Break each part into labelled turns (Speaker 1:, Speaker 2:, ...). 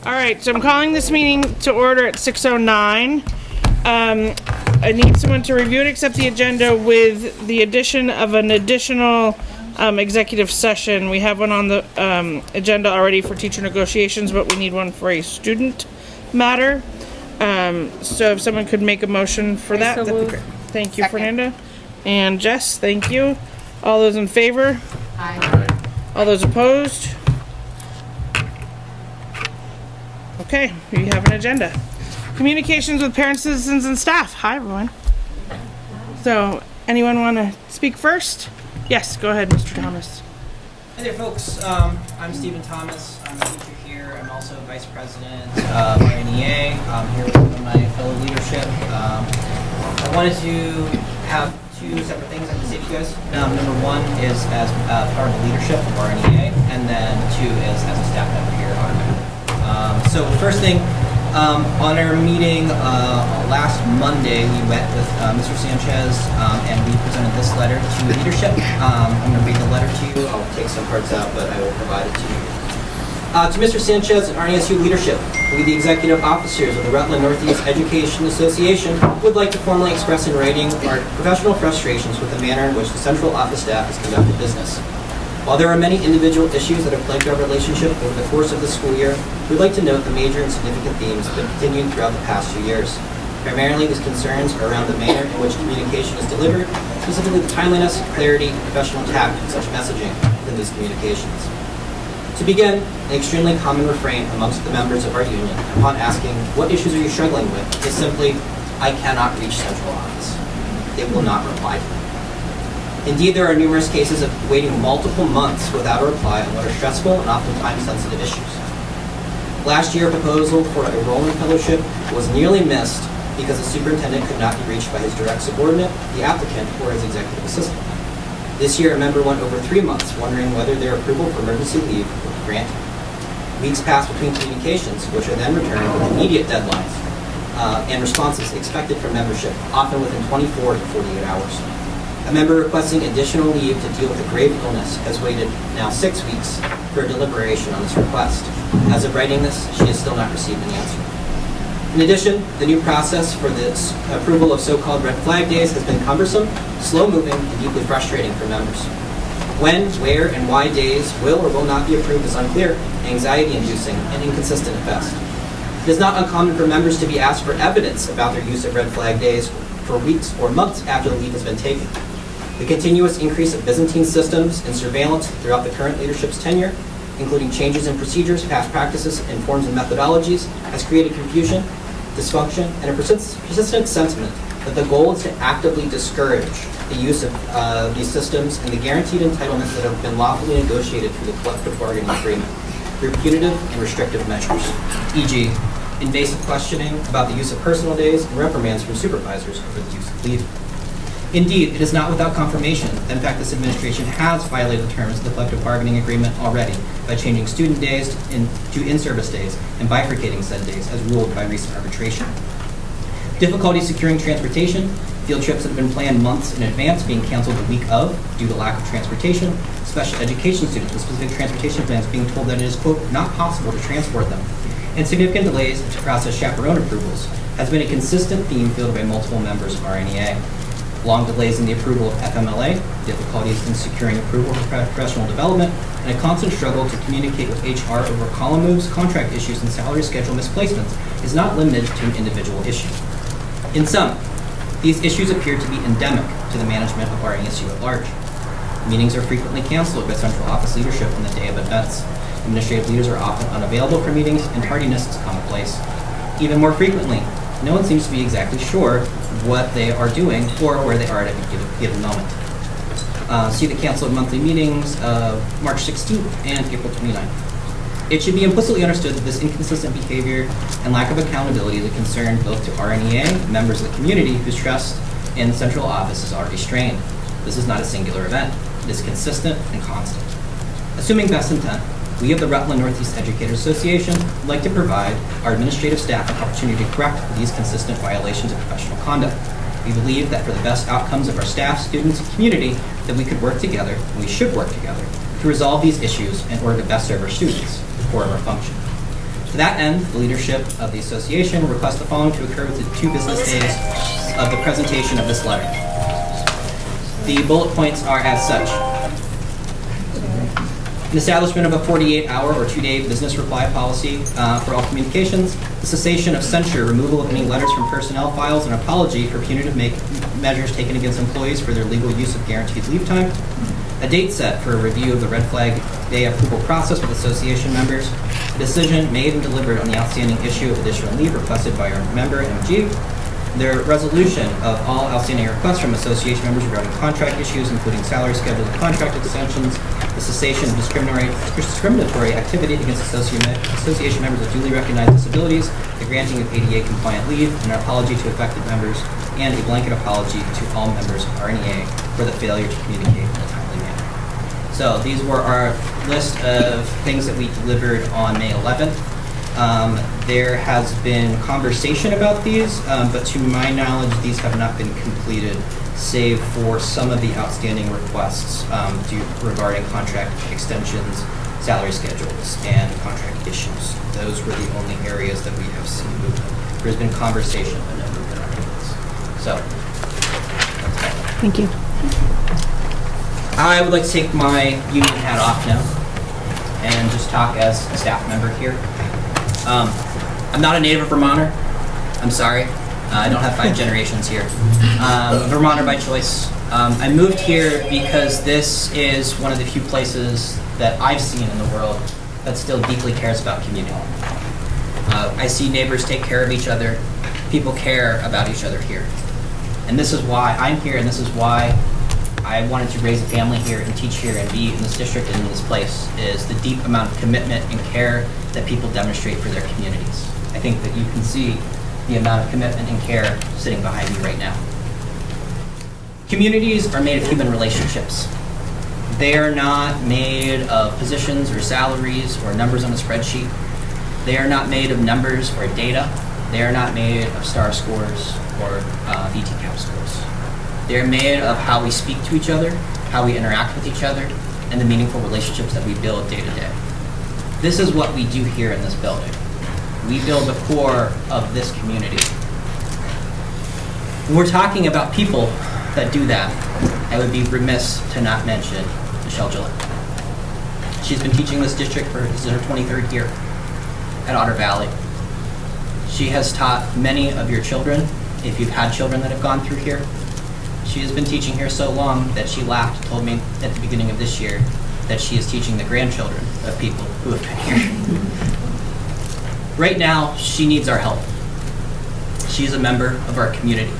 Speaker 1: All right, so I'm calling this meeting to order at 6:09. I need someone to review and accept the agenda with the addition of an additional executive session. We have one on the agenda already for teacher negotiations, but we need one for a student matter. So if someone could make a motion for that, that'd be great. Thank you,
Speaker 2: Second.
Speaker 1: Fernanda. And Jess, thank you. All those in favor?
Speaker 2: Aye.
Speaker 1: All those opposed? Okay, we have an agenda. Communications with parents, citizens, and staff. Hi, everyone. So, anyone want to speak first? Yes, go ahead, Mr. Thomas.
Speaker 3: Hi there, folks. I'm Stephen Thomas. I'm a teacher here. I'm also Vice President of RNEA. I'm here with some of my fellow leadership. I wanted to have two separate things I can say to you guys. Number one is as part of the leadership of RNEA, and then two is as a staff member here at Otter. So the first thing, on our meeting last Monday, we met with Mr. Sanchez, and we presented this letter to leadership. I'm going to read the letter to you. I'll take some parts out, but I will provide it to you. To Mr. Sanchez and RNSU leadership, we, the executive officers of the Rutland Northeast Education Association, would like to formally express in writing our professional frustrations with the manner in which the central office staff has conducted business. While there are many individual issues that have plagued our relationship over the course of the school year, we'd like to note the major and significant themes that have continued throughout the past few years. Primarily, these concerns are around the manner in which communication is delivered, specifically the timeliness, clarity, and professional tact in such messaging within these communications. To begin, an extremely common refrain amongst the members of our union, upon asking, "What issues are you struggling with?" is simply, "I cannot reach central office. They will not reply to me." Indeed, there are numerous cases of waiting multiple months without a reply on what are stressful and oftentimes sensitive issues. Last year, a proposal for a rolling fellowship was nearly missed because the superintendent could not be reached by his direct subordinate, the applicant, or his executive assistant. This year, a member went over 3 months wondering whether their approval for emergency leave would be granted. Weeks passed between communications, which are then returned with immediate deadlines and responses expected from membership, often within 24 to 48 hours. A member requesting additional leave to deal with a grave illness has waited now 6 weeks for a deliberation on this request. As of writing this, she has still not received an answer. In addition, the new process for the approval of so-called red flag days has been cumbersome, slow-moving, and deeply frustrating for members. When, where, and why days will or will not be approved is unclear, anxiety-inducing, and inconsistent at best. It is not uncommon for members to be asked for evidence about their use of red flag days for weeks or months after the leave has been taken. The continuous increase of Byzantine systems and surveillance throughout the current leadership's tenure, including changes in procedures, past practices, and forms and methodologies, has created confusion, dysfunction, and a persistent sentiment that the goal is to actively discourage the use of these systems and the guaranteed entitlements that have been lawfully negotiated through the collective bargaining agreement through punitive and restrictive measures, e.g., invasive questioning about the use of personal days and reprimands from supervisors over the use of leave. Indeed, it is not without confirmation that, in fact, this administration has violated the terms of the collective bargaining agreement already by changing student days to in-service days and bifurcating said days as ruled by recent arbitration. Difficulty securing transportation, field trips that have been planned months in advance being canceled the week of due to lack of transportation, special education students with specific transportation plans being told that it is, quote, not possible to transport them, and significant delays to process chaperone approvals has been a consistent theme fielded by multiple members of RNEA. Long delays in the approval of FMLA, difficulties in securing approval for professional development, and a constant struggle to communicate with HR over column moves, contract issues, and salary schedule misplacements is not limited to an individual issue. In sum, these issues appear to be endemic to the management of RNSU at large. Meetings are frequently canceled by central office leadership on the day of events. Administrative leaders are often unavailable for meetings, and tardiness is commonplace. Even more frequently, no one seems to be exactly sure what they are doing or where they are at a given moment. See the canceled monthly meetings of March 16th and April 29th. It should be implicitly understood that this inconsistent behavior and lack of accountability is a concern both to RNEA, members of the community whose trust in the central office is already strained. This is not a singular event. It is consistent and constant. Assuming best intent, we of the Rutland Northeast Educators Association would like to provide our administrative staff an opportunity to correct these consistent violations of professional conduct. We believe that for the best outcomes of our staff, students, and community, that we could work together, and we should work together, to resolve these issues in order to best serve our students, the core of our function. To that end, the leadership of the association requests the following to occur within 2 business days of the presentation of this letter. The bullet points are as such. An establishment of a 48-hour or 2-day business reply policy for all communications, the cessation of censure, removal of any letters from personnel files, an apology for punitive measures taken against employees for their legal use of guaranteed leave time, a date set for a review of the red flag day approval process with association members, a decision made and delivered on the outstanding issue of additional leave requested by our member MG, the resolution of all outstanding requests from association members regarding contract issues, including salary schedules and contract extensions, the cessation of discriminatory activity against association members with duly recognized disabilities, the granting of ADA compliant leave, an apology to affected members, and a blanket apology to all members of RNEA for the failure to communicate in a timely manner. So these were our list of things that we delivered on May 11th. There has been conversation about these, but to my knowledge, these have not been completed, save for some of the outstanding requests regarding contract extensions, salary schedules, and contract issues. Those were the only areas that we have seen movement. There's been conversation, but no movement on these. So,
Speaker 1: Thank you.
Speaker 3: I would like to take my union hat off now and just talk as a staff member here. I'm not a native Vermonter. I'm sorry. I don't have 5 generations here. A Vermonter by choice. I moved here because this is one of the few places that I've seen in the world that still deeply cares about community. I see neighbors take care of each other. People care about each other here. And this is why I'm here, and this is why I wanted to raise a family here and teach here and be in this district and in this place, is the deep amount of commitment and care that people demonstrate for their communities. I think that you can see the amount of commitment and care sitting behind me right now. Communities are made of human relationships. They are not made of positions or salaries or numbers on a spreadsheet. They are not made of numbers or data. They are not made of STAR scores or VTCAP scores. They are made of how we speak to each other, how we interact with each other, and the meaningful relationships that we build day to day. This is what we do here in this building. We build the core of this community. When we're talking about people that do that, I would be remiss to not mention Michelle Gillette. She's been teaching this district this is her 23rd year at Otter Valley. She has taught many of your children, if you've had children that have gone through here. She has been teaching here so long that she laughed, told me at the beginning of this year that she is teaching the grandchildren of people who have been here. Right now, she needs our help. She's a member of our community.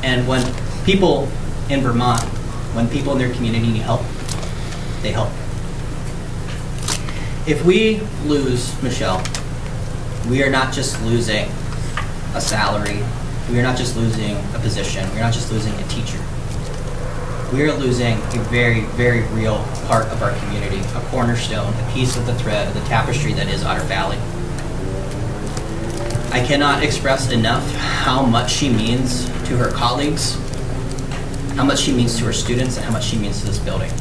Speaker 3: And when people in Vermont, when people in their community need help, they help. If we lose Michelle, we are not just losing a salary. We are not just losing a position. We're not just losing a teacher. We are losing a very, very real part of our community, a cornerstone, a piece of the thread of the tapestry that is Otter Valley. I cannot express enough how much she means to her colleagues, how much she means to her students, and how much she means to this building.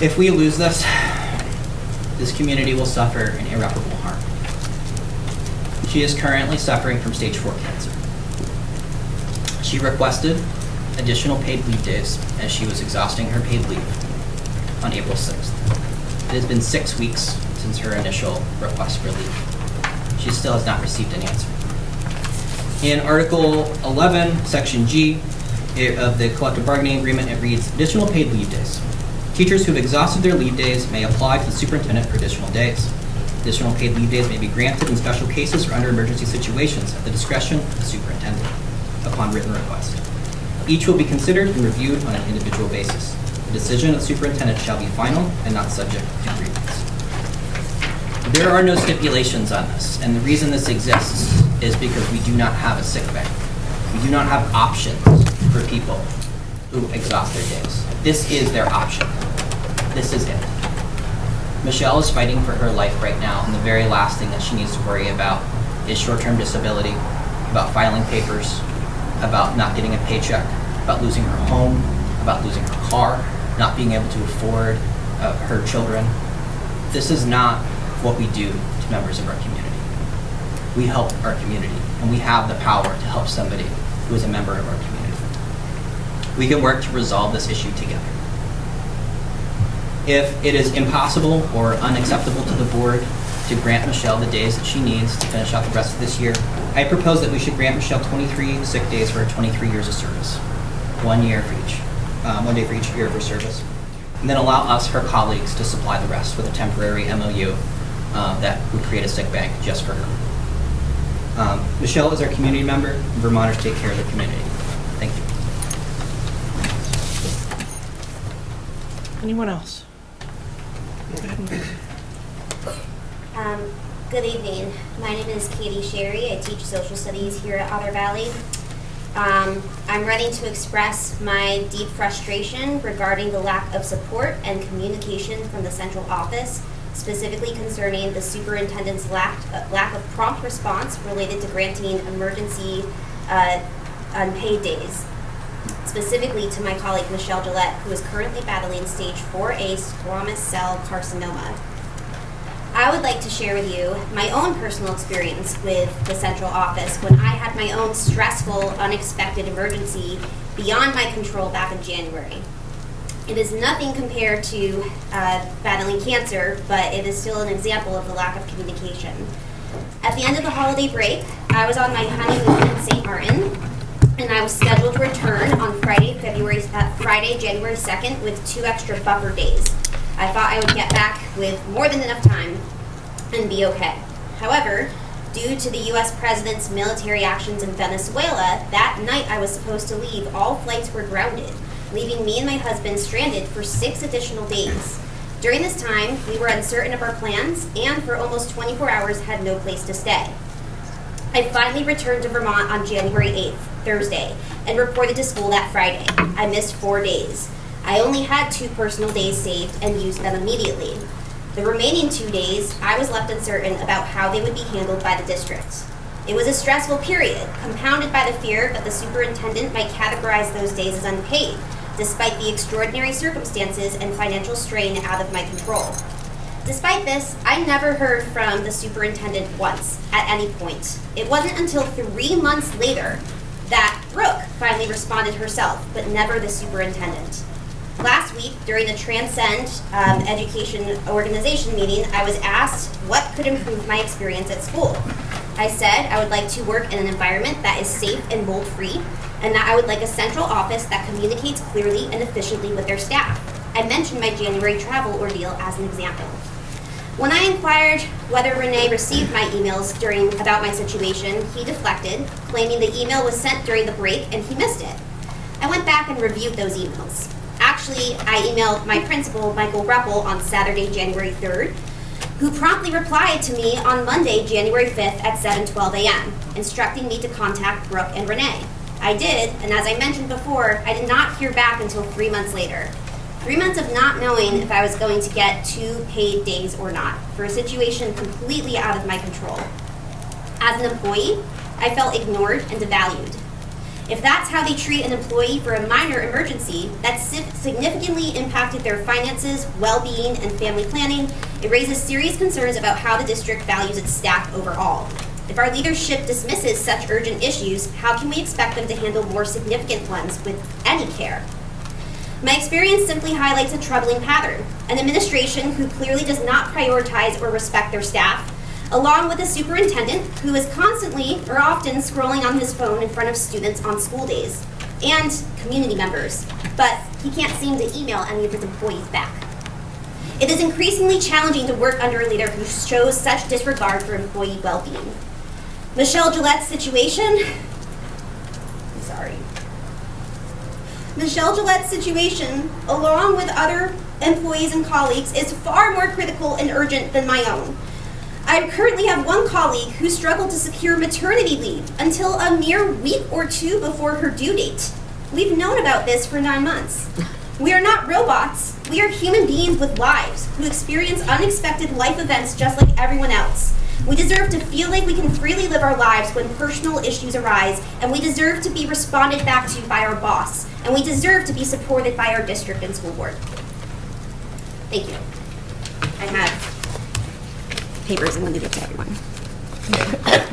Speaker 3: If we lose this community will suffer an irreparable harm. She is currently suffering from stage 4 cancer. She requested additional paid leave days as she was exhausting her paid leave on April 6th. It has been 6 weeks since her initial request for leave. She still has not received an answer. In Article 11, Section G of the collective bargaining agreement, it reads, additional paid leave days. Teachers who have exhausted their leave days may apply to the superintendent for additional days. Additional paid leave days may be granted in special cases or under emergency situations at the discretion of the superintendent upon written request. Each will be considered and reviewed on an individual basis. The decision of the superintendent shall be final and not subject to grievance. There are no stipulations on this, and the reason this exists is because we do not have a sick bank. We do not have options for people who exhaust their days. This is their option. This is it. Michelle is fighting for her life right now, and the very last thing that she needs to worry about is short-term disability, about filing papers, about not getting a paycheck, about losing her home, about losing her car, not being able to afford her children. This is not what we do to members of our community. We help our community, and we have the power to help somebody who is a member of our community. We can work to resolve this issue together. If it is impossible or unacceptable to the board to grant Michelle the days that she needs to finish out the rest of this year, I propose that we should grant Michelle 23 sick days for her 23 years of service. 1 year for each, 1 day for each year of her service. And then allow us, her colleagues, to supply the rest with a temporary MOU that would create a sick bank just for her. Michelle is our community member. Vermonters take care of the community. Thank you.
Speaker 1: Anyone else?
Speaker 2: Good evening. My name is Katie Sherry. I teach social studies here at Otter Valley. I'm ready to express my deep frustration regarding the lack of support and communication from the central office, specifically concerning the superintendent's lack of prompt response related to granting emergency unpaid days, specifically to my colleague Michelle Gillette, who is currently battling stage 4A squamous cell carcinoma. I would like to share with you my own personal experience with the central office when I had my own stressful, unexpected emergency beyond my control back in January. It is nothing compared to battling cancer, but it is still an example of the lack of communication. At the end of the holiday break, I was on my honeymoon in St. Martin, and I was scheduled to return on Friday, January 2nd with 2 extra buffer days. I thought I would get back with more than enough time and be okay. However, due to the U.S. President's military actions in Venezuela, that night I was supposed to leave, all flights were grounded, leaving me and my husband stranded for 6 additional days. During this time, we were uncertain of our plans and for almost 24 hours had no place to stay. I finally returned to Vermont on January 8th, Thursday, and reported to school that Friday. I missed 4 days. I only had 2 personal days saved and used them immediately. The remaining 2 days, I was left uncertain about how they would be handled by the district. It was a stressful period, compounded by the fear that the superintendent might categorize those days as unpaid, despite the extraordinary circumstances and financial strain out of my control. Despite this, I never heard from the superintendent once, at any point. It wasn't until 3 months later that Brooke finally responded herself, but never the superintendent. Last week, during the Transcend Education Organization meeting, I was asked what could improve my experience at school. I said I would like to work in an environment that is safe and mold-free, and that I would like a central office that communicates clearly and efficiently with their staff. I mentioned my January travel ordeal as an example. When I inquired whether Renee received my emails about my situation, he deflected, claiming the email was sent during the break and he missed it. I went back and reviewed those emails. Actually, I emailed my principal, Michael Ruppel, on Saturday, January 3rd, who promptly replied to me on Monday, January 5th at 7:12 a.m., instructing me to contact Brooke and Renee. I did, and as I mentioned before, I did not hear back until 3 months later. 3 months of not knowing if I was going to get 2 paid days or not, for a situation completely out of my control. As an employee, I felt ignored and devalued. If that's how they treat an employee for a minor emergency that significantly impacted their finances, well-being, and family planning, it raises serious concerns about how the district values its staff overall. If our leadership dismisses such urgent issues, how can we expect them to handle more significant ones with any care? My experience simply highlights a troubling pattern: an administration who clearly does not prioritize or respect their staff, along with a superintendent who is constantly or often scrolling on his phone in front of students on school days, and community members, but he can't seem to email any of his employees back. It is increasingly challenging to work under a leader who shows such disregard for employee well-being. Michelle Gillette's situation, along with other employees and colleagues, is far more critical and urgent than my own. I currently have one colleague who struggled to secure maternity leave until a mere week or 2 before her due date. We've known about this for 9 months. We are not robots. We are human beings with lives who experience unexpected life events just like everyone else. We deserve to feel like we can freely live our lives when personal issues arise, and we deserve to be responded back to by our boss, and we deserve to be supported by our district and school board. Thank you. I have papers I'm going to give to everyone.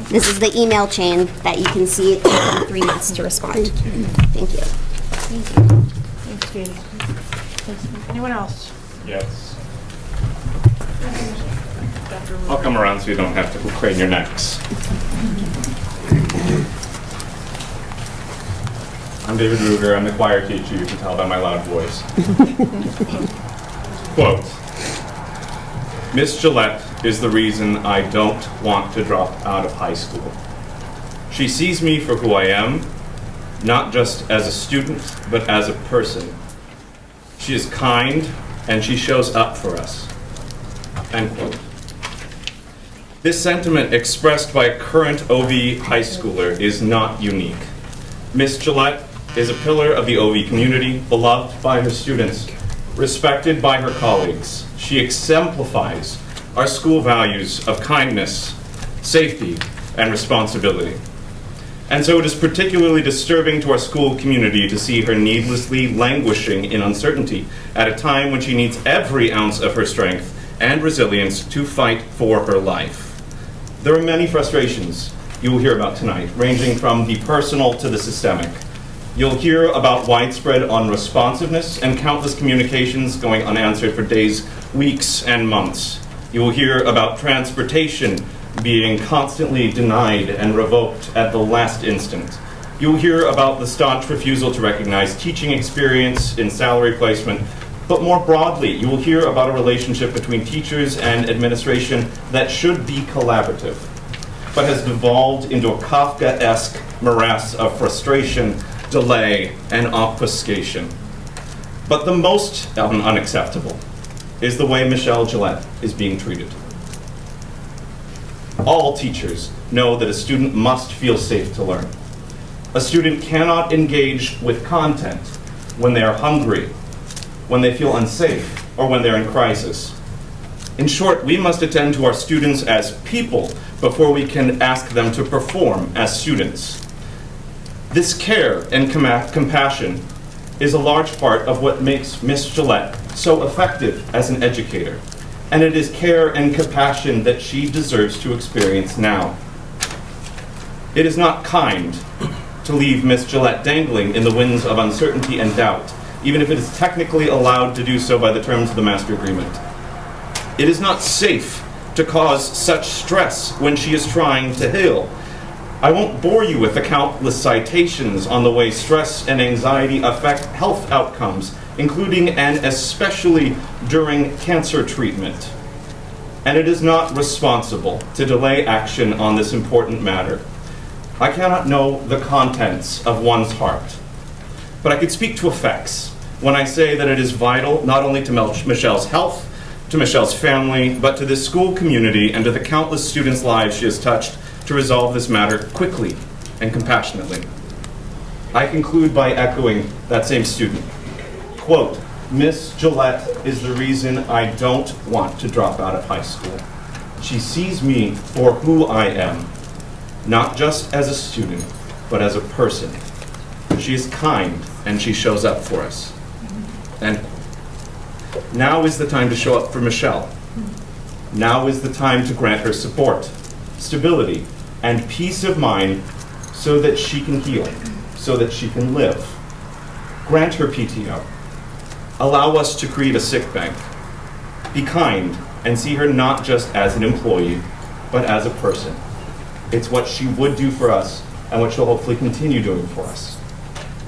Speaker 2: This is the email chain that you can see. It took them 3 months to respond. Thank you.
Speaker 1: Thanks, Katie. Anyone else?
Speaker 4: Yes. I'll come around so you don't have to crane your necks. I'm David Ruger. I'm the choir teacher. You can tell by my loud voice. Quote, Miss Gillette is the reason I don't want to drop out of high school. She sees me for who I am, not just as a student, but as a person. She is kind, and she shows up for us. End quote. This sentiment expressed by a current OV high schooler is not unique. Miss Gillette is a pillar of the OV community, beloved by her students, respected by her colleagues. She exemplifies our school values of kindness, safety, and responsibility. And so it is particularly disturbing to our school community to see her needlessly languishing in uncertainty at a time when she needs every ounce of her strength and resilience to fight for her life. There are many frustrations you will hear about tonight, ranging from the personal to the systemic. You'll hear about widespread unresponsiveness and countless communications going unanswered for days, weeks, and months. You will hear about transportation being constantly denied and revoked at the last instant. You'll hear about the staunch refusal to recognize teaching experience in salary placement, but more broadly, you will hear about a relationship between teachers and administration that should be collaborative, but has devolved into a Kafkaesque morass of frustration, delay, and obfuscation. But the most unacceptable is the way Michelle Gillette is being treated. All teachers know that a student must feel safe to learn. A student cannot engage with content when they are hungry, when they feel unsafe, or when they're in crisis. In short, we must attend to our students as people before we can ask them to perform as students. This care and compassion is a large part of what makes Miss Gillette so effective as an educator, and it is care and compassion that she deserves to experience now. It is not kind to leave Miss Gillette dangling in the winds of uncertainty and doubt, even if it is technically allowed to do so by the terms of the master agreement. It is not safe to cause such stress when she is trying to heal. I won't bore you with the countless citations on the way stress and anxiety affect health outcomes, including and especially during cancer treatment. And it is not responsible to delay action on this important matter. I cannot know the contents of one's heart, but I could speak to effects when I say that it is vital not only to Michelle's health, to Michelle's family, but to this school community and to the countless students' lives she has touched to resolve this matter quickly and compassionately. I conclude by echoing that same student. Quote, Miss Gillette is the reason I don't want to drop out of high school. She sees me for who I am, not just as a student, but as a person. She is kind and she shows up for us. And now is the time to show up for Michelle. Now is the time to grant her support, stability, and peace of mind so that she can heal, so that she can live. Grant her PTO. Allow us to create a sick bank. Be kind and see her not just as an employee, but as a person. It's what she would do for us and what she'll hopefully continue doing for us.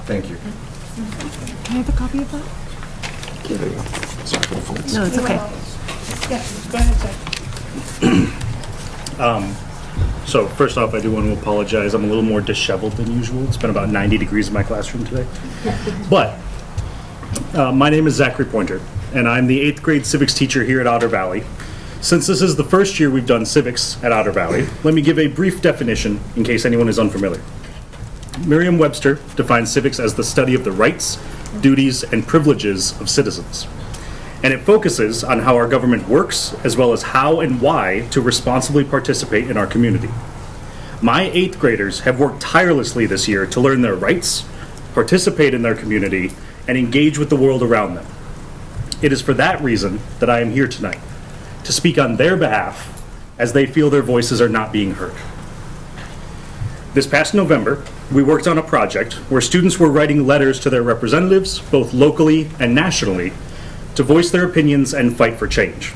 Speaker 4: Thank you.
Speaker 5: Can I have a copy of that? No, it's okay.
Speaker 1: Yes, go ahead, Zach.
Speaker 6: So first off, I do want to apologize. I'm a little more disheveled than usual. It's been about 90 degrees in my classroom today. But my name is Zachary Pointer, and I'm the 8th grade civics teacher here at Otter Valley. Since this is the first year we've done civics at Otter Valley, let me give a brief definition in case anyone is unfamiliar. Merriam-Webster defines civics as the study of the rights, duties, and privileges of citizens. And it focuses on how our government works, as well as how and why to responsibly participate in our community. My 8th graders have worked tirelessly this year to learn their rights, participate in their community, and engage with the world around them. It is for that reason that I am here tonight, to speak on their behalf as they feel their voices are not being heard. This past November, we worked on a project where students were writing letters to their representatives, both locally and nationally, to voice their opinions and fight for change.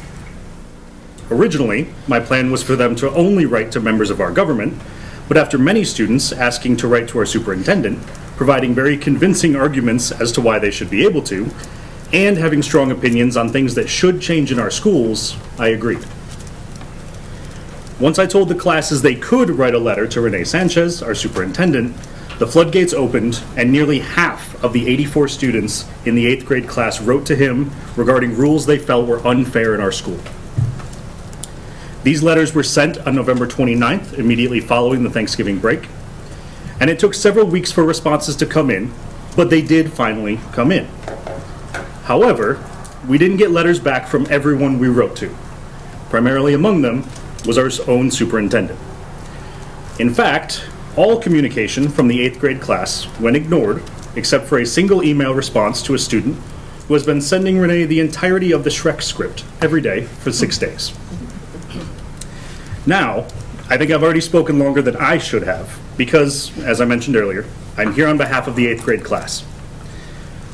Speaker 6: Originally, my plan was for them to only write to members of our government, but after many students asking to write to our superintendent, providing very convincing arguments as to why they should be able to, and having strong opinions on things that should change in our schools, I agreed. Once I told the classes they could write a letter to Renee Sanchez, our superintendent, the floodgates opened and nearly half of the 84 students in the 8th grade class wrote to him regarding rules they felt were unfair in our school. These letters were sent on November 29th, immediately following the Thanksgiving break, and it took several weeks for responses to come in, but they did finally come in. However, we didn't get letters back from everyone we wrote to. Primarily among them was our own superintendent. In fact, all communication from the 8th grade class went ignored, except for a single email response to a student who has been sending Renee the entirety of the Shrek script every day for 6 days. Now, I think I've already spoken longer than I should have, because, as I mentioned earlier, I'm here on behalf of the 8th grade class.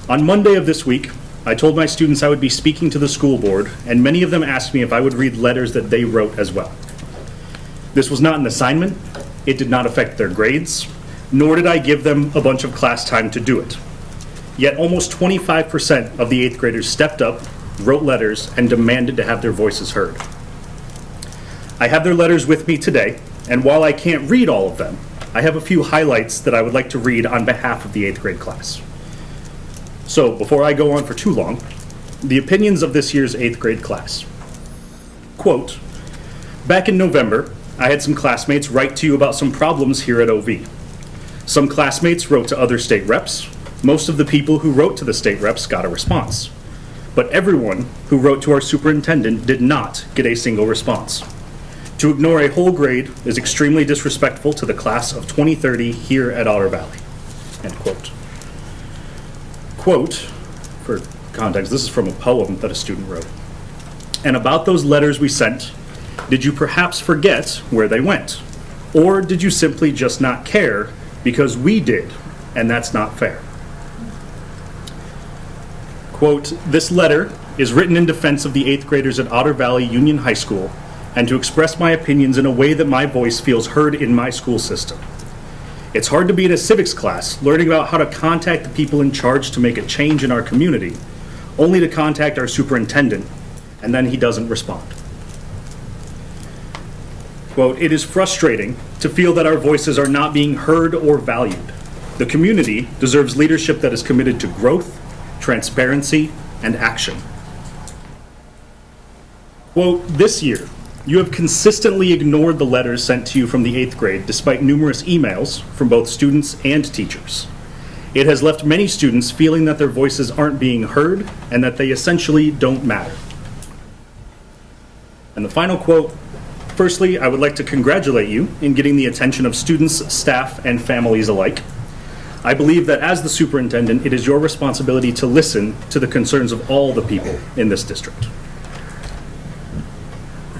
Speaker 6: On Monday of this week, I told my students I would be speaking to the school board, and many of them asked me if I would read letters that they wrote as well. This was not an assignment, it did not affect their grades, nor did I give them a bunch of class time to do it. Yet almost 25% of the 8th graders stepped up, wrote letters, and demanded to have their voices heard. I have their letters with me today, and while I can't read all of them, I have a few highlights that I would like to read on behalf of the 8th grade class. So, before I go on for too long, the opinions of this year's 8th grade class. Quote, back in November, I had some classmates write to you about some problems here at OV. Some classmates wrote to other state reps. Most of the people who wrote to the state reps got a response. But everyone who wrote to our superintendent did not get a single response. To ignore a whole grade is extremely disrespectful to the class of 2030 here at Otter Valley. End quote. Quote, for context, this is from a poem that a student wrote. And about those letters we sent, did you perhaps forget where they went? Or did you simply just not care because we did, and that's not fair? Quote, this letter is written in defense of the 8th graders at Otter Valley Union High School and to express my opinions in a way that my voice feels heard in my school system. It's hard to be in a civics class learning about how to contact the people in charge to make a change in our community, only to contact our superintendent, and then he doesn't respond. Quote, it is frustrating to feel that our voices are not being heard or valued. The community deserves leadership that is committed to growth, transparency, and action. Quote, this year, you have consistently ignored the letters sent to you from the 8th grade despite numerous emails from both students and teachers. It has left many students feeling that their voices aren't being heard and that they essentially don't matter. And the final quote, firstly, I would like to congratulate you in getting the attention of students, staff, and families alike. I believe that as the superintendent, it is your responsibility to listen to the concerns of all the people in this district.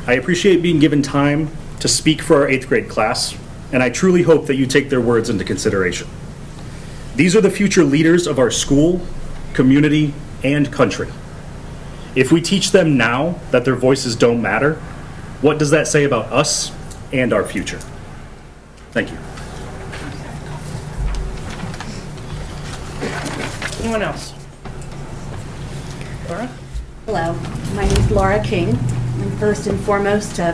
Speaker 6: I appreciate being given time to speak for our 8th grade class, and I truly hope that you take their words into consideration. These are the future leaders of our school, community, and country. If we teach them now that their voices don't matter, what does that say about us and our future? Thank you.
Speaker 1: Anyone else? Laura?
Speaker 5: Hello, my name is Laura King. I'm first and foremost a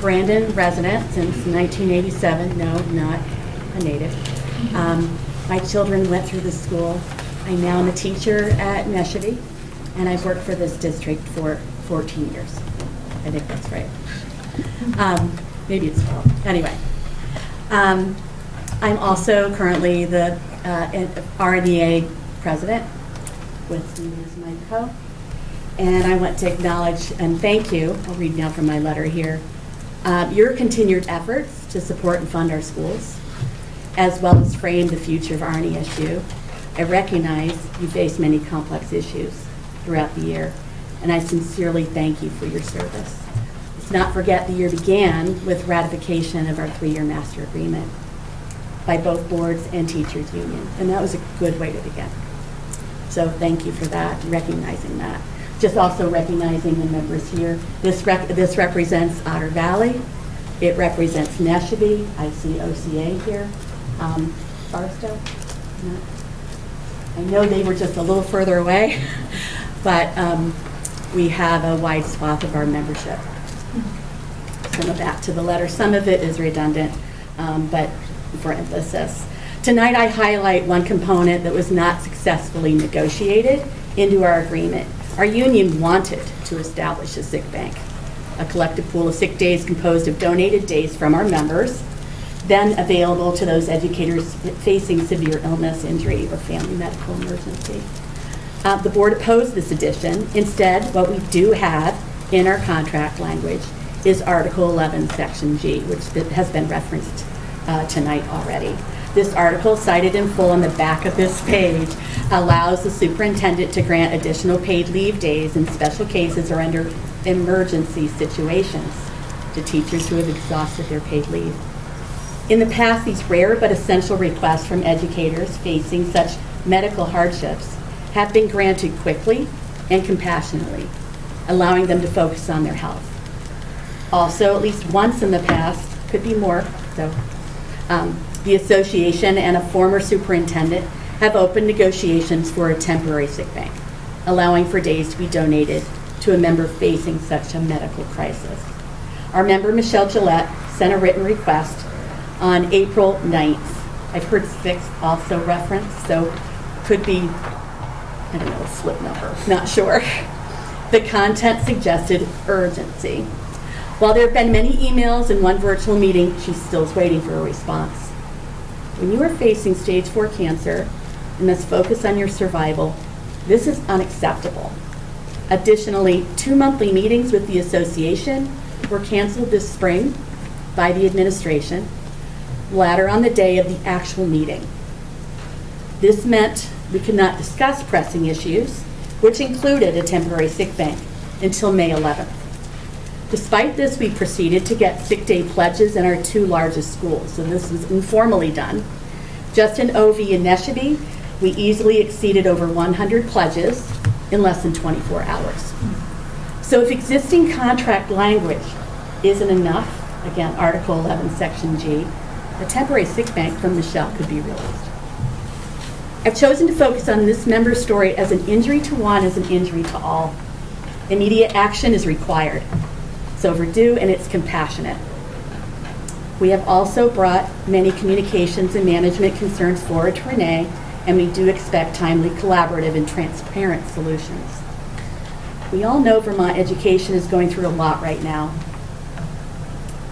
Speaker 5: Brandon resident since 1987. No, not a native. My children went through the school. I now am a teacher at Neshity, and I've worked for this district for 14 years. I think that's right. Maybe it's 12. Anyway, I'm also currently the RNEA president with Stephen as my co. And I want to acknowledge and thank you, I'll read now from my letter here, your continued efforts to support and fund our schools, as well as frame the future of RNESU. I recognize you face many complex issues throughout the year, and I sincerely thank you for your service. Let's not forget the year began with ratification of our 3-year master agreement by both boards and teachers union, and that was a good way to begin. So thank you for that, recognizing that. Just also recognizing the members here. This represents Otter Valley. It represents Neshabie. I see OCA here. Barstow? No. I know they were just a little further away, but we have a wide swath of our membership. Some of that to the letter. Some of it is redundant, but for emphasis. Tonight I highlight one component that was not successfully negotiated into our agreement. Our union wanted to establish a sick bank, a collective pool of sick days composed of donated days from our members, then available to those educators facing severe illness, injury, or family medical emergency. The board opposed this addition. Instead, what we do have in our contract language is Article 11, Section G, which has been referenced tonight already. This article, cited in full on the back of this page, allows the superintendent to grant additional paid leave days in special cases or under emergency situations to teachers who have exhausted their paid leave. In the past, these rare but essential requests from educators facing such medical hardships have been granted quickly and compassionately, allowing them to focus on their health. Also, at least once in the past, could be more, so the association and a former superintendent have opened negotiations for a temporary sick bank, allowing for days to be donated to a member facing such a medical crisis. Our member, Michelle Gillette, sent a written request on April 9th. I've heard 6th also referenced, so could be, I don't know, a slip number, not sure. The content suggested urgency. While there have been many emails and one virtual meeting, she still is waiting for a response. When you are facing stage 4 cancer and must focus on your survival, this is unacceptable. Additionally, 2 monthly meetings with the association were canceled this spring by the administration, latter on the day of the actual meeting. This meant we could not discuss pressing issues, which included a temporary sick bank, until May 11th. Despite this, we proceeded to get sick day pledges in our 2 largest schools, so this was informally done. Just in OV and Neshabie, we easily exceeded over 100 pledges in less than 24 hours. So if existing contract language isn't enough, again, Article 11, Section G, a temporary sick bank from Michelle could be realized. I've chosen to focus on this member's story as an injury to one is an injury to all. Immediate action is required. It's overdue and it's compassionate. We have also brought many communications and management concerns forward to Renee, and we do expect timely, collaborative, and transparent solutions. We all know Vermont education is going through a lot right now.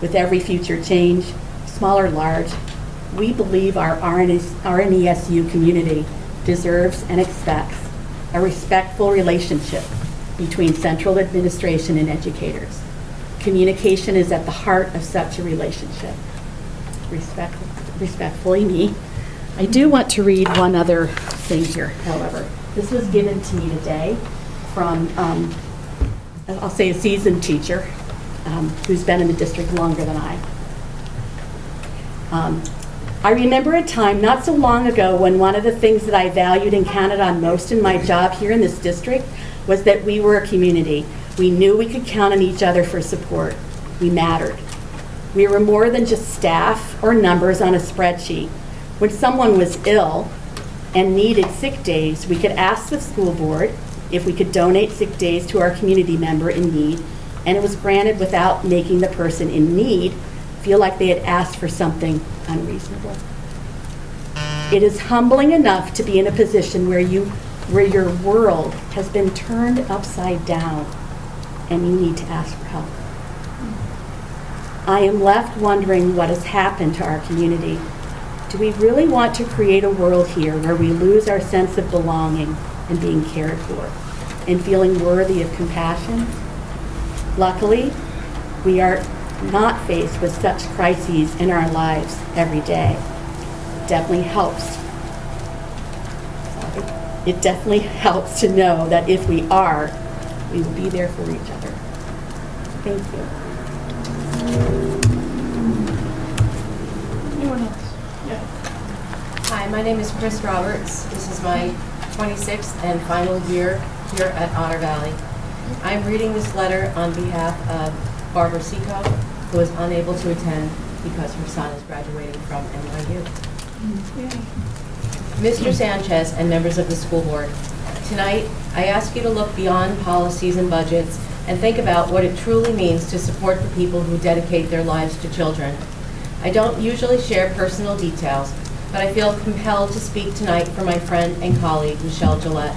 Speaker 5: With every future change, small or large, we believe our RNESU community deserves and expects a respectful relationship between central administration and educators. Communication is at the heart of such a relationship. Respectfully me. I do want to read one other thing here, however. This was given to me today from, I'll say a seasoned teacher who's been in the district longer than I. I remember a time not so long ago when one of the things that I valued and counted on most in my job here in this district was that we were a community. We knew we could count on each other for support. We mattered. We were more than just staff or numbers on a spreadsheet. When someone was ill and needed sick days, we could ask the school board if we could donate sick days to our community member in need, and it was granted without making the person in need feel like they had asked for something unreasonable. It is humbling enough to be in a position where your world has been turned upside down and you need to ask for help. I am left wondering what has happened to our community. Do we really want to create a world here where we lose our sense of belonging and being cared for and feeling worthy of compassion? Luckily, we are not faced with such crises in our lives every day. It definitely helps. It definitely helps to know that if we are, we will be there for each other. Thank you.
Speaker 7: My name is Chris Roberts. This is my 26th and final year here at Otter Valley. I'm reading this letter on behalf of Barbara Seco, who is unable to attend because her son is graduating from NYU. Mr. Sanchez and members of the school board, tonight I ask you to look beyond policies and budgets and think about what it truly means to support the people who dedicate their lives to children. I don't usually share personal details, but I feel compelled to speak tonight for my friend and colleague, Michelle Gillette.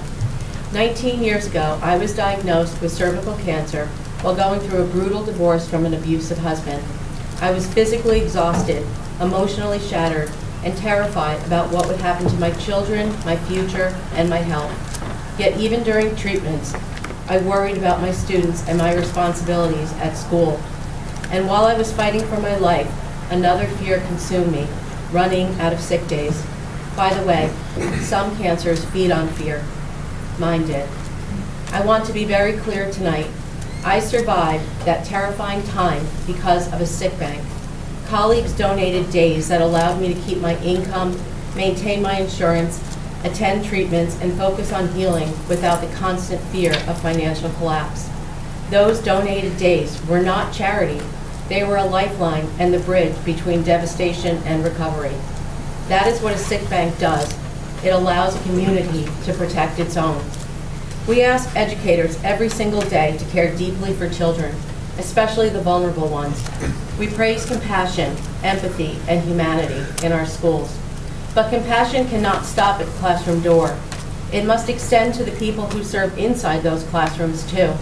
Speaker 7: 19 years ago, I was diagnosed with cervical cancer while going through a brutal divorce from an abusive husband. I was physically exhausted, emotionally shattered, and terrified about what would happen to my children, my future, and my health. Yet even during treatments, I worried about my students and my responsibilities at school. And while I was fighting for my life, another fear consumed me, running out of sick days. By the way, some cancers feed on fear. Mine did. I want to be very clear tonight. I survived that terrifying time because of a sick bank. Colleagues donated days that allowed me to keep my income, maintain my insurance, attend treatments, and focus on healing without the constant fear of financial collapse. Those donated days were not charity. They were a lifeline and the bridge between devastation and recovery. That is what a sick bank does. It allows a community to protect its own. We ask educators every single day to care deeply for children, especially the vulnerable ones. We praise compassion, empathy, and humanity in our schools. But compassion cannot stop at the classroom door. It must extend to the people who serve inside those classrooms too.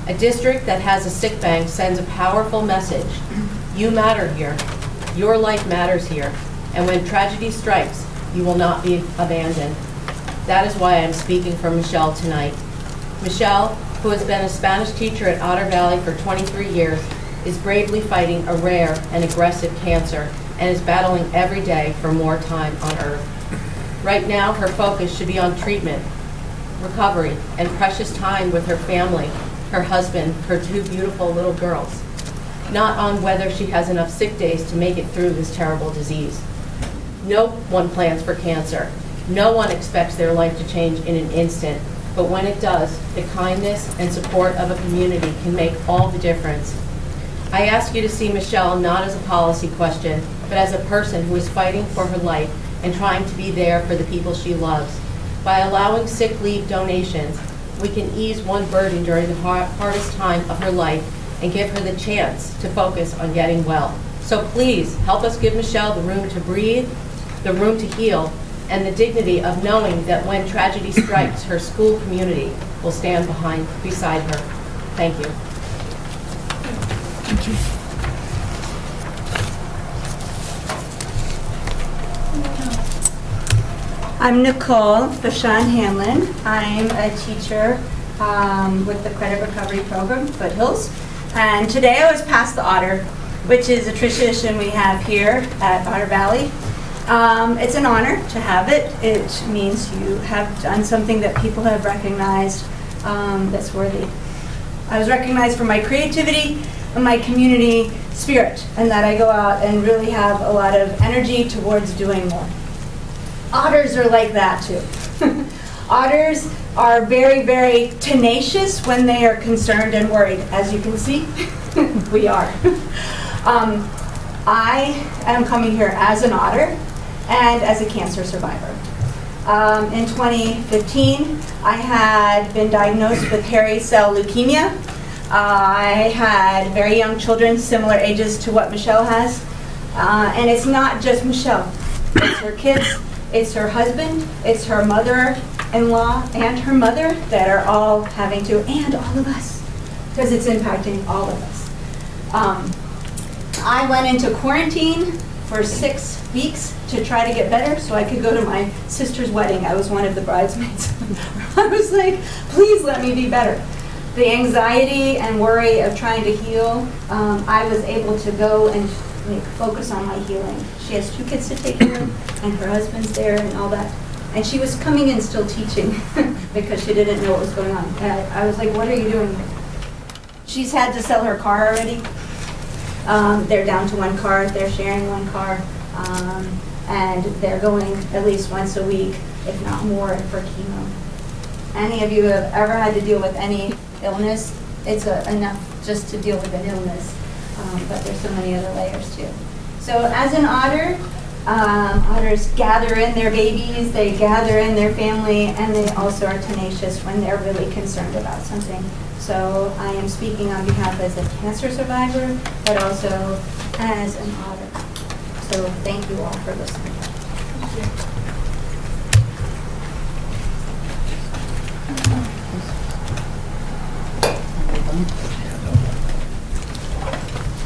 Speaker 7: A district that has a sick bank sends a powerful message. You matter here. Your life matters here. And when tragedy strikes, you will not be abandoned. That is why I'm speaking for Michelle tonight. Michelle, who has been a Spanish teacher at Otter Valley for 23 years, is bravely fighting a rare and aggressive cancer and is battling every day for more time on Earth. Right now, her focus should be on treatment, recovery, and precious time with her family, her husband, her 2 beautiful little girls, not on whether she has enough sick days to make it through this terrible disease. No one plans for cancer. No one expects their life to change in an instant, but when it does, the kindness and support of a community can make all the difference. I ask you to see Michelle not as a policy question, but as a person who is fighting for her life and trying to be there for the people she loves. By allowing sick leave donations, we can ease one burden during the hardest time of her life and give her the chance to focus on getting well. So please, help us give Michelle the room to breathe, the room to heal, and the dignity of knowing that when tragedy strikes, her school community will stand beside her. Thank you.
Speaker 6: Thank you.
Speaker 8: I'm Nicole Bashan Hanlon. I'm a teacher with the Credit Recovery Program, Foothills. And today I was passed the Otter, which is a tradition we have here at Otter Valley. It's an honor to have it. It means you have done something that people have recognized that's worthy. I was recognized for my creativity and my community spirit, and that I go out and really have a lot of energy towards doing more. Otters are like that too. Otters are very, very tenacious when they are concerned and worried. As you can see, we are. I am coming here as an otter and as a cancer survivor. In 2015, I had been diagnosed with hairy cell leukemia. I had very young children, similar ages to what Michelle has. And it's not just Michelle. It's her kids, it's her husband, it's her mother-in-law, and her mother that are all having to, and all of us, because it's impacting all of us. I went into quarantine for 6 weeks to try to get better so I could go to my sister's wedding. I was one of the bridesmaids. I was like, please let me be better. The anxiety and worry of trying to heal, I was able to go and focus on my healing. She has 2 kids to take care of, and her husband's there and all that. And she was coming in still teaching because she didn't know what was going on. And I was like, what are you doing here? She's had to sell her car already. They're down to 1 car. They're sharing 1 car. and they're going at least once a week, if not more, for chemo. Any of you who have ever had to deal with any illness, it's enough just to deal with an illness, but there's so many other layers too. So as an otter, otters gather in their babies, they gather in their family, and they also are tenacious when they're really concerned about something. So I am speaking on behalf as a cancer survivor, but also as an otter. So thank you all for listening.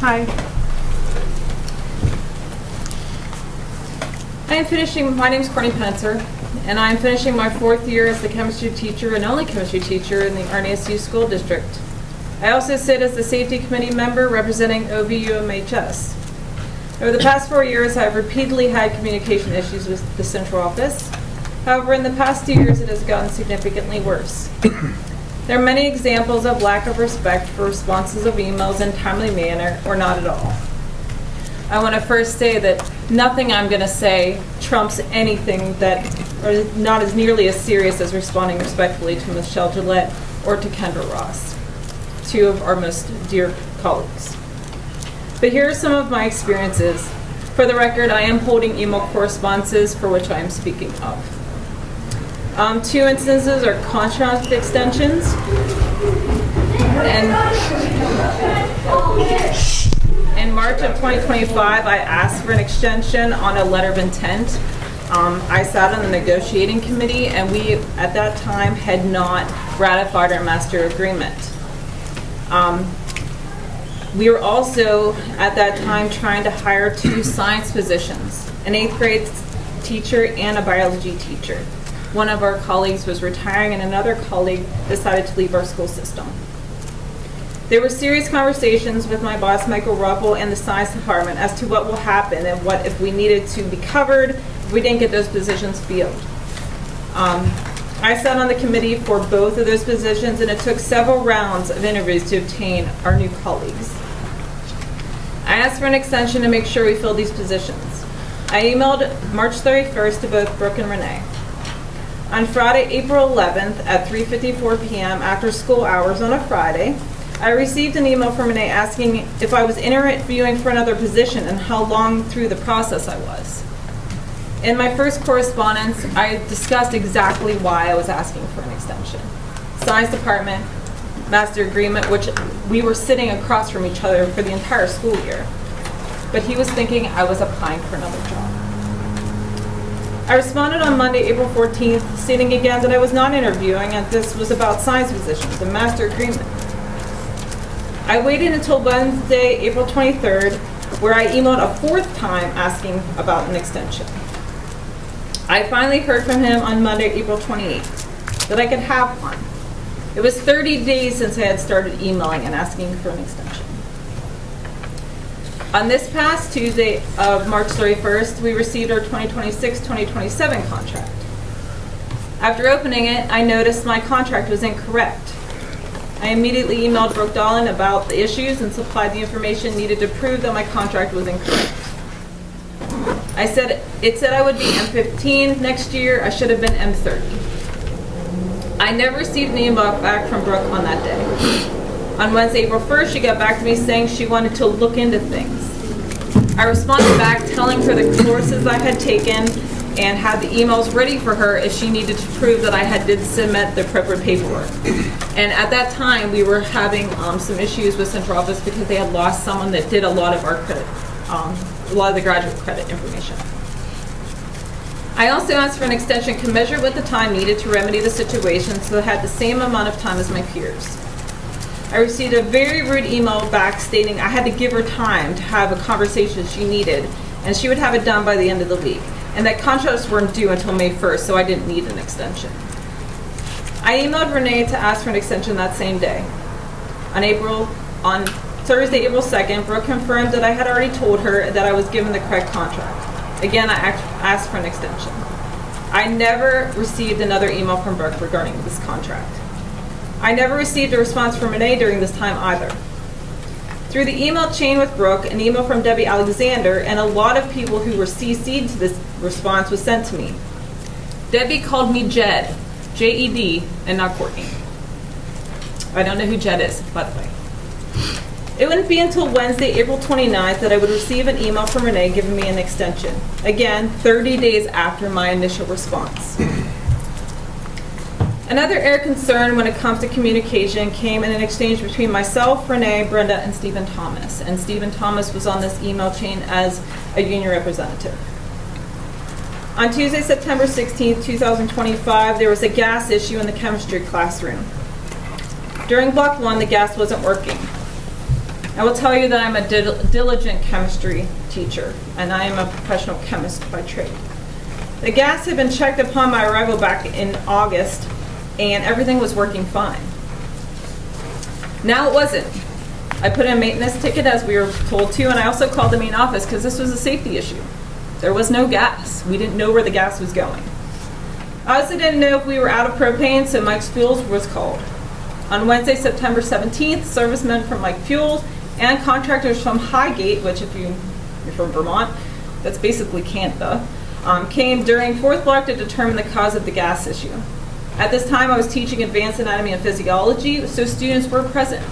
Speaker 9: Hi. My name is Courtney Penitzer, and I'm finishing my 4th year as the chemistry teacher and only chemistry teacher in the RNSU School District. I also sit as the Safety Committee member representing OVUHS. Over the past 4 years, I've repeatedly had communication issues with the central office. However, in the past 2 years, it has gotten significantly worse. There are many examples of lack of respect for responses of emails in a timely manner, or not at all. I want to first say that nothing I'm going to say trumps anything that are not as nearly as serious as responding respectfully to Michelle Gillette or to Kendra Ross, 2 of our most dear colleagues. But here are some of my experiences. For the record, I am holding email correspondences for which I am speaking of. 2 instances are contract extensions, and in March of 2025, I asked for an extension on a letter of intent. I sat on the negotiating committee, and we, at that time, had not ratified our master agreement. We were also, at that time, trying to hire 2 science positions, an 8th grade teacher and a biology teacher. One of our colleagues was retiring, and another colleague decided to leave our school system. There were serious conversations with my boss, Michael Ruppel, and the science department as to what will happen and what if we needed to be covered if we didn't get those positions filled. I sat on the committee for both of those positions, and it took several rounds of interviews to obtain our new colleagues. I asked for an extension to make sure we filled these positions. I emailed March 31st to both Brooke and Renee. On Friday, April 11th at 3:54 p.m. after school hours on a Friday, I received an email from Renee asking if I was interviewing for another position and how long through the process I was. In my first correspondence, I discussed exactly why I was asking for an extension. Science department, master agreement, which we were sitting across from each other for the entire school year. But he was thinking I was applying for another job. I responded on Monday, April 14th, stating again that I was not interviewing and this was about science positions, the master agreement. I waited until Wednesday, April 23rd, where I emailed a 4th time asking about an extension. I finally heard from him on Monday, April 28th, that I could have one. It was 30 days since I had started emailing and asking for an extension. On this past Tuesday of March 31st, we received our 2026-2027 contract. After opening it, I noticed my contract was incorrect. I immediately emailed Brooke Dolan about the issues and supplied the information needed to prove that my contract was incorrect. It said I would be M15 next year. I should have been M30. I never received an email back from Brooke on that day. On Wednesday, April 1st, she got back to me saying she wanted to look into things. I responded back telling her the courses I had taken and had the emails ready for her if she needed to prove that I did submit the appropriate paperwork. And at that time, we were having some issues with central office because they had lost someone that did a lot of our credit, a lot of the graduate credit information. I also asked for an extension commensurate with the time needed to remedy the situation so that I had the same amount of time as my peers. I received a very rude email back stating I had to give her time to have a conversation she needed, and she would have it done by the end of the week, and that contracts weren't due until May 1st, so I didn't need an extension. I emailed Renee to ask for an extension that same day. On Thursday, April 2nd, Brooke confirmed that I had already told her that I was given the correct contract. Again, I asked for an extension. I never received another email from Brooke regarding this contract. I never received a response from Renee during this time either. Through the email chain with Brooke, an email from Debbie Alexander, and a lot of people who were CC'd to this response was sent to me. Debbie called me Jed, J-E-D, and not Courtney. I don't know who Jed is, by the way. It wouldn't be until Wednesday, April 29th, that I would receive an email from Renee giving me an extension. Again, 30 days after my initial response. Another area of concern when it comes to communication came in an exchange between myself, Renee, Brenda, and Stephen Thomas. And Stephen Thomas was on this email chain as a union representative. On Tuesday, September 16th, 2025, there was a gas issue in the chemistry classroom. During block 1, the gas wasn't working. I will tell you that I'm a diligent chemistry teacher, and I am a professional chemist by trade. The gas had been checked upon my arrival back in August, and everything was working fine. Now it wasn't. I put in a maintenance ticket as we were told to, and I also called the main office because this was a safety issue. There was no gas. We didn't know where the gas was going. I also didn't know if we were out of propane, so Mike's Fuels was called. On Wednesday, September 17th, servicemen from Mike Fuels and contractors from Highgate, which if you're from Vermont, that's basically Canada, came during 4th block to determine the cause of the gas issue. At this time, I was teaching advanced anatomy and physiology, so students were present.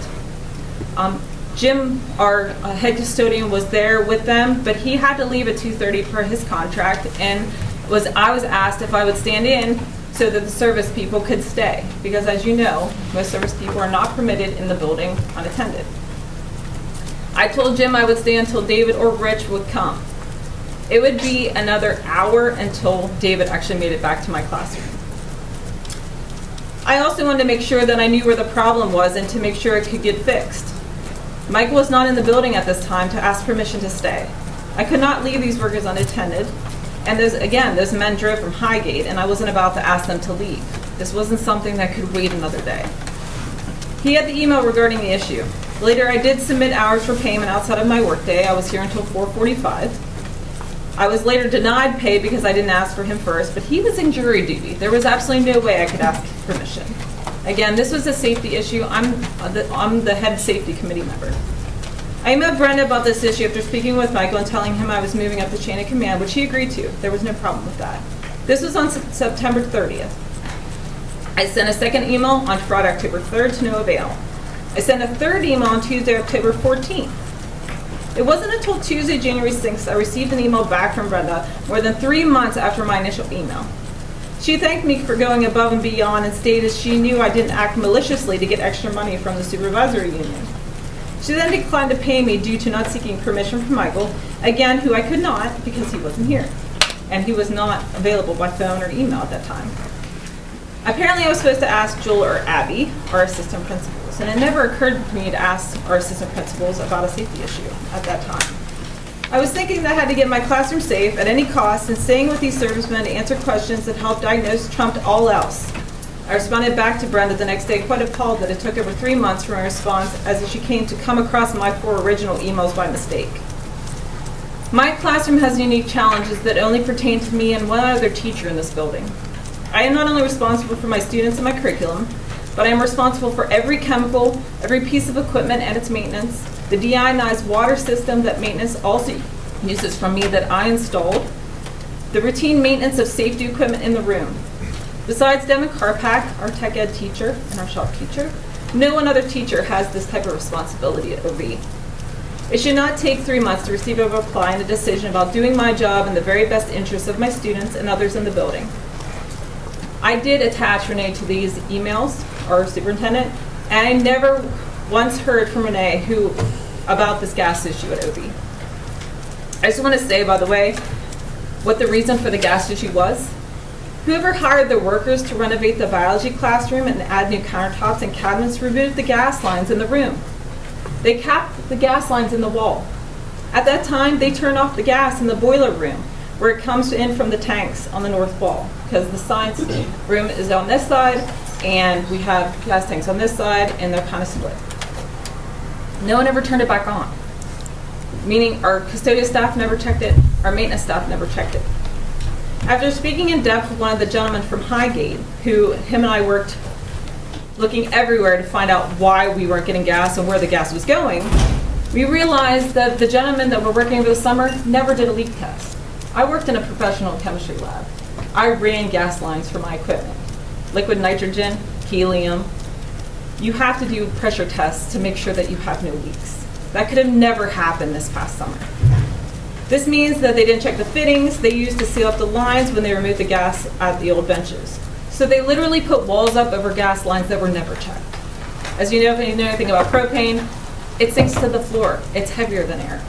Speaker 9: Jim, our head custodian, was there with them, but he had to leave at 2:30 per his contract, and I was asked if I would stand in so that the service people could stay, because as you know, most service people are not permitted in the building unattended. I told Jim I would stay until David or Rich would come. It would be another hour until David actually made it back to my classroom. I also wanted to make sure that I knew where the problem was and to make sure it could get fixed. Mike was not in the building at this time to ask permission to stay. I could not leave these workers unattended, and those men drove from Highgate, and I wasn't about to ask them to leave. This wasn't something that could wait another day. He had the email regarding the issue. Later, I did submit hours for payment outside of my workday. I was here until 4:45. I was later denied pay because I didn't ask for him first, but he was in jury duty. There was absolutely no way I could ask permission. Again, this was a safety issue. I'm the head safety committee member. I emailed Brenda about this issue after speaking with Michael and telling him I was moving up the chain of command, which he agreed to. There was no problem with that. This was on September 30th. I sent a second email on Friday, October 3rd, to no avail. I sent a third email on Tuesday, October 14th. It wasn't until Tuesday, January 6th, I received an email back from Brenda more than 3 months after my initial email. She thanked me for going above and beyond and stated she knew I didn't act maliciously to get extra money from the supervisory union. She then declined to pay me due to not seeking permission from Michael, again, who I could not because he wasn't here, and he was not available by phone or email at that time. Apparently, I was supposed to ask Joel or Abby, our assistant principals, and it never occurred to me to ask our assistant principals about a safety issue at that time. I was thinking that I had to get my classroom safe at any cost, and staying with these servicemen to answer questions that helped diagnose trumped all else. I responded back to Brenda the next day, quite appalled that it took over 3 months for my response, as she came to come across my 4 original emails by mistake. My classroom has unique challenges that only pertain to me and one other teacher in this building. I am not only responsible for my students and my curriculum, but I am responsible for every chemical, every piece of equipment and its maintenance, the deionized water system that maintenance also uses from me that I installed, the routine maintenance of safety equipment in the room. Besides Devin Karpak, our tech ed teacher and our shop teacher, no one other teacher has this type of responsibility at OV. It should not take 3 months to receive a reply and a decision about doing my job in the very best interests of my students and others in the building. I did attach Renee to these emails, our superintendent, and I never once heard from Renee about this gas issue at OV. I just want to say, by the way, what the reason for the gas issue was. Whoever hired the workers to renovate the biology classroom and add new countertops and cabinets removed the gas lines in the room. They capped the gas lines in the wall. At that time, they turned off the gas in the boiler room, where it comes in from the tanks on the north wall, because the science room is on this side, and we have gas tanks on this side, and they're kind of split. No one ever turned it back on, meaning our custodial staff never checked it, our maintenance staff never checked it. After speaking in depth with one of the gentlemen from Highgate, him and I worked looking everywhere to find out why we weren't getting gas and where the gas was going, We realized that the gentlemen that were working over the summer never did a leak test. I worked in a professional chemistry lab. I ran gas lines for my equipment. Liquid nitrogen, helium. You have to do pressure tests to make sure that you have no leaks. That could have never happened this past summer. This means that they didn't check the fittings they used to seal up the lines when they removed the gas at the old benches. So they literally put walls up over gas lines that were never checked. As you know, if you know anything about propane, it sinks to the floor. It's heavier than air.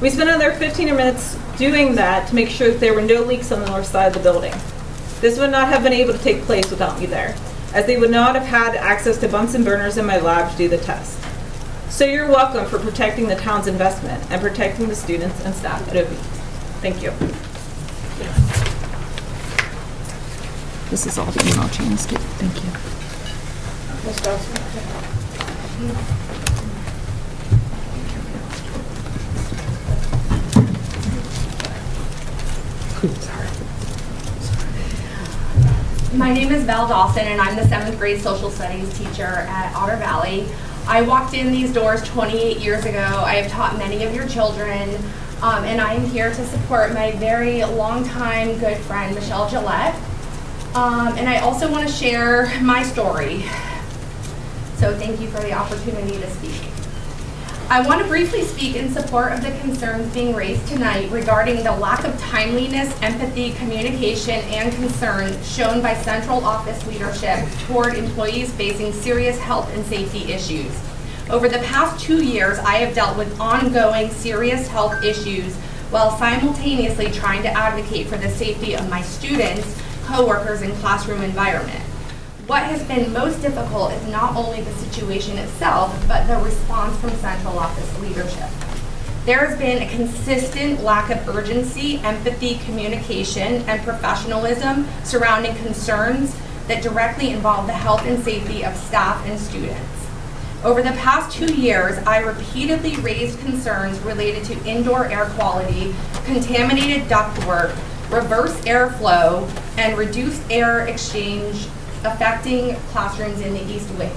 Speaker 9: We spent another 15 minutes doing that to make sure that there were no leaks on the north side of the building. This would not have been able to take place without me there, as they would not have had access to Bunsen burners in my lab to do the test. So you're welcome for protecting the town's investment and protecting the students and staff at OVUHS. Thank you.
Speaker 10: This is all the email chains too. Thank you.
Speaker 11: My name is Val Dawson, and I'm the 7th grade social studies teacher at Otter Valley. I walked in these doors 28 years ago. I have taught many of your children, and I am here to support my very longtime good friend, Michelle Gillette. And I also want to share my story. So thank you for the opportunity to speak. I want to briefly speak in support of the concerns being raised tonight regarding the lack of timeliness, empathy, communication, and concern shown by central office leadership toward employees facing serious health and safety issues. Over the past 2 years, I have dealt with ongoing serious health issues while simultaneously trying to advocate for the safety of my students, coworkers, and classroom environment. What has been most difficult is not only the situation itself, but the response from central office leadership. There has been a consistent lack of urgency, empathy, communication, and professionalism surrounding concerns that directly involve the health and safety of staff and students. Over the past 2 years, I repeatedly raised concerns related to indoor air quality, contaminated ductwork, reverse airflow, and reduced air exchange affecting classrooms in the East Wing.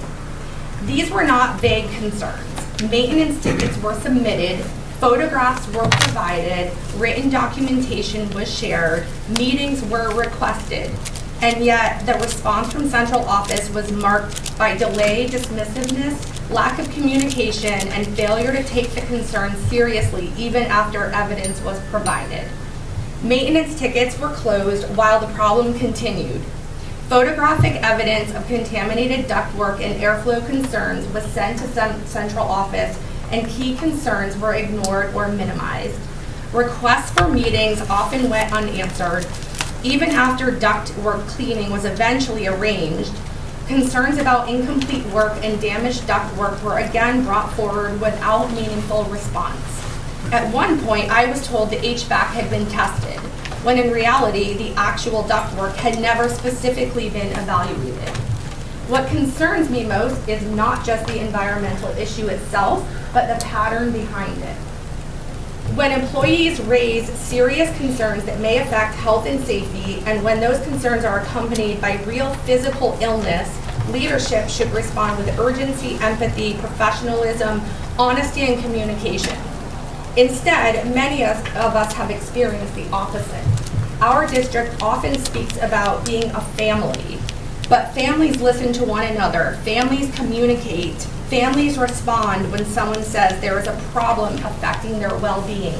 Speaker 11: These were not vague concerns. Maintenance tickets were submitted, photographs were provided, written documentation was shared, meetings were requested, and yet the response from central office was marked by delay, dismissiveness, lack of communication, and failure to take the concerns seriously even after evidence was provided. Maintenance tickets were closed while the problem continued. Photographic evidence of contaminated ductwork and airflow concerns was sent to central office, and key concerns were ignored or minimized. Requests for meetings often went unanswered. Even after ductwork cleaning was eventually arranged, concerns about incomplete work and damaged ductwork were again brought forward without meaningful response. At one point, I was told the HVAC had been tested, when in reality, the actual ductwork had never specifically been evaluated. What concerns me most is not just the environmental issue itself, but the pattern behind it. When employees raise serious concerns that may affect health and safety, and when those concerns are accompanied by real physical illness, leadership should respond with urgency, empathy, professionalism, honesty, and communication. Instead, many of us have experienced the opposite. Our district often speaks about being a family, but families listen to one another, families communicate, families respond when someone says there is a problem affecting their well-being.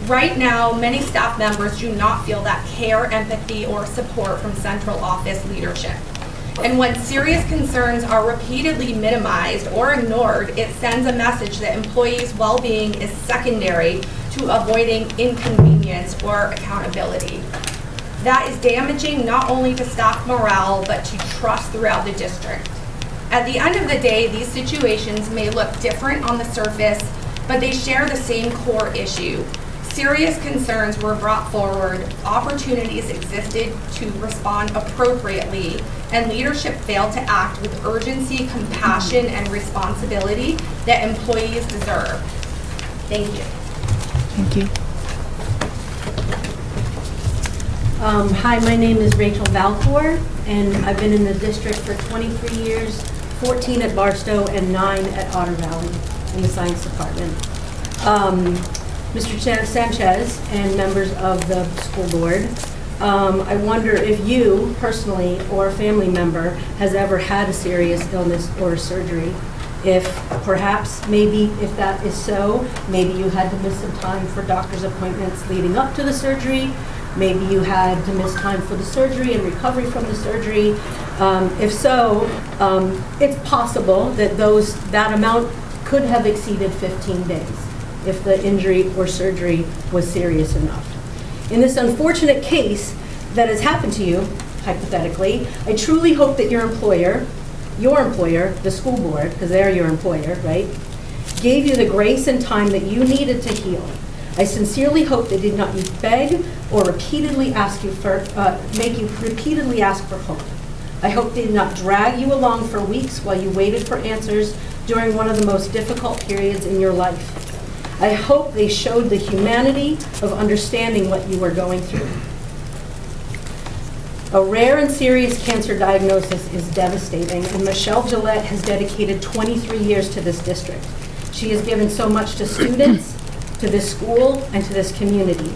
Speaker 11: Right now, many staff members do not feel that care, empathy, or support from central office leadership. And when serious concerns are repeatedly minimized or ignored, it sends a message that employees' well-being is secondary to avoiding inconvenience or accountability. That is damaging not only to staff morale, but to trust throughout the district. At the end of the day, these situations may look different on the surface, but they share the same core issue. Serious concerns were brought forward, opportunities existed to respond appropriately, and leadership failed to act with urgency, compassion, and responsibility that employees deserve. Thank you.
Speaker 10: Thank you.
Speaker 5: Hi, my name is Rachel Valcour, and I've been in the district for 23 years, 14 at Barstow and 9 at Otter Valley. in the science department. Mr. Sanchez and members of the school board, I wonder if you personally or a family member has ever had a serious illness or surgery. If perhaps, maybe if that is so, maybe you had to miss some time for doctor's appointments leading up to the surgery. Maybe you had to miss time for the surgery and recovery from the surgery. If so, it's possible that that amount could have exceeded 15 days if the injury or surgery was serious enough. In this unfortunate case that has happened to you, hypothetically, I truly hope that your employer, the school board, because they're your employer, right, gave you the grace and time that you needed to heal. I sincerely hope they did not beg or repeatedly ask you make you repeatedly ask for hope. I hope they did not drag you along for weeks while you waited for answers during one of the most difficult periods in your life. I hope they showed the humanity of understanding what you were going through. A rare and serious cancer diagnosis is devastating, and Michelle Gillette has dedicated 23 years to this district. She has given so much to students, to this school, and to this community.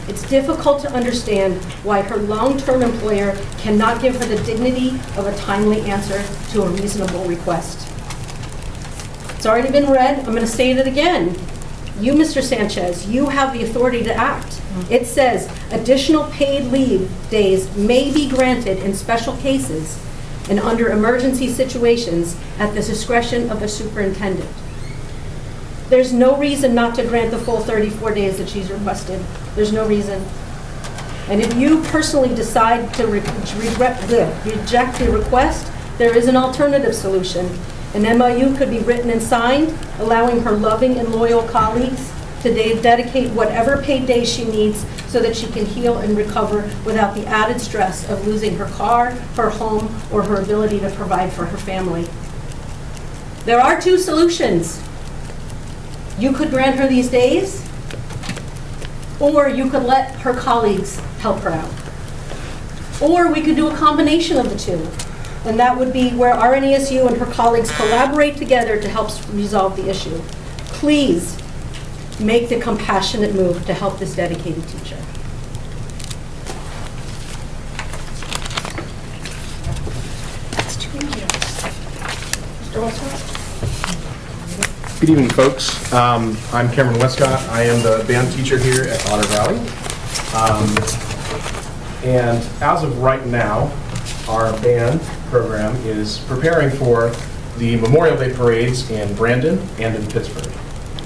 Speaker 5: It's difficult to understand why her long-term employer cannot give her the dignity of a timely answer to a reasonable request. It's already been read. I'm going to say it again. You, Mr. Sanchez, you have the authority to act. It says additional paid leave days may be granted in special cases and under emergency situations at the discretion of the superintendent. There's no reason not to grant the full 34 days that she's requested. There's no reason. And if you personally decide to reject the request, there is an alternative solution. An MOU could be written and signed, allowing her loving and loyal colleagues to dedicate whatever paid days she needs so that she can heal and recover without the added stress of losing her car, her home, or her ability to provide for her family. There are two solutions. You could grant her these days, or you could let her colleagues help her out. Or we could do a combination of the two. And that would be where RNESU and her colleagues collaborate together to help resolve the issue. Please make the compassionate move to help this dedicated teacher.
Speaker 12: Good evening, folks. I'm Cameron Westcott. I am the band teacher here at Otter Valley. And as of right now, our band program is preparing for the Memorial Day parades in Brandon and in Pittsburgh.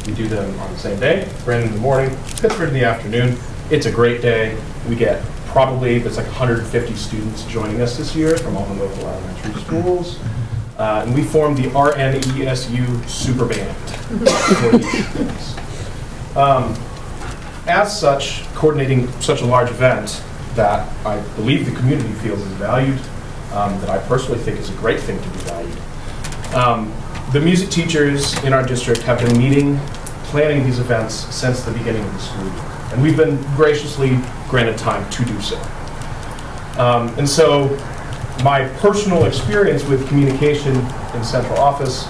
Speaker 12: We do them on the same day, Brandon in the morning, Pittsburgh in the afternoon. It's a great day. We get there's like 150 students joining us this year from all the local elementary schools. And we formed the RNESU Super Band for these things. As such, coordinating such a large event that I believe the community feels is valued, that I personally think is a great thing to be valued. The music teachers in our district have been planning these events since the beginning of the school year, and we've been graciously granted time to do so. And so my personal experience with communication in central office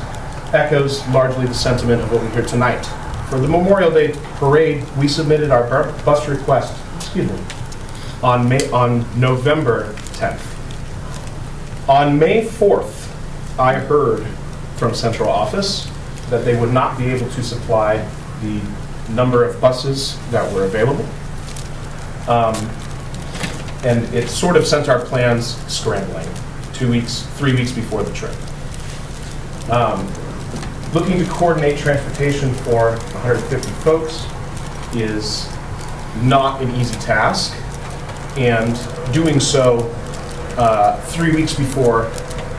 Speaker 12: echoes largely the sentiment of what we hear tonight. For the Memorial Day parade, we submitted our bus request, on November 10th. On May 4th, I heard from central office that they would not be able to supply the number of buses that were available. And it sort of sent our plans scrambling 3 weeks before the trip. Looking to coordinate transportation for 150 folks is not an easy task, and doing so 3 weeks before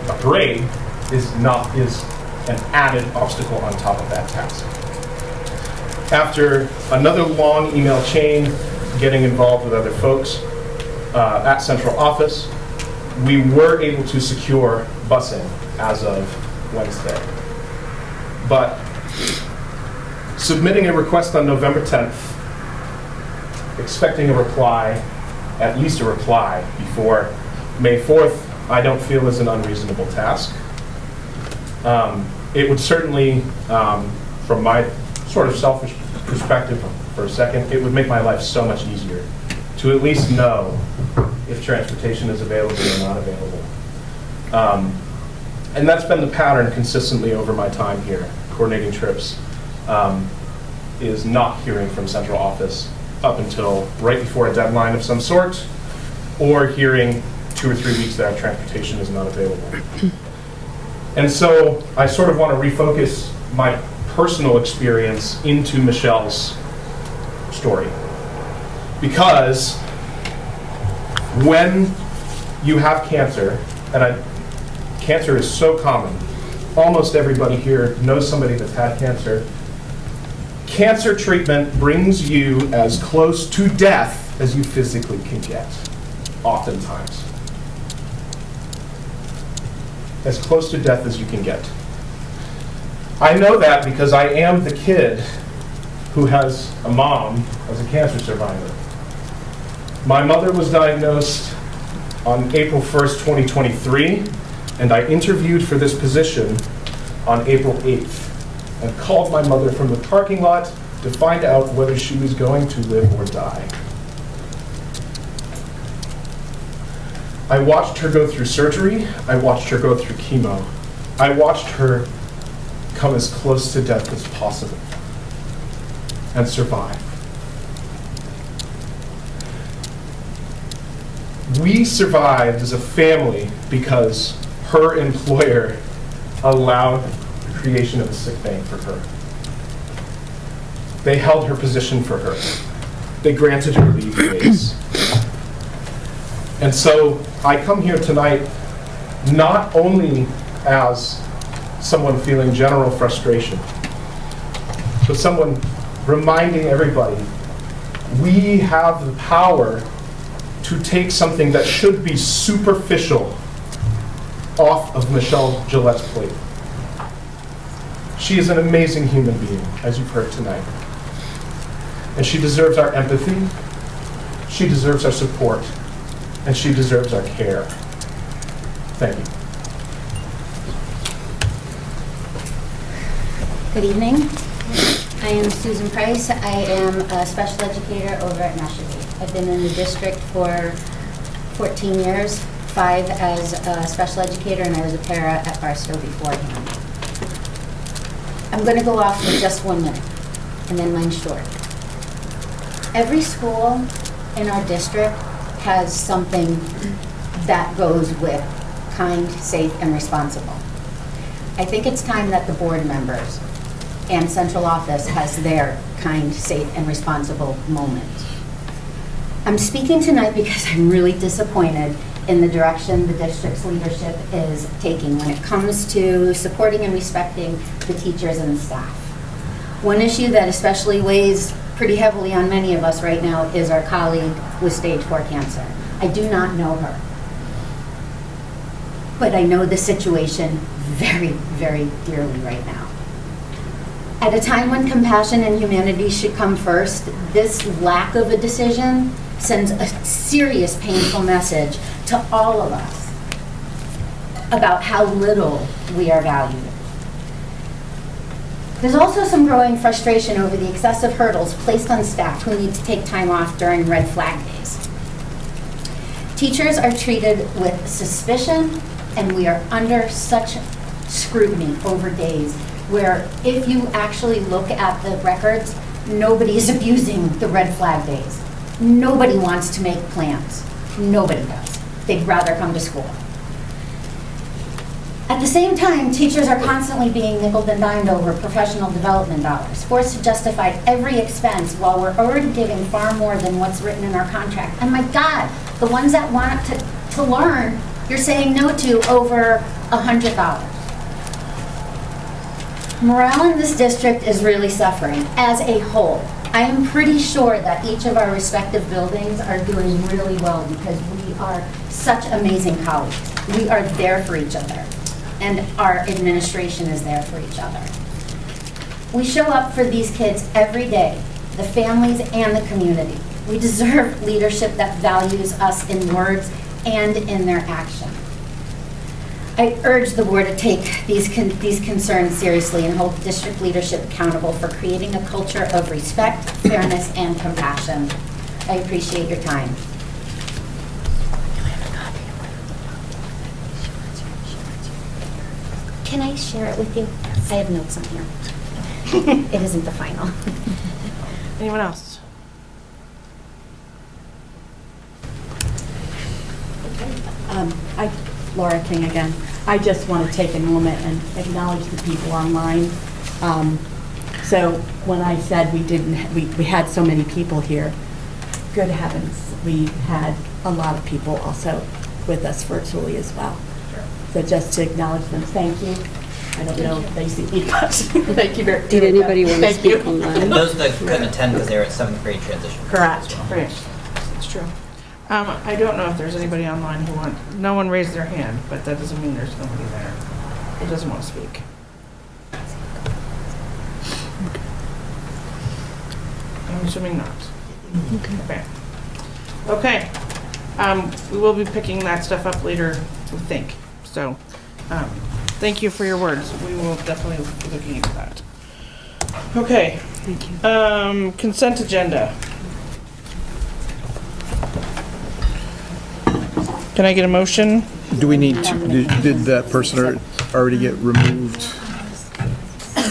Speaker 12: a parade is an added obstacle on top of that task. After another long email chain, getting involved with other folks at central office, we were able to secure busing as of Wednesday. But submitting a request on November 10th, expecting a reply, at least a reply, before May 4th, I don't feel is an unreasonable task. it would certainly, from my sort of selfish perspective for a second, it would make my life so much easier to at least know if transportation is available or not available. And that's been the pattern consistently over my time here, coordinating trips, is not hearing from central office up until right before a deadline of some sort, or hearing 2 or 3 weeks that our transportation is not available. And so I sort of want to refocus my personal experience into Michelle's story. Because when you have cancer, and cancer is so common, almost everybody here knows somebody that's had cancer. Cancer treatment brings you as close to death as you physically can get, oftentimes. As close to death as you can get. I know that because I am the kid who has a mom as a cancer survivor. My mother was diagnosed on April 1st, 2023, and I interviewed for this position on April 8th and called my mother from the parking lot to find out whether she was going to live or die. I watched her go through surgery. I watched her go through chemo. I watched her come as close to death as possible and survive. We survived as a family because her employer allowed the creation of a sick bank for her. They held her position for her. They granted her leave days. And so I come here tonight not only as someone feeling general frustration, but someone reminding everybody we have the power to take something that should be superficial off of Michelle Gillette's plate. She is an amazing human being, as you've heard tonight. And she deserves our empathy, she deserves our support, and she deserves our care. Thank you.
Speaker 13: Good evening. I am Susan Price. I am a special educator over at Mashpee. I've been in the district for 14 years, 5 as a special educator, and I was a para at Barstow beforehand. I'm going to go off for just 1 minute, and then mine's short. Every school in our district has something that goes with kind, safe, and responsible. I think it's time that the board members and central office has their kind, safe, and responsible moment. I'm speaking tonight because I'm really disappointed in the direction the district's leadership is taking when it comes to supporting and respecting the teachers and the staff. One issue that especially weighs pretty heavily on many of us right now is our colleague with stage 4 cancer. I do not know her, but I know the situation very, very dearly right now. At a time when compassion and humanity should come first, this lack of a decision sends a serious, painful message to all of us about how little we are valued. There's also some growing frustration over the excessive hurdles placed on staff who need to take time off during red flag days. Teachers are treated with suspicion, and we are under such scrutiny over days where if you actually look at the records, nobody is abusing the red flag days. Nobody wants to make plans. Nobody does. They'd rather come to school. At the same time, teachers are constantly being nickeled and dimed over professional development dollars, forced to justify every expense while we're already giving far more than what's written in our contract. And my God, the ones that want to learn, you're saying no to over $100. Morale in this district is really suffering as a whole. I am pretty sure that each of our respective buildings are doing really well because we are such amazing colleagues. We are there for each other, and our administration is there for each other. We show up for these kids every day, the families and the community. We deserve leadership that values us in words and in their action. I urge the board to take these concerns seriously and hold the district leadership accountable for creating a culture of respect, fairness, and compassion. I appreciate your time. Can I share it with you? I have notes on here. It isn't the final.
Speaker 1: Anyone else?
Speaker 5: Laura King again. I just want to take a moment and acknowledge the people online. So when I said we had so many people here, good heavens, we had a lot of people also with us virtually as well. So just to acknowledge them, thank you. I don't know if they see me, but thank you very much.
Speaker 14: Did anybody want to speak online?
Speaker 3: And those that couldn't attend because they were at 7th grade transition.
Speaker 5: Correct.
Speaker 1: Right. It's true. I don't know if there's anybody online no one raised their hand, but that doesn't mean there's nobody there who doesn't want to speak. I'm assuming not. Okay. Okay. We will be picking that stuff up later, we think. So, thank you for your words. We will definitely be looking into that. Okay.
Speaker 14: Thank you.
Speaker 1: Consent agenda. Can I get a motion?
Speaker 15: Do we need to, did that person already get removed?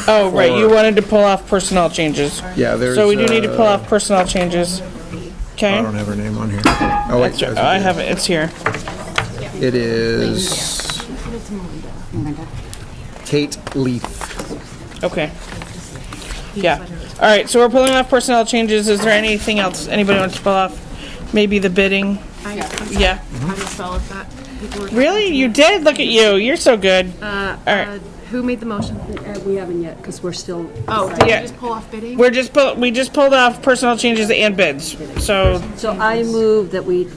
Speaker 1: Oh, right, you wanted to pull off personnel changes.
Speaker 15: Yeah, there's.
Speaker 1: So we do need to pull off personnel changes. Okay?
Speaker 15: I don't have her name on here. Oh, wait.
Speaker 1: I have it, it's here.
Speaker 15: It is Kate Leaf.
Speaker 1: Okay. Yeah. All right, so we're pulling off personnel changes. Is there anything else anybody wants to pull off? Maybe the bidding? Yeah.
Speaker 10: I misspelled that.
Speaker 1: Really? You did? Look at you. You're so good. All right.
Speaker 10: Who made the motion?
Speaker 14: We haven't yet, because we're still.
Speaker 10: Oh, did
Speaker 1: Yeah.
Speaker 10: you just pull off bidding?
Speaker 1: We just pulled off personnel changes and bids. So
Speaker 14: So I move that we.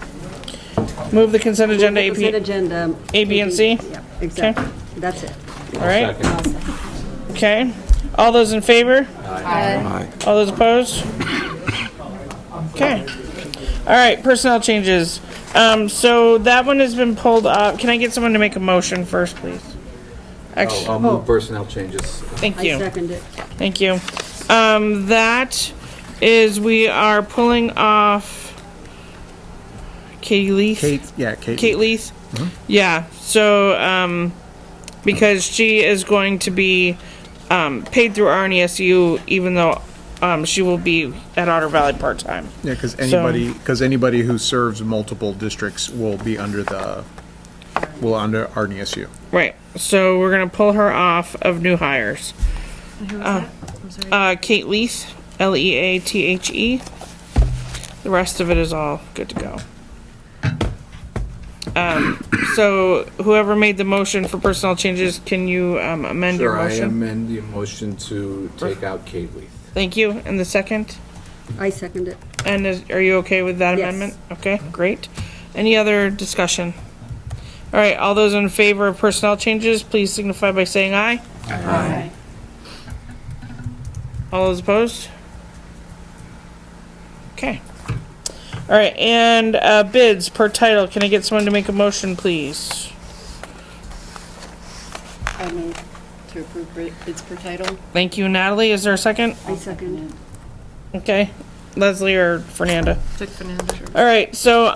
Speaker 1: move the consent agenda
Speaker 14: Consent agenda.
Speaker 1: A, B, and C?
Speaker 14: Yeah, exactly. That's it.
Speaker 1: All right. Okay. All those in favor?
Speaker 14: Aye.
Speaker 1: All those opposed? Okay. All right, personnel changes. So that one has been pulled up. Can I get someone to make a motion first, please? Actually,
Speaker 16: I'll move personnel changes.
Speaker 1: thank you.
Speaker 14: I second it.
Speaker 1: Thank you. That is, we are pulling off Katie Leith. Kate Leith. Yeah. So, because she is going to be paid through RNESU, even though she will be at Otter Valley part-time.
Speaker 15: Yeah, because anybody who serves multiple districts will be under RNESU.
Speaker 1: Right. So we're gonna pull her off of new hires.
Speaker 10: And who was that? I'm sorry.
Speaker 1: Kate Leith, Leathe. The rest of it is all good to go. So whoever made the motion for personnel changes, can you amend your
Speaker 16: Sure, I
Speaker 1: motion?
Speaker 16: amend the motion to take out Kate Leith.
Speaker 1: Thank you. And the second?
Speaker 14: I second it.
Speaker 1: And are you okay with that
Speaker 14: Yes.
Speaker 1: amendment? Okay, great. Any other discussion? All right, all those in favor of personnel changes, please signify by saying aye.
Speaker 5: Aye.
Speaker 1: All those opposed? Okay. All right, and bids per title. Can I get someone to make a motion, please?
Speaker 14: I move to approve bids per title.
Speaker 1: Thank you, Natalie. Is there a second?
Speaker 14: I second it.
Speaker 1: Okay. Leslie or Fernanda?
Speaker 10: Took Fernanda.
Speaker 1: All right, so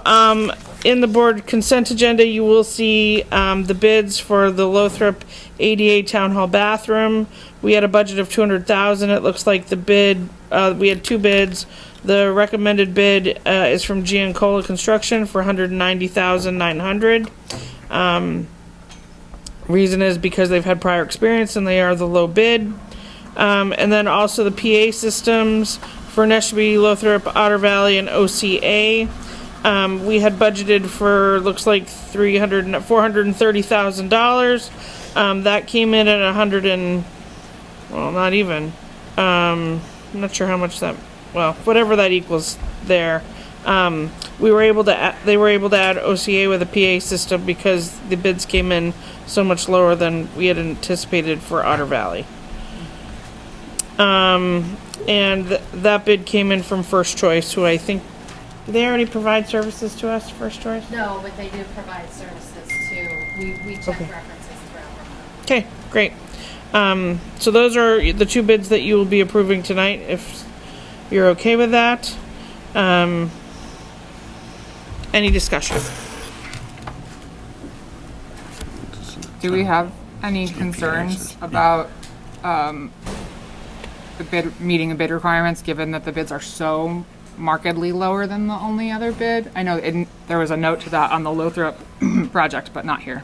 Speaker 1: in the board consent agenda, you will see the bids for the Lothrop ADA Town Hall bathroom. We had a budget of $200,000. It looks like the bid, we had two bids. The recommended bid is from Giancola Construction for $190,900. Reason is because they've had prior experience and they are the low bid. And then also the PA systems for Neshabie, Lothrop, Otter Valley, and OCA. We had budgeted for, looks like $430,000. That came in at not even. I'm not sure how much that, well, whatever that equals there. They were able to add OCA with a PA system because the bids came in so much lower than we had anticipated for Otter Valley. And that bid came in from First Choice, who I think, do they already provide services to us, First Choice?
Speaker 11: No, but they do provide services too. We check references
Speaker 1: Okay, great. So those are the two bids that you will be approving tonight, if you're okay with that. Any discussion?
Speaker 17: Do we have any concerns about the bid, meeting the bid requirements, given that the bids are so markedly lower than the only other bid? I know there was a note to that on the Lothrop project, but not here.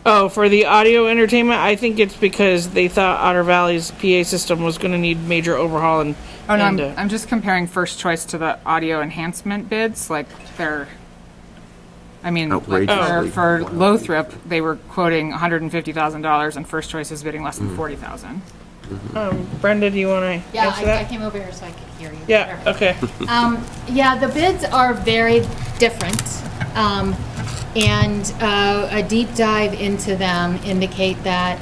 Speaker 1: Oh, for the audio entertainment, I think it's because they thought Otter Valley's PA system was going to need major overhaul and.
Speaker 17: Oh no, I'm just comparing First Choice to the audio enhancement bids. Like they're, I mean, like for Lothrop, they were quoting $150,000, and First Choice is bidding less than $40,000.
Speaker 1: Brenda, do you want to answer that?
Speaker 18: I came over here so I could hear you.
Speaker 1: Yeah. Okay.
Speaker 18: Yeah, the bids are very different. And a deep dive into them indicate that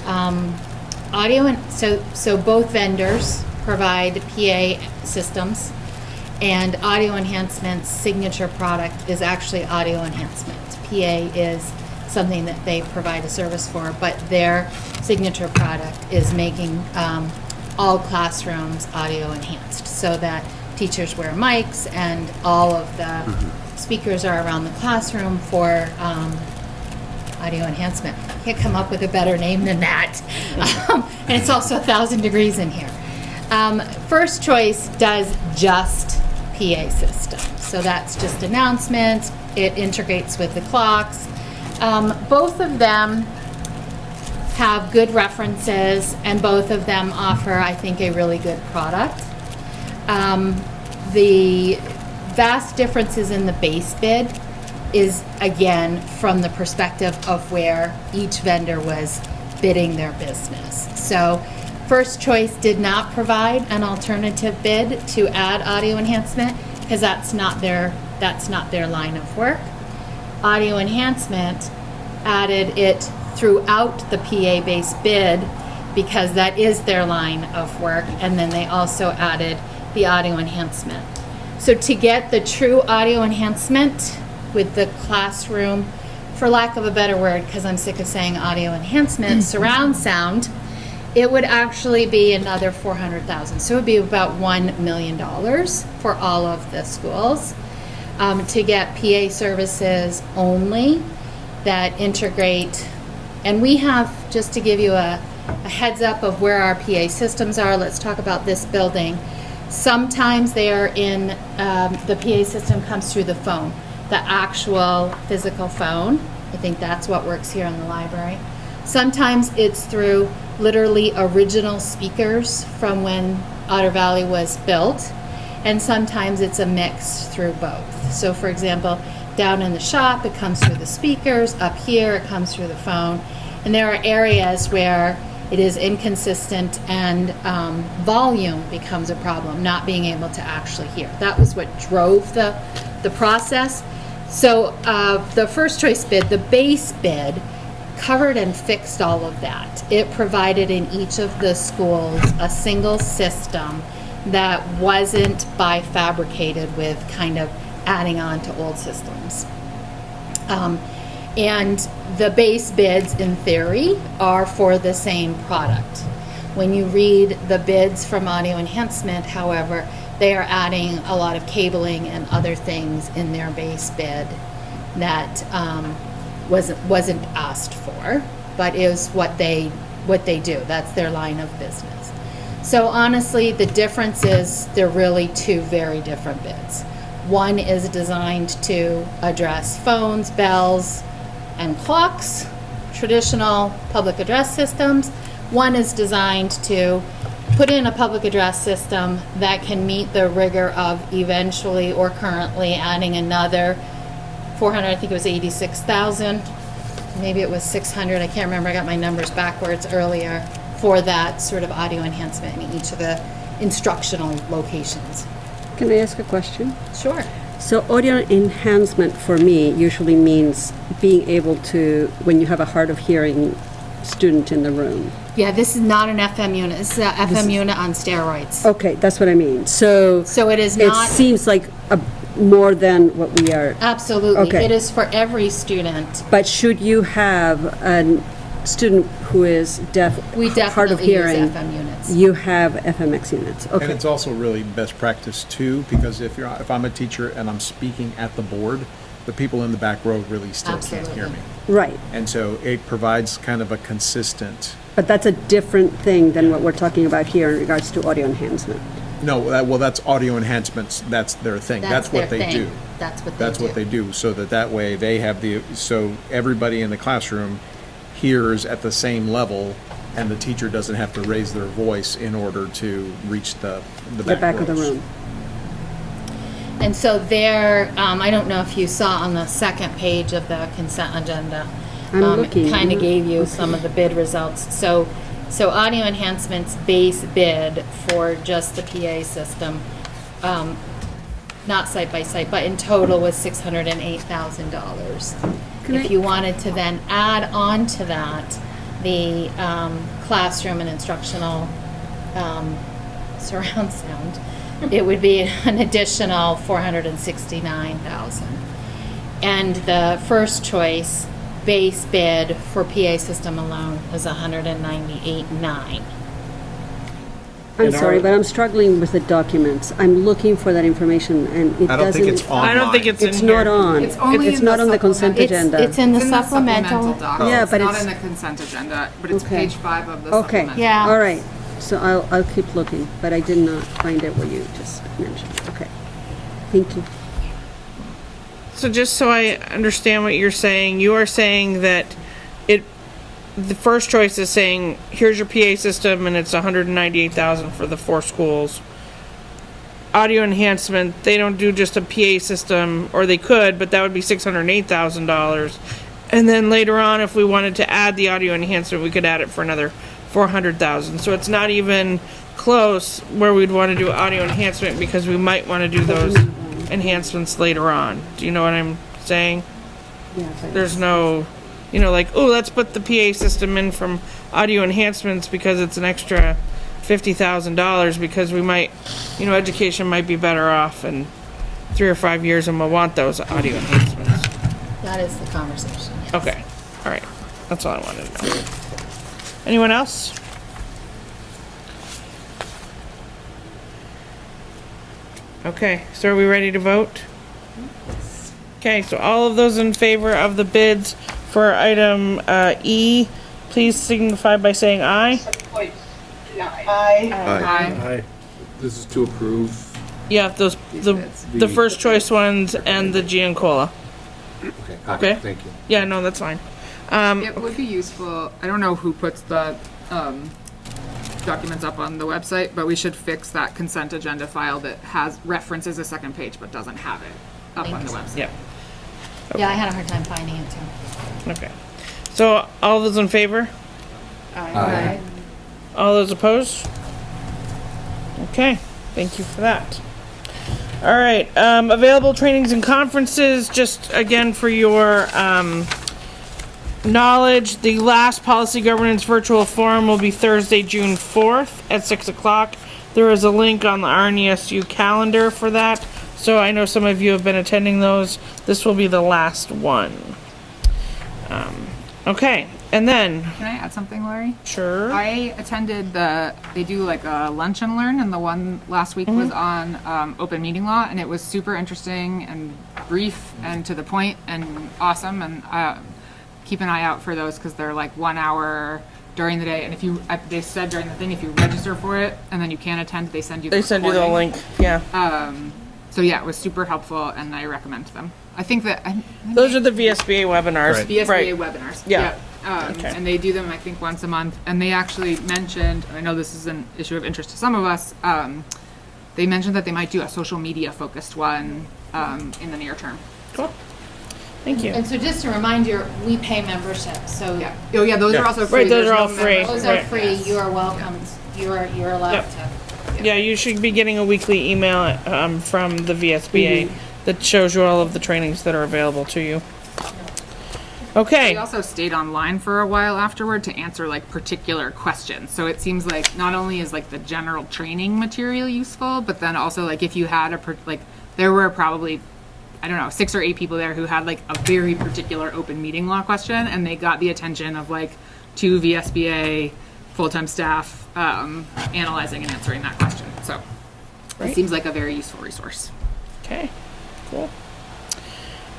Speaker 18: audio and so both vendors provide PA systems, and Audio Enhancement's signature product is actually audio enhancement. PA is something that they provide a service for, but their signature product is making all classrooms audio enhanced, so that teachers wear mics and all of the speakers are around the classroom for audio enhancement. Can't come up with a better name than that. And it's also 1,000 degrees in here. First Choice does just PA systems. So that's just announcements. It integrates with the clocks. Both of them have good references, and both of them offer, I think, a really good product. The vast differences in the base bid is, again, from the perspective of where each vendor was bidding their business. So First Choice did not provide an alternative bid to add audio enhancement because that's not their line of work. Audio enhancement added it throughout the PA-based bid because that is their line of work, and then they also added the audio enhancement. So to get the true audio enhancement with the classroom, for lack of a better word, because I'm sick of saying audio enhancement, surround sound, it would actually be another $400,000. So it would be about $1 million for all of the schools. To get PA services only that integrate, and we have, just to give you a heads up of where our PA systems are, let's talk about this building. Sometimes they are in, the PA system comes through the phone, the actual physical phone. I think that's what works here in the library. Sometimes it's through literally original speakers from when Otter Valley was built, and sometimes it's a mix through both. So for example, down in the shop, it comes through the speakers. Up here, it comes through the phone. And there are areas where it is inconsistent and volume becomes a problem, not being able to actually hear. That was what drove the process. So the First Choice bid, the base bid, covered and fixed all of that. It provided in each of the schools a single system that wasn't bifabricated with kind of adding on to old systems. And the base bids, in theory, are for the same product. When you read the bids from Audio Enhancement, however, they are adding a lot of cabling and other things in their base bid that wasn't asked for, but is what they do. That's their line of business. So honestly, the difference is they're really two very different bids. One is designed to address phones, bells, and clocks, traditional public address systems. One is designed to put in a public address system that can meet the rigor of eventually or currently adding another 400, I think it was 86,000. Maybe it was 600, I can't remember, I got my numbers backwards earlier, for that sort of audio enhancement in each of the instructional locations.
Speaker 14: Can I ask a question?
Speaker 18: Sure.
Speaker 14: So audio enhancement for me usually means being able to, when you have a hard of hearing student in the room.
Speaker 18: Yeah, this is not an FM unit. This is an FM unit on steroids.
Speaker 14: Okay, that's what I mean. So
Speaker 18: it is not.
Speaker 14: It seems like more than what we are.
Speaker 18: Absolutely.
Speaker 14: Okay.
Speaker 18: It is for every student.
Speaker 14: But should you have student who is deaf,
Speaker 18: We
Speaker 14: hard of
Speaker 18: definitely use
Speaker 14: hearing,
Speaker 18: FM units.
Speaker 14: you have FMX units.
Speaker 15: And
Speaker 14: Okay.
Speaker 15: it's also really best practice too, because if I'm a teacher and I'm speaking at the board, the people in the back row really still can't hear
Speaker 18: Absolutely.
Speaker 15: me.
Speaker 14: Right.
Speaker 15: And so it provides kind of a consistent,
Speaker 14: But that's a different thing than what we're talking about here in regards to audio enhancement.
Speaker 15: no, that's audio enhancements, that's their thing. That's what
Speaker 18: their
Speaker 15: they
Speaker 18: thing.
Speaker 15: do.
Speaker 18: That's what they do.
Speaker 15: That's what they do, so that way they have so everybody in the classroom hears at the same level, and the teacher doesn't have to raise their voice in order to reach the back
Speaker 14: of the
Speaker 15: rows.
Speaker 14: room.
Speaker 18: And so there, I don't know if you saw on the second page of the consent agenda.
Speaker 14: I'm looking.
Speaker 18: It kind of gave you
Speaker 14: Okay.
Speaker 18: some of the bid results. So audio enhancements base bid for just the PA system, not site by site, but in total was $608,000. If you wanted to then add on to that, the classroom and instructional surround sound, it would be an additional $469,000. And the first choice base bid for PA system alone is $198,900.
Speaker 14: I'm sorry, but I'm struggling with the documents. I'm looking for that information, and it doesn't.
Speaker 15: I don't think it's
Speaker 1: I don't think it's in
Speaker 14: It's
Speaker 1: here.
Speaker 14: not on.
Speaker 17: It's only
Speaker 14: It's
Speaker 17: in
Speaker 14: not
Speaker 17: the
Speaker 14: on the consent
Speaker 17: supplemental.
Speaker 14: agenda.
Speaker 18: It's in the
Speaker 17: It's in
Speaker 18: supplemental.
Speaker 17: doc.
Speaker 14: Yeah,
Speaker 17: It's
Speaker 14: but
Speaker 17: not
Speaker 14: it's-
Speaker 17: in the consent agenda, but it's
Speaker 14: Okay.
Speaker 17: page 5 of the
Speaker 14: Okay.
Speaker 17: supplemental.
Speaker 18: Yeah.
Speaker 14: All right. So I'll keep looking, but I did not find it what you just mentioned. Okay. Thank you.
Speaker 1: So just so I understand what you're saying, you are saying that the first choice is saying, here's your PA system and it's $198,000 for the 4 schools. Audio enhancement, they don't do just a PA system, or they could, but that would be $608,000. And then later on, if we wanted to add the audio enhancement, we could add it for another $400,000. So it's not even close where we'd want to do audio enhancement, because we might want to do those enhancements later on. Do you know what I'm saying?
Speaker 14: Yeah. But
Speaker 1: There's no, like, oh, let's put the PA system in from audio enhancements because it's an extra $50,000, because we might, education might be better off in 3 or 5 years and we'll want those audio enhancements.
Speaker 18: That is the conversation. yes.
Speaker 1: Okay, all right. That's all I wanted to know. Anyone else? Okay, so are we ready to vote? Okay, so all of those in favor of the bids for item E, please signify by saying aye.
Speaker 16: Aye. This is to approve.
Speaker 1: Yeah, the first choice ones and the Giancola.
Speaker 16: Okay.
Speaker 1: Okay.
Speaker 16: Thank you.
Speaker 1: Yeah, no, that's fine.
Speaker 17: It would be useful, I don't know who puts the documents up on the website, but we should fix that consent agenda file that references a second page but doesn't have it up on the website.
Speaker 1: Yep.
Speaker 18: Yeah, I had a hard time finding it too.
Speaker 1: Okay. So all those in favor?
Speaker 16: Aye.
Speaker 1: All those opposed? Okay, thank you for that. All right, available trainings and conferences, just again for your knowledge, the last Policy Governance Virtual Forum will be Thursday, June 4th at 6 o'clock. There is a link on the RNESU calendar for that, so I know some of you have been attending those. This will be the last one. Okay, and then...
Speaker 17: Can I add something, Larry?
Speaker 1: Sure.
Speaker 17: I attended they do like a lunch and learn, and the one last week was on open meeting law, and it was super interesting and brief and to the point and awesome, and keep an eye out for those because they're like 1 hour during the day, and if you, they said during the thing, if you register for it and then you can't attend, they send you the recording.
Speaker 1: link, yeah.
Speaker 17: So yeah, it was super helpful, and I recommend them. I think that
Speaker 1: Those are the VSBA webinars.
Speaker 15: Right.
Speaker 17: VSBA
Speaker 1: Right.
Speaker 17: webinars.
Speaker 1: Yeah.
Speaker 17: Okay. And they do them, I think, once a month. And they actually mentioned, and I know this is an issue of interest to some of us, they mentioned that they might do a social media focused one in the near term.
Speaker 1: Cool. Thank you.
Speaker 18: And so just to remind you, we pay membership, so.
Speaker 17: Yeah. Oh yeah, those are also free.
Speaker 1: Right, those
Speaker 17: There's
Speaker 1: are all
Speaker 17: no
Speaker 1: free.
Speaker 17: membership.
Speaker 18: Those are
Speaker 1: Right.
Speaker 18: free, you are welcome, you're allowed
Speaker 1: Yep.
Speaker 18: to.
Speaker 1: Yeah, you should be getting a weekly email from the VSBA that shows you all of the trainings that are available to you. Okay.
Speaker 17: We also stayed online for a while afterward to answer like particular questions. So it seems like not only is like the general training material useful, but then also like if you had there were probably, I don't know, 6 or 8 people there who had like a very particular open meeting law question, and they got the attention of like 2 VSBA full-time staff analyzing and answering that question. So it seems like a very useful resource.
Speaker 1: Okay, cool.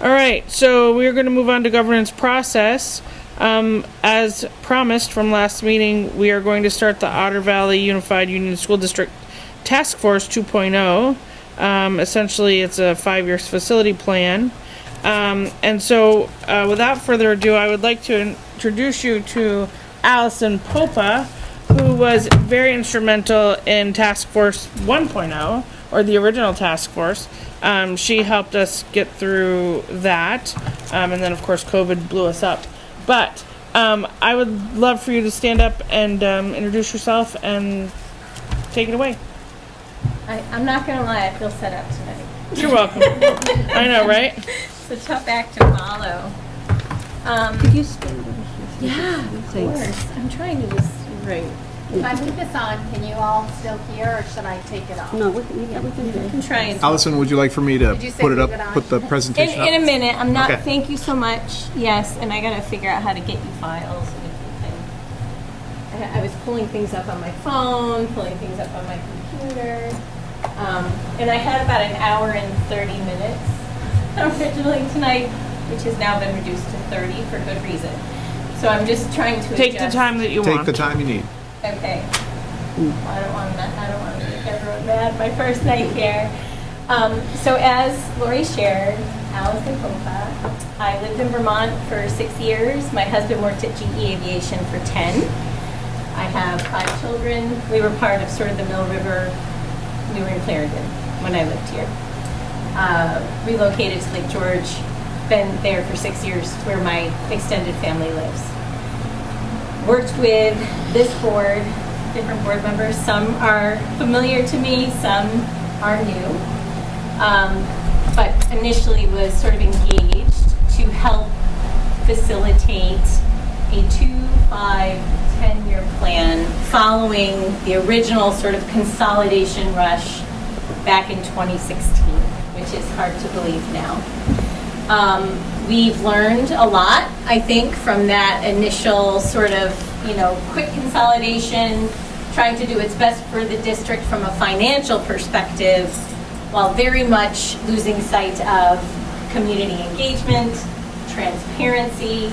Speaker 1: All right, so we're going to move on to governance process. As promised from last meeting, we are going to start the Otter Valley Unified Union School District Task Force 2.0. Essentially, it's a 5-year facility plan. And so, without further ado, I would like to introduce you to Allison Popa, who was very instrumental in Task Force 1.0, or the original task force. She helped us get through that, and then of course COVID blew us up. But I would love for you to stand up and introduce yourself and take it away.
Speaker 19: I'm not going to lie, I feel set up tonight.
Speaker 1: You're welcome. I know, right?
Speaker 19: It's a tough act to follow.
Speaker 14: Could you stand over here?
Speaker 19: Yeah, of
Speaker 14: Thanks.
Speaker 19: course. I'm trying to just, right.
Speaker 18: If I leave this on, can you all still hear, or should I take it off?
Speaker 14: No, we can do it.
Speaker 19: I'm trying.
Speaker 15: Allison, would you like for me to
Speaker 18: Did you say
Speaker 15: put it
Speaker 18: leave
Speaker 15: up,
Speaker 18: it on?
Speaker 15: put the presentation up?
Speaker 19: In a minute. I'm not,
Speaker 15: Okay.
Speaker 19: thank you so much. Yes, and I got to figure out how to get you files and everything. I was pulling things up on my phone, pulling things up on my computer. And I had about an hour and 30 minutes originally tonight, which has now been reduced to 30 for good reason. So I'm just trying to
Speaker 1: Take the
Speaker 19: adjust.
Speaker 1: time that you want.
Speaker 15: Take the time you need.
Speaker 19: Okay. Well, I don't want to make everyone mad. My first night here. So as Lori shared, Allison Popa. I lived in Vermont for 6 years. My husband worked at GE Aviation for 10. I have 5 children. We were part of sort of the Mill River. We were in Clarendon when I lived here. Relocated to Lake George. Been there for 6 years, where my extended family lives. Worked with this board, different board members. Some are familiar to me, some are new. But initially was sort of engaged to help facilitate a 2, 5, 10-year plan following the original sort of consolidation rush back in 2016, which is hard to believe now. We've learned a lot, I think, from that initial sort of, quick consolidation, trying to do its best for the district from a financial perspective, while very much losing sight of community engagement, transparency,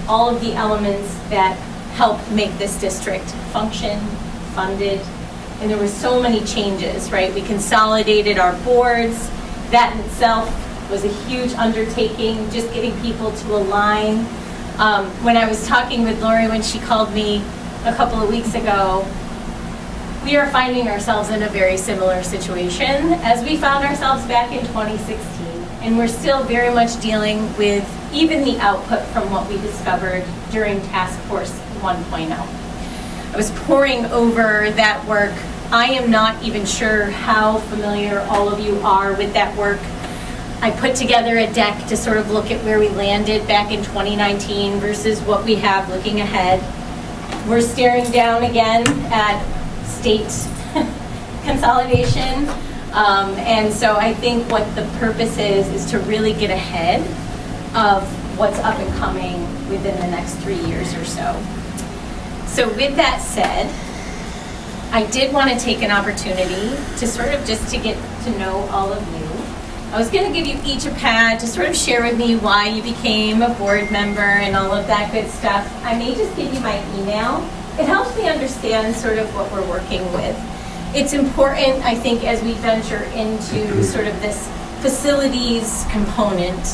Speaker 19: all of the elements that help make this district function, funded. And there were so many changes, right? We consolidated our boards. That in itself was a huge undertaking, just getting people to align. When I was talking with Lori when she called me a couple of weeks ago, we are finding ourselves in a very similar situation as we found ourselves back in 2016. And we're still very much dealing with even the output from what we discovered during Task Force 1.0. I was poring over that work. I am not even sure how familiar all of you are with that work. I put together a deck to sort of look at where we landed back in 2019 versus what we have looking ahead. We're staring down again at state consolidation. And so I think what the purpose is to really get ahead of what's up and coming within the next 3 years or so. So with that said, I did want to take an opportunity to sort of just to get to know all of you. I was going to give you each a pad to sort of share with me why you became a board member and all of that good stuff. I may just give you my email. It helps me understand sort of what we're working with. It's important, I think, as we venture into sort of this facilities component,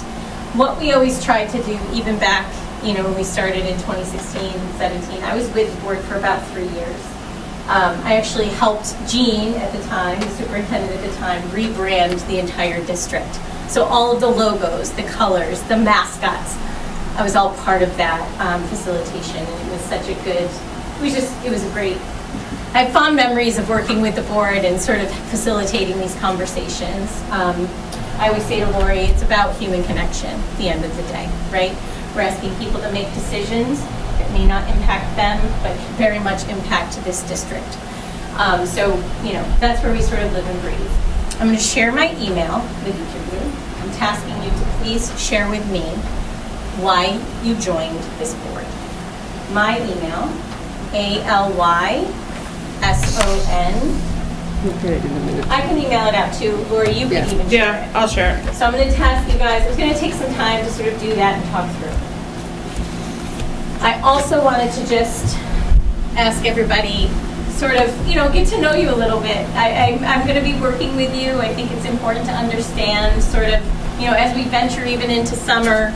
Speaker 19: what we always tried to do, even back, when we started in 2016, 17, I was with the board for about 3 years. I actually helped Jean at the time, the superintendent at the time, rebrand the entire district. So all of the logos, the colors, the mascots, I was all part of that facilitation, and it was such a good, it was a great, I have fond memories of working with the board and sort of facilitating these conversations. I always say to Lori, it's about human connection at the end of the day, right? We're asking people to make decisions that may not impact them, but very much impact this district. So, that's where we sort of live and breathe. I'm going to share my email with each of you. I'm tasking you to please share with me why you joined this board. my email, ALYSON.
Speaker 14: We'll put it in a minute.
Speaker 19: I can email it out too. Lori, you can even share it.
Speaker 1: Yeah, I'll share it.
Speaker 19: So I'm going to task you guys, it's going to take some time to sort of do that and talk through. I also wanted to just ask everybody, sort of, get to know you a little bit. I'm going to be working with you. I think it's important to understand sort of, as we venture even into summer,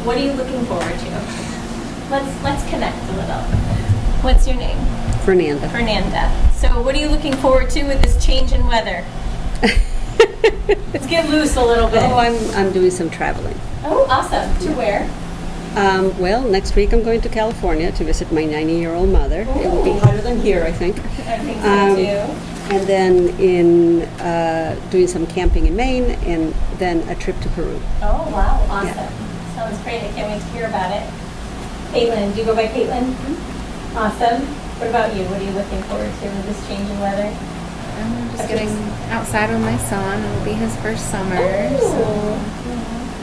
Speaker 19: what are you looking forward to? Let's connect a little. What's your name?
Speaker 14: Fernanda.
Speaker 19: Fernanda. So what are you looking forward to with this change in weather? Let's get loose a little bit.
Speaker 14: Oh, I'm doing some traveling.
Speaker 19: Oh, awesome. To where?
Speaker 14: Well, next week I'm going to California to visit my 90-year-old mother. It will be hotter than here, I think.
Speaker 19: I think so too.
Speaker 14: And then doing some camping in Maine, and then a trip to Peru.
Speaker 19: Oh, wow. Awesome.
Speaker 14: Yeah.
Speaker 19: Sounds great. I can't wait to hear about it. Caitlin, do you go by Caitlin? Mm-hmm. Awesome. What about you? What are you looking forward to with this change in weather?
Speaker 20: I'm just getting outside with my son. It'll be his first summer.
Speaker 19: Ooh.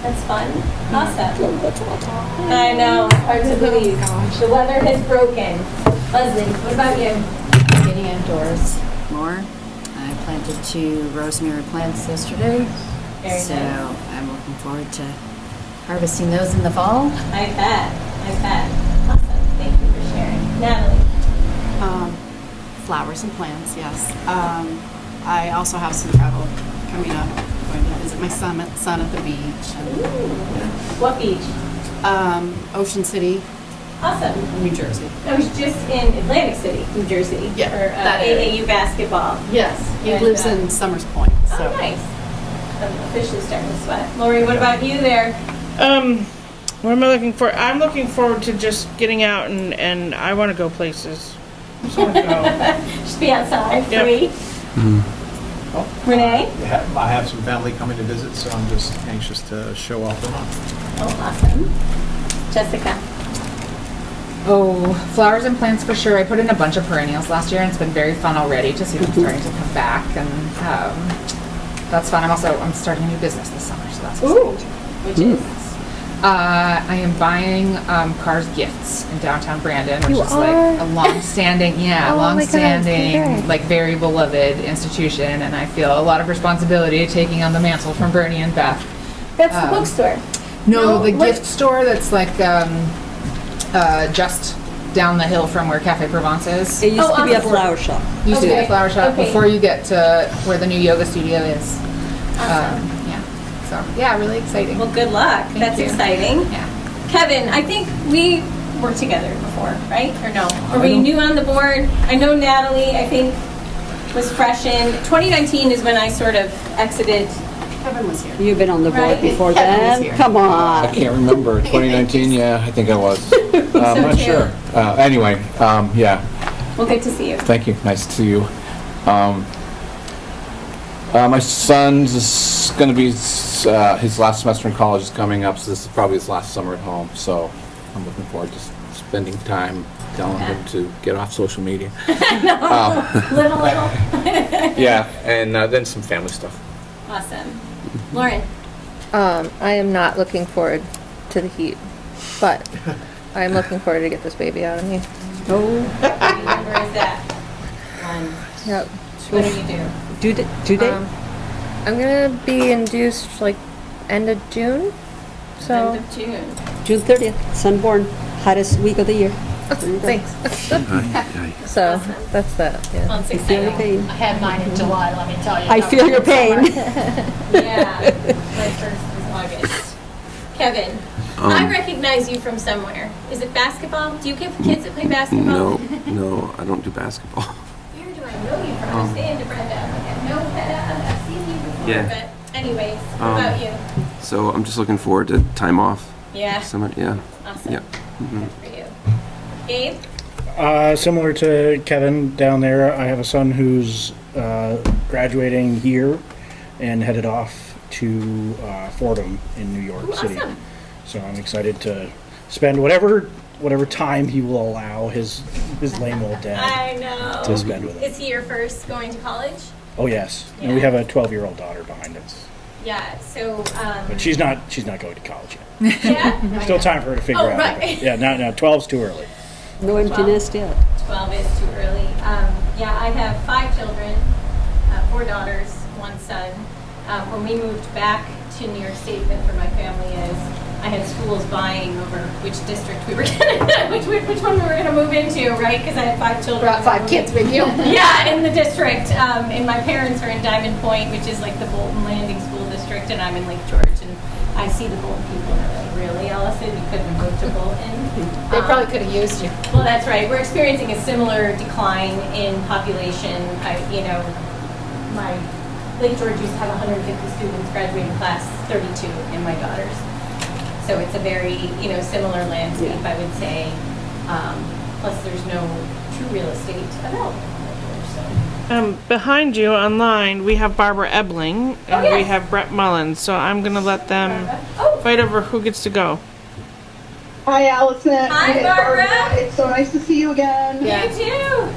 Speaker 19: That's fun. Awesome. I know. Hard to believe. The weather has broken. Leslie, what about you?
Speaker 21: Getting indoors more. I planted 2 rosemary plants yesterday.
Speaker 19: Very
Speaker 21: so
Speaker 19: nice.
Speaker 21: I'm looking forward to harvesting those in the fall.
Speaker 19: I bet. Awesome. Thank you for sharing. Natalie.
Speaker 22: Flowers and plants, yes. I also have some travel coming up. I'm going to visit my son at the beach.
Speaker 19: What beach?
Speaker 22: Ocean City.
Speaker 19: Awesome.
Speaker 22: New Jersey.
Speaker 19: I was just in Atlantic City, New Jersey,
Speaker 22: Yeah,
Speaker 19: for
Speaker 22: that area.
Speaker 19: AAU basketball.
Speaker 22: Yes, he
Speaker 19: And,
Speaker 22: lives in Summers Point. So.
Speaker 19: Oh, nice. I'm officially starting to sweat. Lori, what about you there?
Speaker 1: What am I looking for? I'm looking forward to just getting out and I want to go places. Just want to go.
Speaker 19: Just be outside,
Speaker 1: Yep.
Speaker 19: free. Renee?
Speaker 15: I have some family coming to visit, so I'm just anxious to show off the month.
Speaker 19: Oh, awesome. Jessica?
Speaker 17: Oh, flowers and plants for sure. I put in a bunch of perennials last year, and it's been very fun already to see them starting to come back, and that's fun. I'm starting a new business this summer, so that's exciting.
Speaker 19: Which is?
Speaker 17: I am buying Cars Gifts in downtown Brandon, which
Speaker 20: You
Speaker 17: is
Speaker 20: are?
Speaker 17: like a long-standing,
Speaker 20: Oh my God,
Speaker 17: long-standing,
Speaker 20: congrats.
Speaker 17: like very beloved institution, and I feel a lot of responsibility taking on the mantle from Bernie and Beth.
Speaker 19: That's the bookstore.
Speaker 17: No, the
Speaker 19: what-
Speaker 17: gift store that's like just down the hill from where Cafe Provence is.
Speaker 14: It used to be a
Speaker 17: Before-
Speaker 14: flower shop.
Speaker 17: Used to be
Speaker 19: Okay.
Speaker 17: a flower shop
Speaker 19: Okay.
Speaker 17: before you get to where the new yoga studio is. Yeah. So yeah, really exciting.
Speaker 19: Well, good luck.
Speaker 17: Thank
Speaker 19: That's
Speaker 17: you.
Speaker 19: exciting.
Speaker 17: Yeah.
Speaker 19: Kevin, I think we worked together before, right? Or no? Or were
Speaker 15: I
Speaker 19: you
Speaker 15: don't-
Speaker 19: new on the board? I know Natalie, I think, was fresh in. 2019 is when I sort of exited.
Speaker 22: Kevin was here.
Speaker 14: You've been on the board
Speaker 19: Right.
Speaker 14: before
Speaker 22: Kevin was
Speaker 14: then?
Speaker 22: here.
Speaker 14: Come
Speaker 16: I
Speaker 14: on.
Speaker 16: can't remember. 2019, yeah, I think I was. I'm not
Speaker 19: too.
Speaker 16: sure. Anyway, yeah,
Speaker 19: Well, good to see you.
Speaker 16: thank you. Nice to see you. My son's going to be, his last semester in college is coming up, so this is probably his last summer at home. So I'm looking forward to spending time telling him to get off social media.
Speaker 19: Little.
Speaker 16: Yeah, and then some family stuff.
Speaker 19: Awesome. Lauren?
Speaker 20: I am not looking forward to the heat, but I'm looking forward to get this baby out of me.
Speaker 19: What number is that? One.
Speaker 20: Yep.
Speaker 19: What do you do?
Speaker 14: Due date?
Speaker 20: I'm gonna be induced like end of June. So
Speaker 19: End of June.
Speaker 14: June 30th, Sunborn, hottest week of the year.
Speaker 20: thanks. So that's that. Yeah.
Speaker 19: That's
Speaker 14: I feel your
Speaker 19: exciting.
Speaker 14: pain.
Speaker 11: I had mine in July, let me tell you.
Speaker 14: I feel your pain.
Speaker 19: Yeah. My first is August. Kevin, I recognize you from somewhere. Is it basketball? Do you give kids that play basketball?
Speaker 23: No, I don't do basketball.
Speaker 19: Where do I know you from? I'm saying to Brenda, I'm like, I know Brenda, I've seen you before,
Speaker 23: Yeah.
Speaker 19: but anyways, what about you?
Speaker 23: So I'm just looking forward to time off.
Speaker 19: Yeah.
Speaker 23: Summer, yeah.
Speaker 19: Awesome.
Speaker 23: Yeah. Mhm.
Speaker 19: Good for you. Gabe?
Speaker 6: Similar to Kevin down there, I have a son who's graduating here and headed off to Fordham in New York City.
Speaker 19: Awesome.
Speaker 6: So I'm excited to spend whatever time he will allow his lame old dad
Speaker 19: I know.
Speaker 6: to spend with him.
Speaker 19: Is he your first going to college?
Speaker 6: Oh yes, and we have a 12-year-old daughter behind us.
Speaker 19: Yeah, so,
Speaker 6: But she's not going to college yet.
Speaker 19: yeah?
Speaker 6: Still time for her to figure
Speaker 19: Oh,
Speaker 6: out.
Speaker 19: right.
Speaker 6: Yeah, now 12's too early.
Speaker 14: No empty nest yet.
Speaker 19: 12 is too early. Yeah, I have 5 children, 4 daughters, 1 son. When we moved back to New York State, that's where my family is, I had schools vying over which district we were gonna, which one we were gonna move into, right? Because I had 5 children.
Speaker 18: Brought 5 kids with you.
Speaker 19: Yeah, in the district. And my parents are in Diamond Point, which is like the Bolton Landing School District, and I'm in Lake George. And I see the Bolton people and they're like, really, Allison? You couldn't move to Bolton?
Speaker 18: They probably could have used you.
Speaker 19: Well, that's right. We're experiencing a similar decline in population. My Lake George used to have 150 students graduating class 32 in my daughter's. So it's a very, similar landscape, I would say. Plus, there's no true real estate available in Lake George. So.
Speaker 1: Behind you online, we have Barbara Ebling and
Speaker 19: yes.
Speaker 1: we have Brett Mullins. So I'm going to let them fight over who gets to go.
Speaker 2: Hi, Allison.
Speaker 19: Hi, Barbara.
Speaker 2: It's so nice to see you again.
Speaker 19: You too.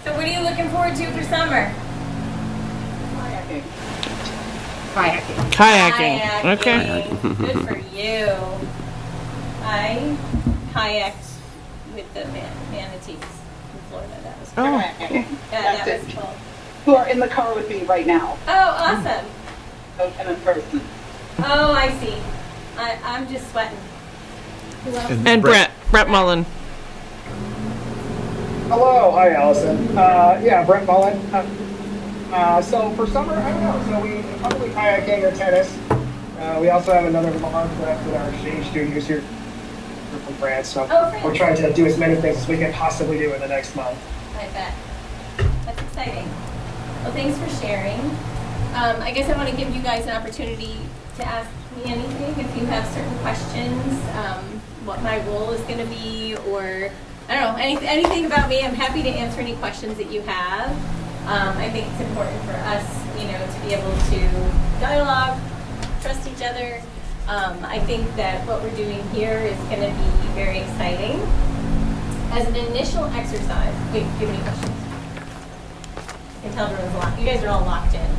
Speaker 19: So what are you looking forward to for summer?
Speaker 1: Kayaking. Okay.
Speaker 19: Good for you. I kayaked with the manatees in Florida. That was cool.
Speaker 2: Okay.
Speaker 19: Yeah, that was cool.
Speaker 2: Who are in the car with me right now?
Speaker 19: Oh, awesome.
Speaker 2: And in person.
Speaker 19: Oh, I see. I'm just sweating. Who else?
Speaker 1: And Brett Mullen.
Speaker 4: Hello, hi Allison. Yeah, Brett Mullen. So for summer, I don't know. So we probably kayaking or tennis. We also have another month left with our exchange students here from France. So we're trying to do as many things as we can possibly do in the next month.
Speaker 19: I bet. That's exciting. Well, thanks for sharing. I guess I want to give you guys an opportunity to ask me anything if you have certain questions, what my role is going to be, or I don't know, anything about me. I'm happy to answer any questions that you have. I think it's important for us, to be able to dialogue, trust each other. I think that what we're doing here is going to be very exciting. As an initial exercise, wait, do you have any questions? I can tell everyone's locked. You guys are all locked in.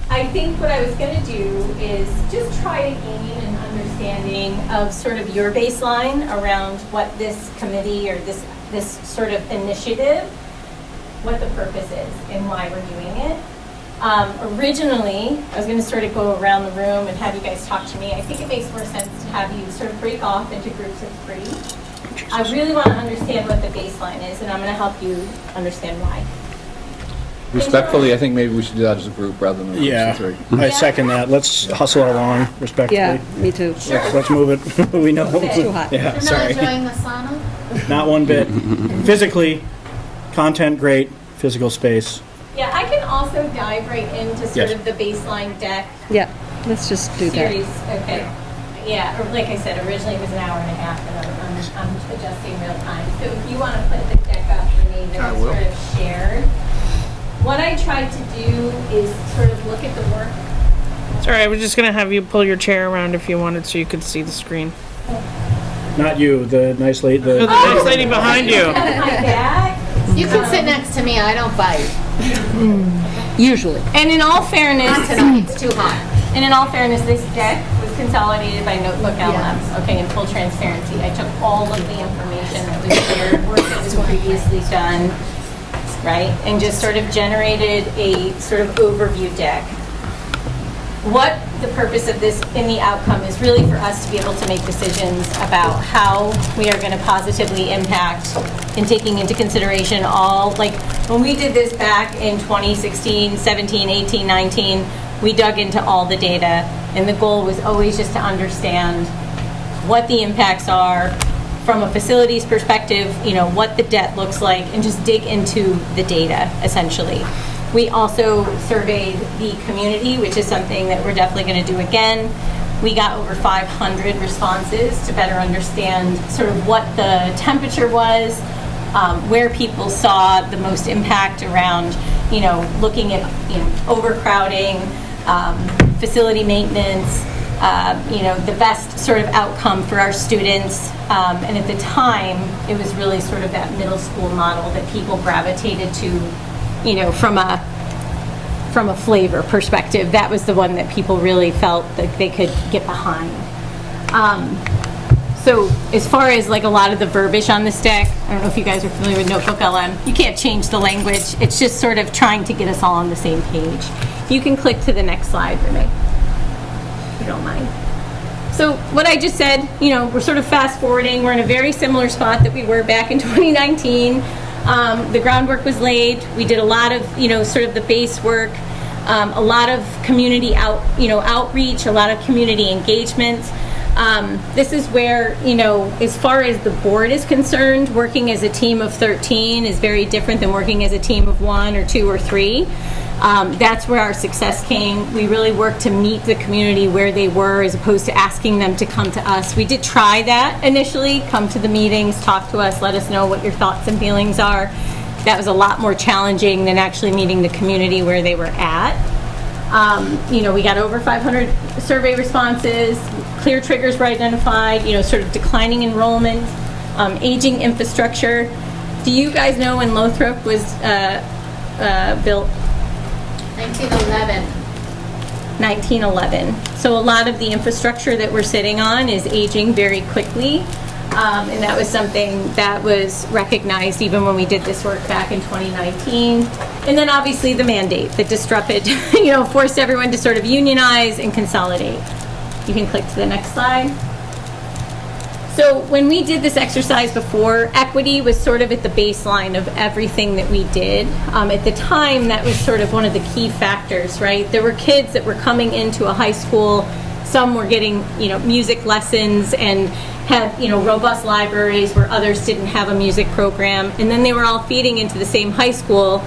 Speaker 19: I think what I was going to do is just try to gain an understanding of sort of your baseline around what this committee or this sort of initiative, what the purpose is and why we're doing it. Originally, I was going to sort of go around the room and have you guys talk to me. I think it makes more sense to have you sort of break off into groups of 3. I really want to understand what the baseline is, and I'm going to help you understand why.
Speaker 16: Respectfully, I think maybe we should do that as a group rather than groups of 3.
Speaker 6: I second that. Let's hustle it along respectfully.
Speaker 14: Yeah, me too.
Speaker 6: Let's move it. We know.
Speaker 14: It's too hot.
Speaker 6: Yeah,
Speaker 18: You're
Speaker 6: sorry.
Speaker 18: not enjoying the sauna?
Speaker 6: Not one bit. Physically, content great, physical space.
Speaker 19: Yeah, I can also dive right into sort
Speaker 6: Yes.
Speaker 19: of the baseline deck
Speaker 14: Yeah, let's just do
Speaker 19: series.
Speaker 14: that.
Speaker 19: Okay. Yeah, or like I said, originally it was an hour and a half, but I'm adjusting real time. So if you want to put the deck up for me that was sort of shared. What I tried to do is sort of look at the work.
Speaker 1: Sorry, I was just going to have you pull your chair around if you wanted so you could see the screen.
Speaker 6: Not you, the nice lady.
Speaker 1: The nice lady behind you.
Speaker 18: You can sit next to me. I don't bite.
Speaker 14: Usually.
Speaker 19: And in all fairness,
Speaker 18: Not tonight. It's too hot.
Speaker 19: And in all fairness, this deck was consolidated by Notebook LMs. Okay, in full transparency, I took all of the information that was shared, work that was previously done, right, and just sort of generated a sort of overview deck. What the purpose of this in the outcome is really for us to be able to make decisions about how we are going to positively impact and taking into consideration all, like when we did this back in 2016, 17, 18, 19, we dug into all the data, and the goal was always just to understand what the impacts are from a facilities perspective, what the debt looks like, and just dig into the data, essentially. We also surveyed the community, which is something that we're definitely going to do again. We got over 500 responses to better understand sort of what the temperature was, where people saw the most impact around, looking at, overcrowding, facility maintenance, the best sort of outcome for our students. And at the time, it was really sort of that middle school model that people gravitated to, from from a flavor perspective, that was the one that people really felt that they could get behind. So as far as like a lot of the verbiage on this deck, I don't know if you guys are familiar with Notebook LM, you can't change the language. It's just sort of trying to get us all on the same page. You can click to the next slide, Renee, if you don't mind. So what I just said, you know, we're sort of fast forwarding. We're in a very similar spot that we were back in 2019. The groundwork was laid. We did a lot of, you know, sort of the base work, a lot of community outreach, a lot of community engagement. This is where, you know, as far as the board is concerned, working as a team of 13 is very different than working as a team of 1 or 2 or 3. That's where our success came. We really worked to meet the community where they were as opposed to asking them to come to us. We did try that initially, come to the meetings, talk to us, let us know what your thoughts and feelings are. That was a lot more challenging than actually meeting the community where they were at. You know, we got over 500 survey responses, clear triggers were identified, you know, sort of declining enrollment, aging infrastructure. Do you guys know when Lothrop was built?
Speaker 18: 1911.
Speaker 19: 1911. So a lot of the infrastructure that we're sitting on is aging very quickly. And that was something that was recognized even when we did this work back in 2019. And then obviously the mandate that disrupted, you know, forced everyone to sort of unionize and consolidate. You can click to the next slide. So when we did this exercise before, equity was sort of at the baseline of everything that we did. At the time, that was sort of one of the key factors, right? There were kids that were coming into a high school. Some were getting, you know, music lessons and had, you know, robust libraries where others didn't have a music program. And then they were all feeding into the same high school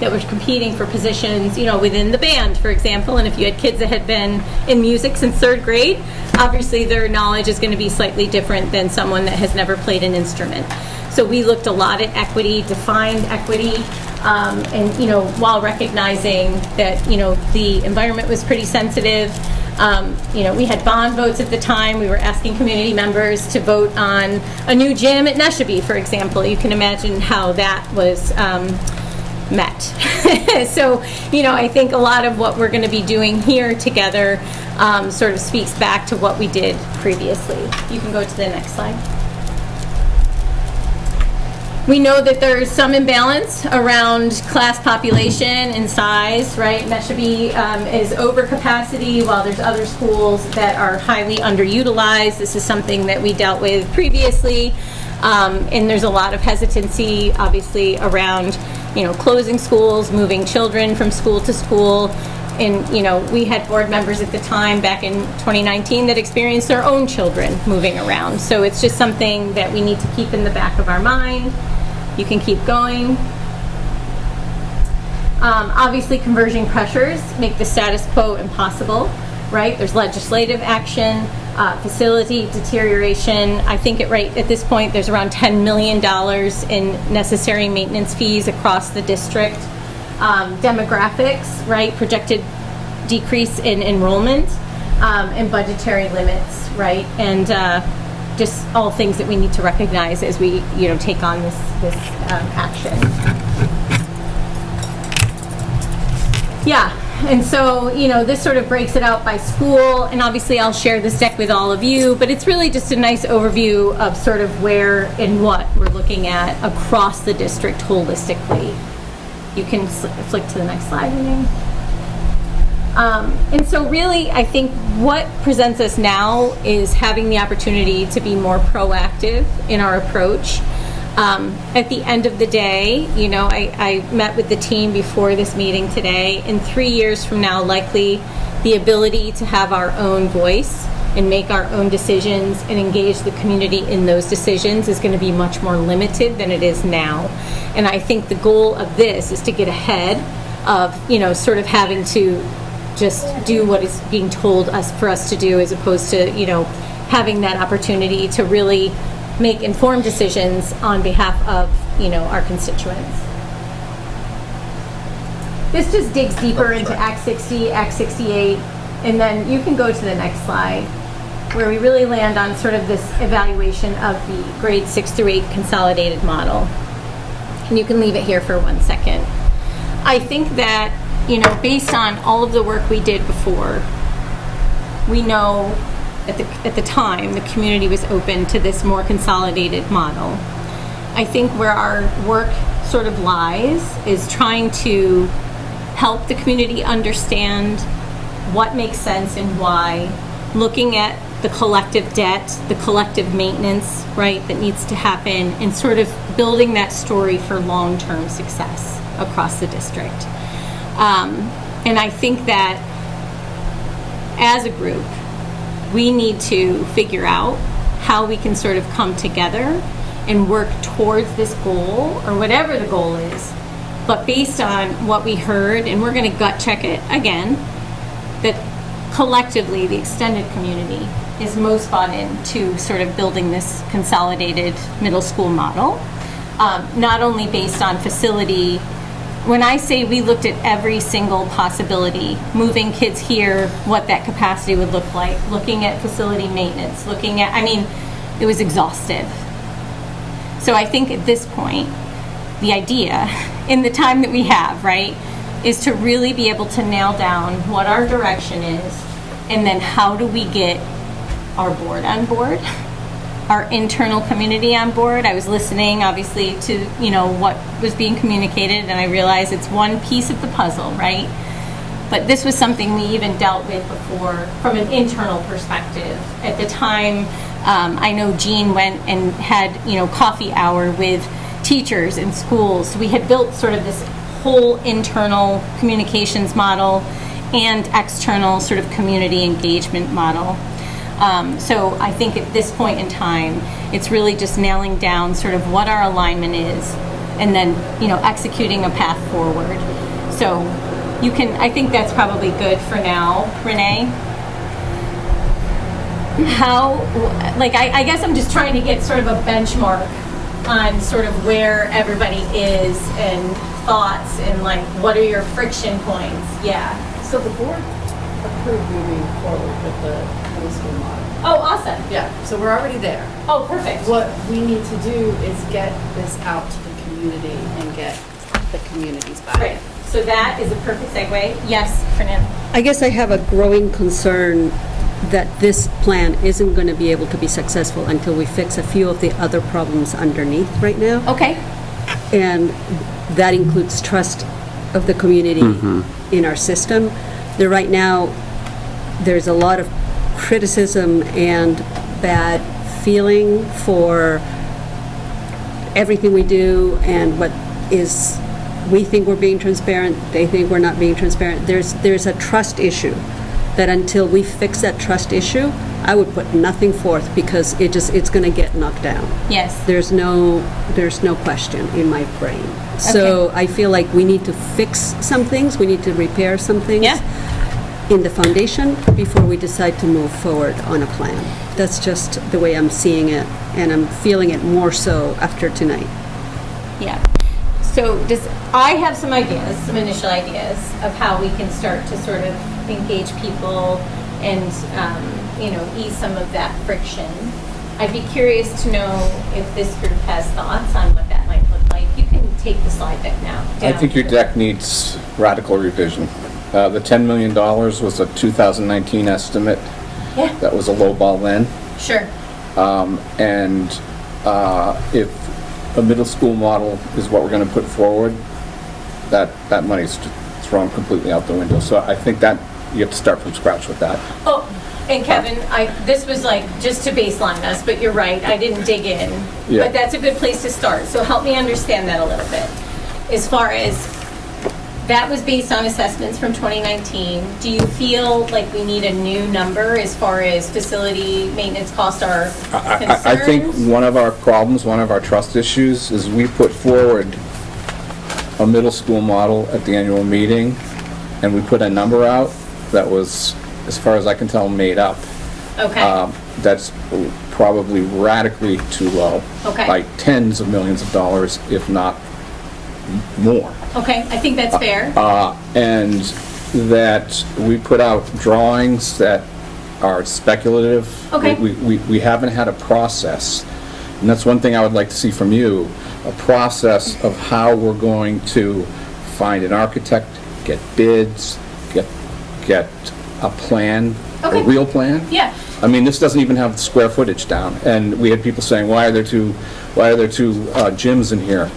Speaker 19: that was competing for positions, you know, within the band, for example. And if you had kids that had been in music since 3rd grade, obviously their knowledge is going to be slightly different than someone that has never played an instrument. So we looked a lot at equity, defined equity, and, you know, while recognizing that, you know, the environment was pretty sensitive. You know, we had bond votes at the time. We were asking community members to vote on a new gym at Neshabie, for example. You can imagine how that was met. So, you know, I think a lot of what we're going to be doing here together sort of speaks back to what we did previously. You can go to the next slide. We know that there's some imbalance around class population and size, right? Neshabie is over capacity while there's other schools that are highly underutilized. This is something that we dealt with previously. And there's a lot of hesitancy, obviously, around, you know, closing schools, moving children from school to school. And, you know, we had board members at the time back in 2019 that experienced their own children moving around. So it's just something that we need to keep in the back of our mind. You can keep going. Obviously, conversion pressures make the status quo impossible, right? There's legislative action, facility deterioration. I think at this point, there's around $10 million in necessary maintenance fees across the district. Demographics, right? Projected decrease in enrollment, and budgetary limits, right? And just all things that we need to recognize as we, you know, take on this action. Yeah, and so, you know, this sort of breaks it out by school, and obviously I'll share this deck with all of you, but it's really just a nice overview of sort of where and what we're looking at across the district holistically. You can flick to the next slide, Renee. And so really, I think what presents us now is having the opportunity to be more proactive in our approach. At the end of the day, you know, I met with the team before this meeting today. In 3 years from now, likely the ability to have our own voice and make our own decisions and engage the community in those decisions is going to be much more limited than it is now. And I think the goal of this is to get ahead of, you know, sort of having to just do what is being told for us to do, as opposed to, you know, having that opportunity to really make informed decisions on behalf of, you know, our constituents. This just digs deeper into Act 60, Act 68, and then you can go to the next slide, where we really land on sort of this evaluation of the grade 6 through 8 consolidated model. And you can leave it here for 1 second. I think that you know, based on all of the work we did before, we know at the time the community was open to this more consolidated model. I think where our work sort of lies is trying to help the community understand what makes sense and why, looking at the collective debt, the collective maintenance, right, that needs to happen, and sort of building that story for long-term success across the district. And I think that as a group, we need to figure out how we can sort of come together and work towards this goal, or whatever the goal is, but based on what we heard, and we're going to gut check it again, that collectively the extended community is most bought into sort of building this consolidated middle school model, not only based on facility. When I say we looked at every single possibility, moving kids here, what that capacity would look like, looking at facility maintenance, looking at, I mean, it was exhaustive. So I think at this point, the idea, in the time that we have, right, is to really be able to nail down what our direction is, and then how do we get our board on board, our internal community on board. I was listening, obviously, to, you know, what was being communicated, and I realized it's one piece of the puzzle, right? But this was something we even dealt with before from an internal perspective. At the time, I know Jean went and had, you know, coffee hour with teachers in schools. So we had built sort of this whole internal communications model and external sort of community engagement model. So I think at this point in time, it's really just nailing down sort of what our alignment is, and then, you know, executing a path forward. So you can, I think that's probably good for now, Renee. How, like, I guess I'm just trying to get sort of a benchmark on sort of where everybody is, and thoughts, and like, what are your friction points? Yeah.
Speaker 22: So the board approved moving forward with the middle school model.
Speaker 19: Oh, awesome.
Speaker 22: Yeah, so we're already there.
Speaker 19: Oh, perfect.
Speaker 22: What we need to do is get this out to the community and get the community's buy-in.
Speaker 19: Right. So that is a perfect segue. Yes, Fernanda.
Speaker 14: I guess I have a growing concern that this plan isn't going to be able to be successful until we fix a few of the other problems underneath right now.
Speaker 19: Okay.
Speaker 14: And that includes trust of the community in our system. There right now, there's a lot of criticism and bad feeling for everything we do, and what is, we think we're being transparent, they think we're not being transparent. There's a trust issue that until we fix that trust issue, I would put nothing forth, because it's going to get knocked down.
Speaker 19: Yes.
Speaker 14: There's no question in my brain. So I feel like we need to fix some things, we need to repair some things in the foundation before we decide to move forward on a plan. That's just the way I'm seeing it, and I'm feeling it more so after tonight.
Speaker 19: Yeah. So I have some ideas, some initial ideas of how we can start to sort of engage people and, you know, ease some of that friction. I'd be curious to know if this group has thoughts on what that might look like. You can take the slide deck now.
Speaker 16: I think your deck needs radical revision. The $10 million was a 2019 estimate.
Speaker 19: Yeah.
Speaker 16: That was a low ball then.
Speaker 19: Sure.
Speaker 16: And if a middle school model is what we're going to put forward, that money's thrown completely out the window. So I think that you have to start from scratch with that.
Speaker 19: Oh, and Kevin, this was like just to baseline us, but you're right, I didn't dig in.
Speaker 16: Yeah.
Speaker 19: But that's a good place to start. So help me understand that a little bit. As far as that was based on assessments from 2019, do you feel like we need a new number as far as facility maintenance costs are concerned?
Speaker 16: I think one of our problems, one of our trust issues, is we put forward a middle school model at the annual meeting, and we put a number out that was, as far as I can tell, made up.
Speaker 19: Okay.
Speaker 16: That's probably radically too low.
Speaker 19: Okay.
Speaker 16: By tens of millions of dollars, if not more.
Speaker 19: Okay, I think that's fair.
Speaker 16: And that we put out drawings that are speculative.
Speaker 19: Okay.
Speaker 16: We haven't had a process. And that's one thing I would like to see from you, a process of how we're going to find an architect, get bids, get a plan,
Speaker 19: Okay.
Speaker 16: a real plan.
Speaker 19: Yeah.
Speaker 16: I mean, this doesn't even have the square footage down, and we had people saying, why are there two gyms in here?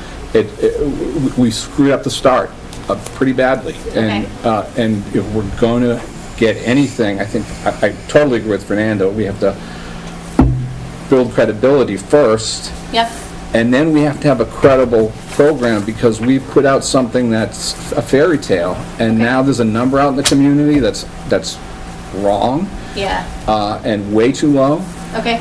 Speaker 16: We screwed up the start pretty badly, and if we're going to get anything, I think I totally agree with Fernando. We have to build credibility first.
Speaker 19: Yep.
Speaker 16: And then we have to have a credible program, because we've put out something that's a fairy tale, and now there's a number out in the community that's wrong.
Speaker 19: Yeah.
Speaker 16: And way too low.
Speaker 19: Okay.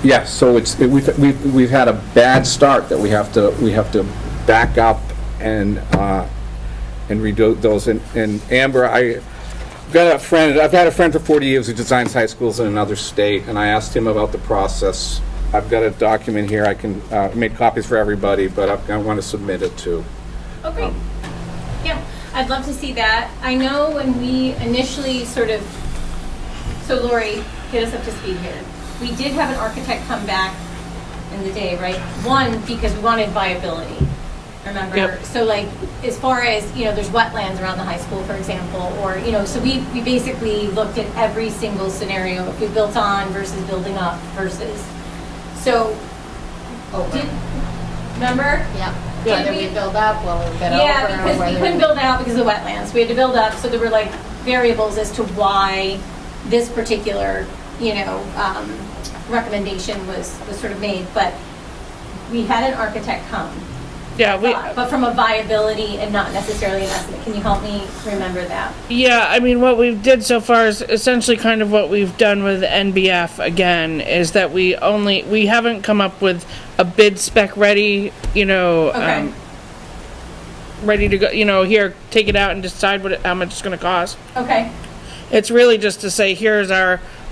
Speaker 16: Yeah. So we've had a bad start that we have to back up and redo those. And Amber, I've had a friend for 40 years who designs high schools in another state, and I asked him about the process. I've got a document here. I can make copies for everybody, but I want to submit it too.
Speaker 19: Okay. Yeah, I'd love to see that. I know when we initially so Lori, get us up to speed here. We did have an architect come back in the day, right? One, because we wanted viability. Remember?
Speaker 1: Yep.
Speaker 19: So like, as far as, there's wetlands around the high school, for example, or, so we basically looked at every single scenario, if we built on versus building up versus, so, remember?
Speaker 18: Yeah. Whether we build up, whether we build over.
Speaker 19: Yeah, because we couldn't build out because of wetlands. We had to build up, so there were like variables as to why this particular, recommendation was sort of made. But we had an architect come.
Speaker 1: Yeah,
Speaker 19: but from a viability and not necessarily an estimate. Can you help me remember that?
Speaker 1: Yeah, I mean, what we did so far is essentially kind of what we've done with NBF again, is that we haven't come up with a bid spec ready, ready to go, here, take it out and decide how much it's going to cost.
Speaker 19: Okay.
Speaker 1: It's really just to say, here's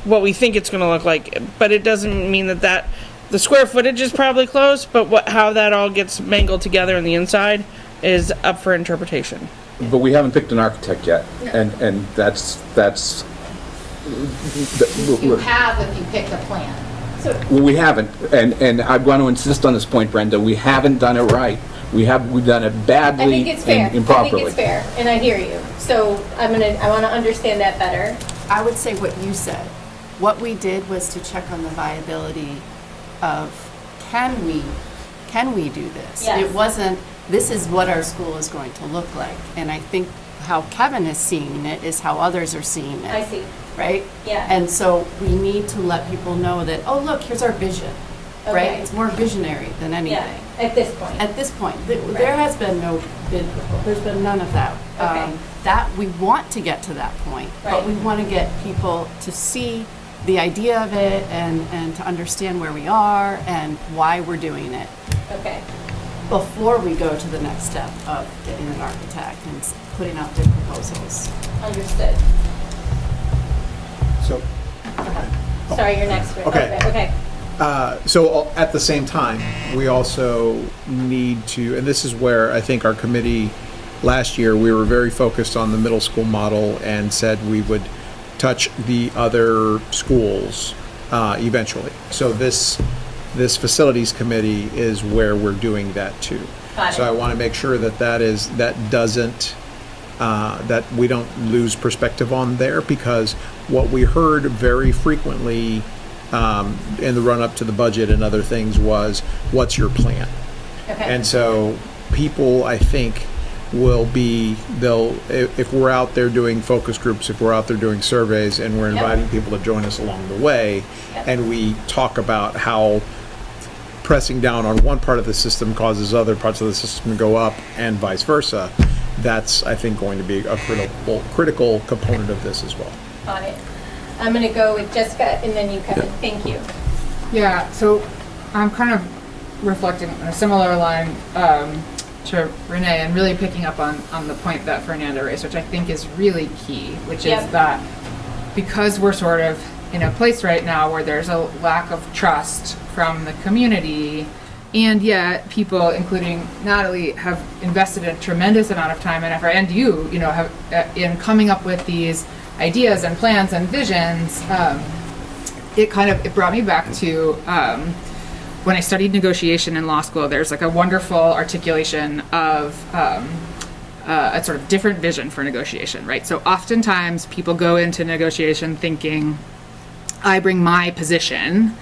Speaker 1: what we think it's going to look like, but it doesn't mean that the square footage is probably close, but how that all gets mangled together in the inside is up for interpretation.
Speaker 16: But we haven't picked an architect yet, and that's.
Speaker 18: You have if you pick a plan.
Speaker 16: Well, we haven't, and I want to insist on this point, Brenda. We haven't done it right. We've done it badly.
Speaker 19: I think it's fair.
Speaker 16: And improperly.
Speaker 19: I think it's fair, and I hear you. So I want to understand that better.
Speaker 22: I would say what you said. What we did was to check on the viability of can we do this?
Speaker 19: Yes.
Speaker 22: It wasn't, this is what our school is going to look like. And I think how Kevin is seeing it is how others are seeing it.
Speaker 19: I see.
Speaker 22: Right?
Speaker 19: Yeah.
Speaker 22: And so we need to let people know that, oh, look, here's our vision.
Speaker 19: Okay.
Speaker 22: Right? It's more visionary than anything.
Speaker 19: Yeah, at this point.
Speaker 22: At this point. There has been no bid, there's been none of that.
Speaker 19: Okay.
Speaker 22: That we want to get to that point,
Speaker 19: Right.
Speaker 22: but we want to get people to see the idea of it and to understand where we are and why we're doing it
Speaker 19: Okay.
Speaker 22: before we go to the next step of getting an architect and putting out bid proposals.
Speaker 19: Understood.
Speaker 15: So,
Speaker 19: Sorry, you're next.
Speaker 15: Okay.
Speaker 19: Okay.
Speaker 15: So at the same time, we also need to, and this is where I think our committee last year, we were very focused on the middle school model and said we would touch the other schools eventually. So this facilities committee is where we're doing that too.
Speaker 19: Got it.
Speaker 15: So I want to make sure that that we don't lose perspective on there, because what we heard very frequently in the run up to the budget and other things was, what's your plan?
Speaker 19: Okay.
Speaker 15: And so people, I think, if we're out there doing focus groups, if we're out there doing surveys, and we're inviting people to join us along the way, and we talk about how pressing down on one part of the system causes other parts of the system to go up and vice versa, that's, I think, going to be a critical component of this as well.
Speaker 19: Got it. I'm going to go with Jessica and then you, Kevin. Thank you.
Speaker 17: Yeah, so I'm kind of reflecting on a similar line to Renee, and really picking up on the point that Fernanda raised, which I think is really key, which is that because we're sort of in a place right now where there's a lack of trust from the community, and yet people, including Natalie, have invested a tremendous amount of time and effort, and you have in coming up with these ideas and plans and visions. It brought me back to when I studied negotiation in law school, there's like a wonderful articulation of a sort of different vision for negotiation, right? So oftentimes people go into negotiation thinking, I bring my position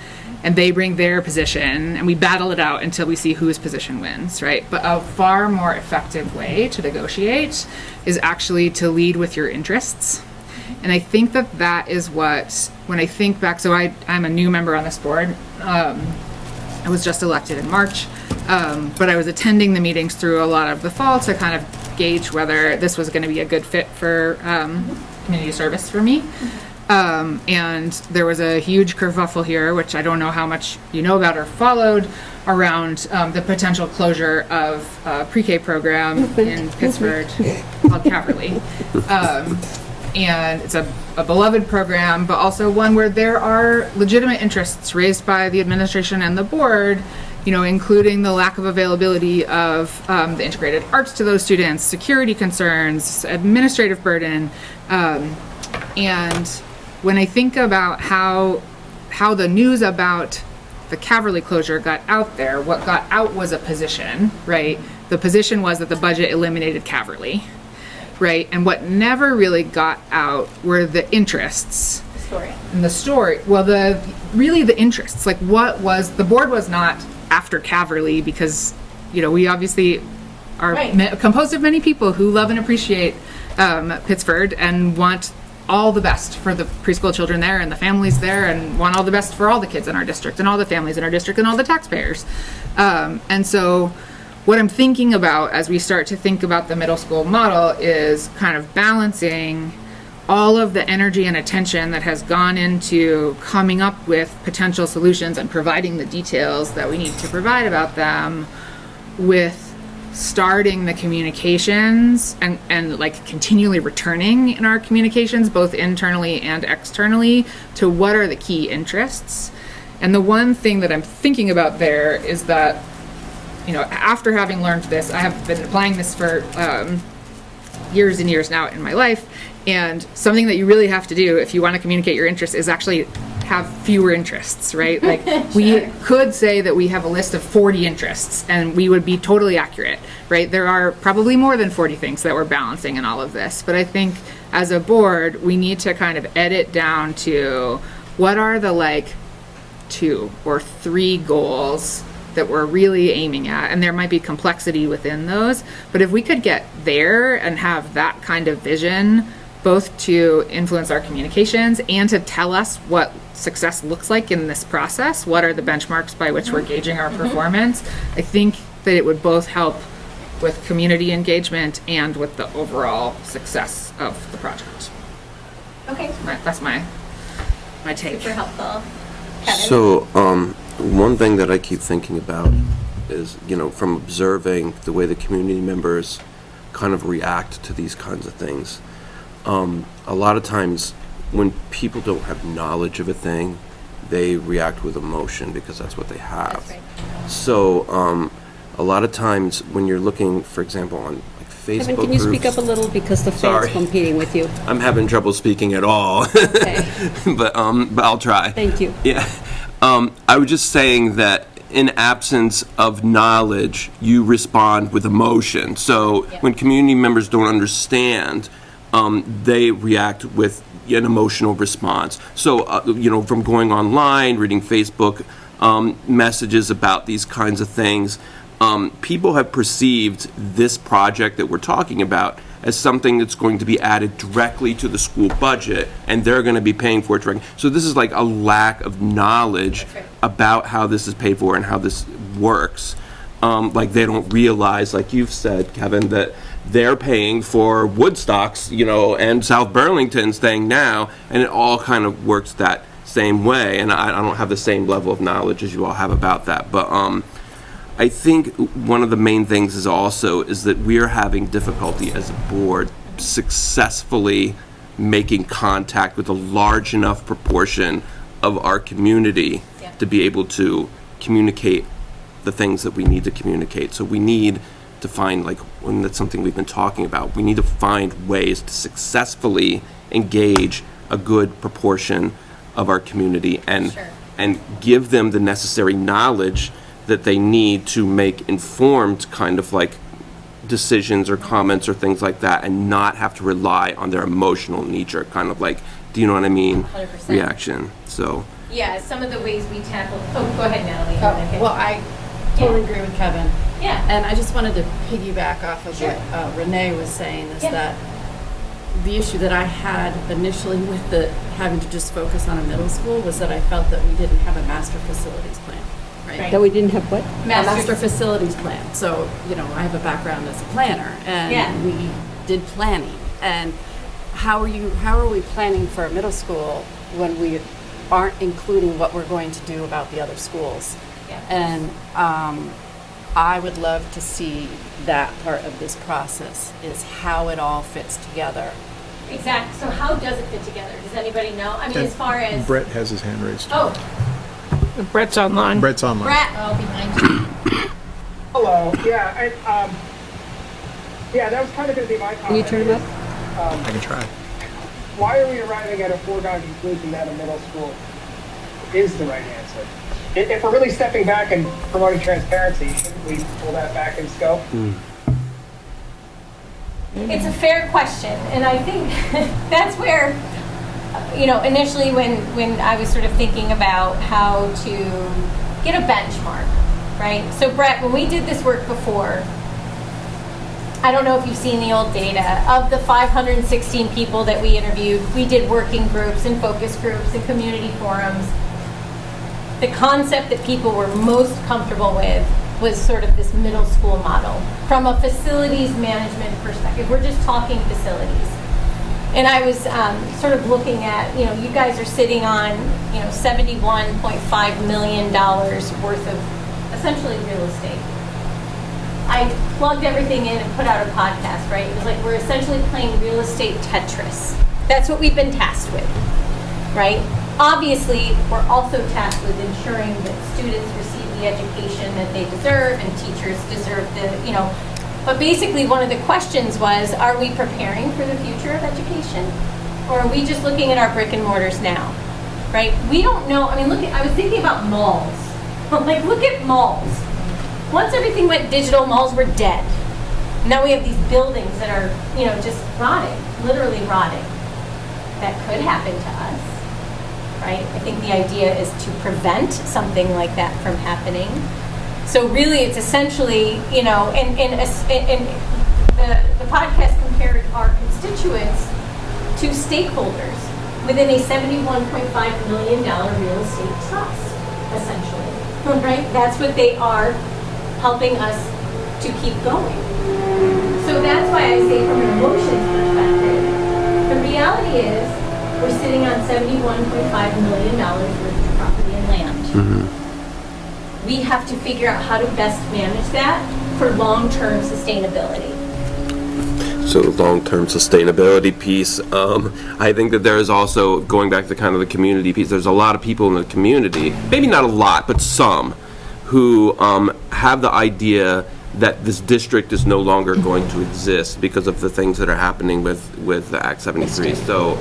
Speaker 17: and they bring their position and we battle it out until we see whose position wins, right? But a far more effective way to negotiate is actually to lead with your interests. And I think that that is what, when I think back, so I'm a new member on this board. I was just elected in March, but I was attending the meetings through a lot of the fall to kind of gauge whether this was going to be a good fit for community service for me. And there was a huge kerfuffle here, which I don't know how much you know about or followed, around the potential closure of a pre-K program in Pittsburgh called Caverly. And it's a beloved program, but also one where there are legitimate interests raised by the administration and the board, you know, including the lack of availability of the integrated arts to those students, security concerns, administrative burden. And when I think about how the news about the Caverly closure got out there, what got out was a position, right? The position was that the budget eliminated Caverly. Right, and what never really got out were the interests.
Speaker 19: The story.
Speaker 17: And the story. Well, the interests. Like, what was the board was not after Caverly because, you know, we obviously are composed of many people who love and appreciate Pittsburgh and want all the best for the preschool children there and the families there, and want all the best for all the kids in our district and all the families in our district and all the taxpayers. And so, what I'm thinking about as we start to think about the middle school model is kind of balancing all of the energy and attention that has gone into coming up with potential solutions and providing the details that we need to provide about them with starting the communications and like continually returning in our communications, both internally and externally, to what are the key interests. And the one thing that I'm thinking about there is that, you know, after having learned this, I have been applying this for years and years now in my life, and something that you really have to do if you want to communicate your interests is actually have fewer interests, right? Like we could say that we have a list of 40 interests and we would be totally accurate, right? There are probably more than 40 things that we're balancing in all of this, but I think as a board, we need to kind of edit down to what are the like 2 or 3 goals that we're really aiming at, and there might be complexity within those, but if we could get there and have that kind of vision, both to influence our communications and to tell us what success looks like in this process, what are the benchmarks by which we're gauging our performance, I think that it would both help with community engagement and with the overall success of the project.
Speaker 19: Okay.
Speaker 17: That's my take.
Speaker 19: Super helpful. Kevin?
Speaker 23: So, one thing that I keep thinking about is, you know, from observing the way the community members kind of react to these kinds of things. A lot of times when people don't have knowledge of a thing, they react with emotion because that's what they have.
Speaker 19: That's right.
Speaker 23: So, a lot of times when you're looking, for example, on like Facebook
Speaker 14: Kevin, can you
Speaker 23: groups,
Speaker 14: speak up a little because the fan's competing with you?
Speaker 23: I'm having trouble speaking at all.
Speaker 14: Okay.
Speaker 23: but I'll try.
Speaker 14: Thank you.
Speaker 23: Yeah. I was just saying that in absence of knowledge, you respond with emotion. So when community members don't understand, they react with an emotional response. So, you know, from going online, reading Facebook messages about these kinds of things, people have perceived this project that we're talking about as something that's going to be added directly to the school budget, and they're going to be paying for it directly. So this is like a lack of knowledge about how this is paid for and how this works. Like they don't realize, like you've said, Kevin, that they're paying for Woodstock's, you know, and South Burlington's thing now, and it all kind of works that same way. And I don't have the same level of knowledge as you all have about that, but I think one of the main things is that we are having difficulty as a board successfully making contact with a large enough proportion of our community to be able to communicate the things that we need to communicate. So we need to find, like, and that's something we've been talking about, we need to find ways to successfully engage a good proportion of our community and and give them the necessary knowledge that they need to make informed kind of like decisions or comments or things like that, and not have to rely on their emotional knee-jerk kind of like, do you know what I mean,
Speaker 19: 100%.
Speaker 23: reaction. So
Speaker 19: Yeah, some of the ways we tackle, oh, go ahead, Natalie.
Speaker 22: Well, I totally agree with Kevin.
Speaker 19: Yeah.
Speaker 22: And I just wanted to piggyback off of
Speaker 19: Sure.
Speaker 22: what Renee was saying, is
Speaker 19: Yeah.
Speaker 22: that the issue that I had initially with the having to just focus on a middle school was that I felt that we didn't have a master facilities plan, right?
Speaker 14: That we didn't have what?
Speaker 22: A master facilities plan. So, you know, I have a background as a planner, and
Speaker 19: Yeah.
Speaker 22: we did planning. And how are we planning for a middle school when we aren't including what we're going to do about the other schools?
Speaker 19: Yeah.
Speaker 22: And I would love to see that part of this process, is how it all fits together.
Speaker 19: Exactly. So how does it fit together? Does anybody know? I mean, as far as...
Speaker 15: Brett has his hand raised.
Speaker 19: Oh,
Speaker 1: Brett's online.
Speaker 15: Brett's online.
Speaker 19: Brett. Oh, behind you.
Speaker 4: Hello. Yeah, yeah, that was kind of going to be my comment.
Speaker 14: Can you turn him up?
Speaker 15: I can try.
Speaker 4: Why are we arriving at a foregone conclusion that a middle school is the right answer? If we're really stepping back and promoting transparency, shouldn't we pull that back in scope?
Speaker 19: It's a fair question, and I think that's where, you know, initially when I was sort of thinking about how to get a benchmark, right? So Brett, when we did this work before, I don't know if you've seen the old data. Of the 516 people that we interviewed, we did working groups and focus groups and community forums. The concept that people were most comfortable with was sort of this middle school model. From a facilities management perspective, we're just talking facilities. And I was sort of looking at, you know, you guys are sitting on, you know, $71.5 million worth of essentially real estate. I plugged everything in and put out a podcast, right? It was like we're essentially playing real estate Tetris. That's what we've been tasked with, right? Obviously, we're also tasked with ensuring that students receive the education that they deserve and teachers deserve the, you know, but basically one of the questions was, are we preparing for the future of education? Or are we just looking at our brick and mortars now, right? We don't know, I mean, I was thinking about malls. Like, look at malls. Once everything went digital, malls were dead. Now we have these buildings that are, you know, just rotting, literally rotting. That could happen to us, right? I think the idea is to prevent something like that from happening. So really, it's essentially, you know, and the podcast compared our constituents to stakeholders within a $71.5 million real estate trust, essentially, right? That's what they are helping us to keep going. So that's why I say from an emotions perspective, the reality is we're sitting on $71.5 million worth of property and land.
Speaker 23: Mm-hmm.
Speaker 19: We have to figure out how to best manage that for long-term sustainability.
Speaker 23: So the long-term sustainability piece, I think that there is also, going back to kind of the community piece, there's a lot of people in the community, maybe not a lot, but some, who have the idea that this district is no longer going to exist because of the things that are happening with the Act 73. So,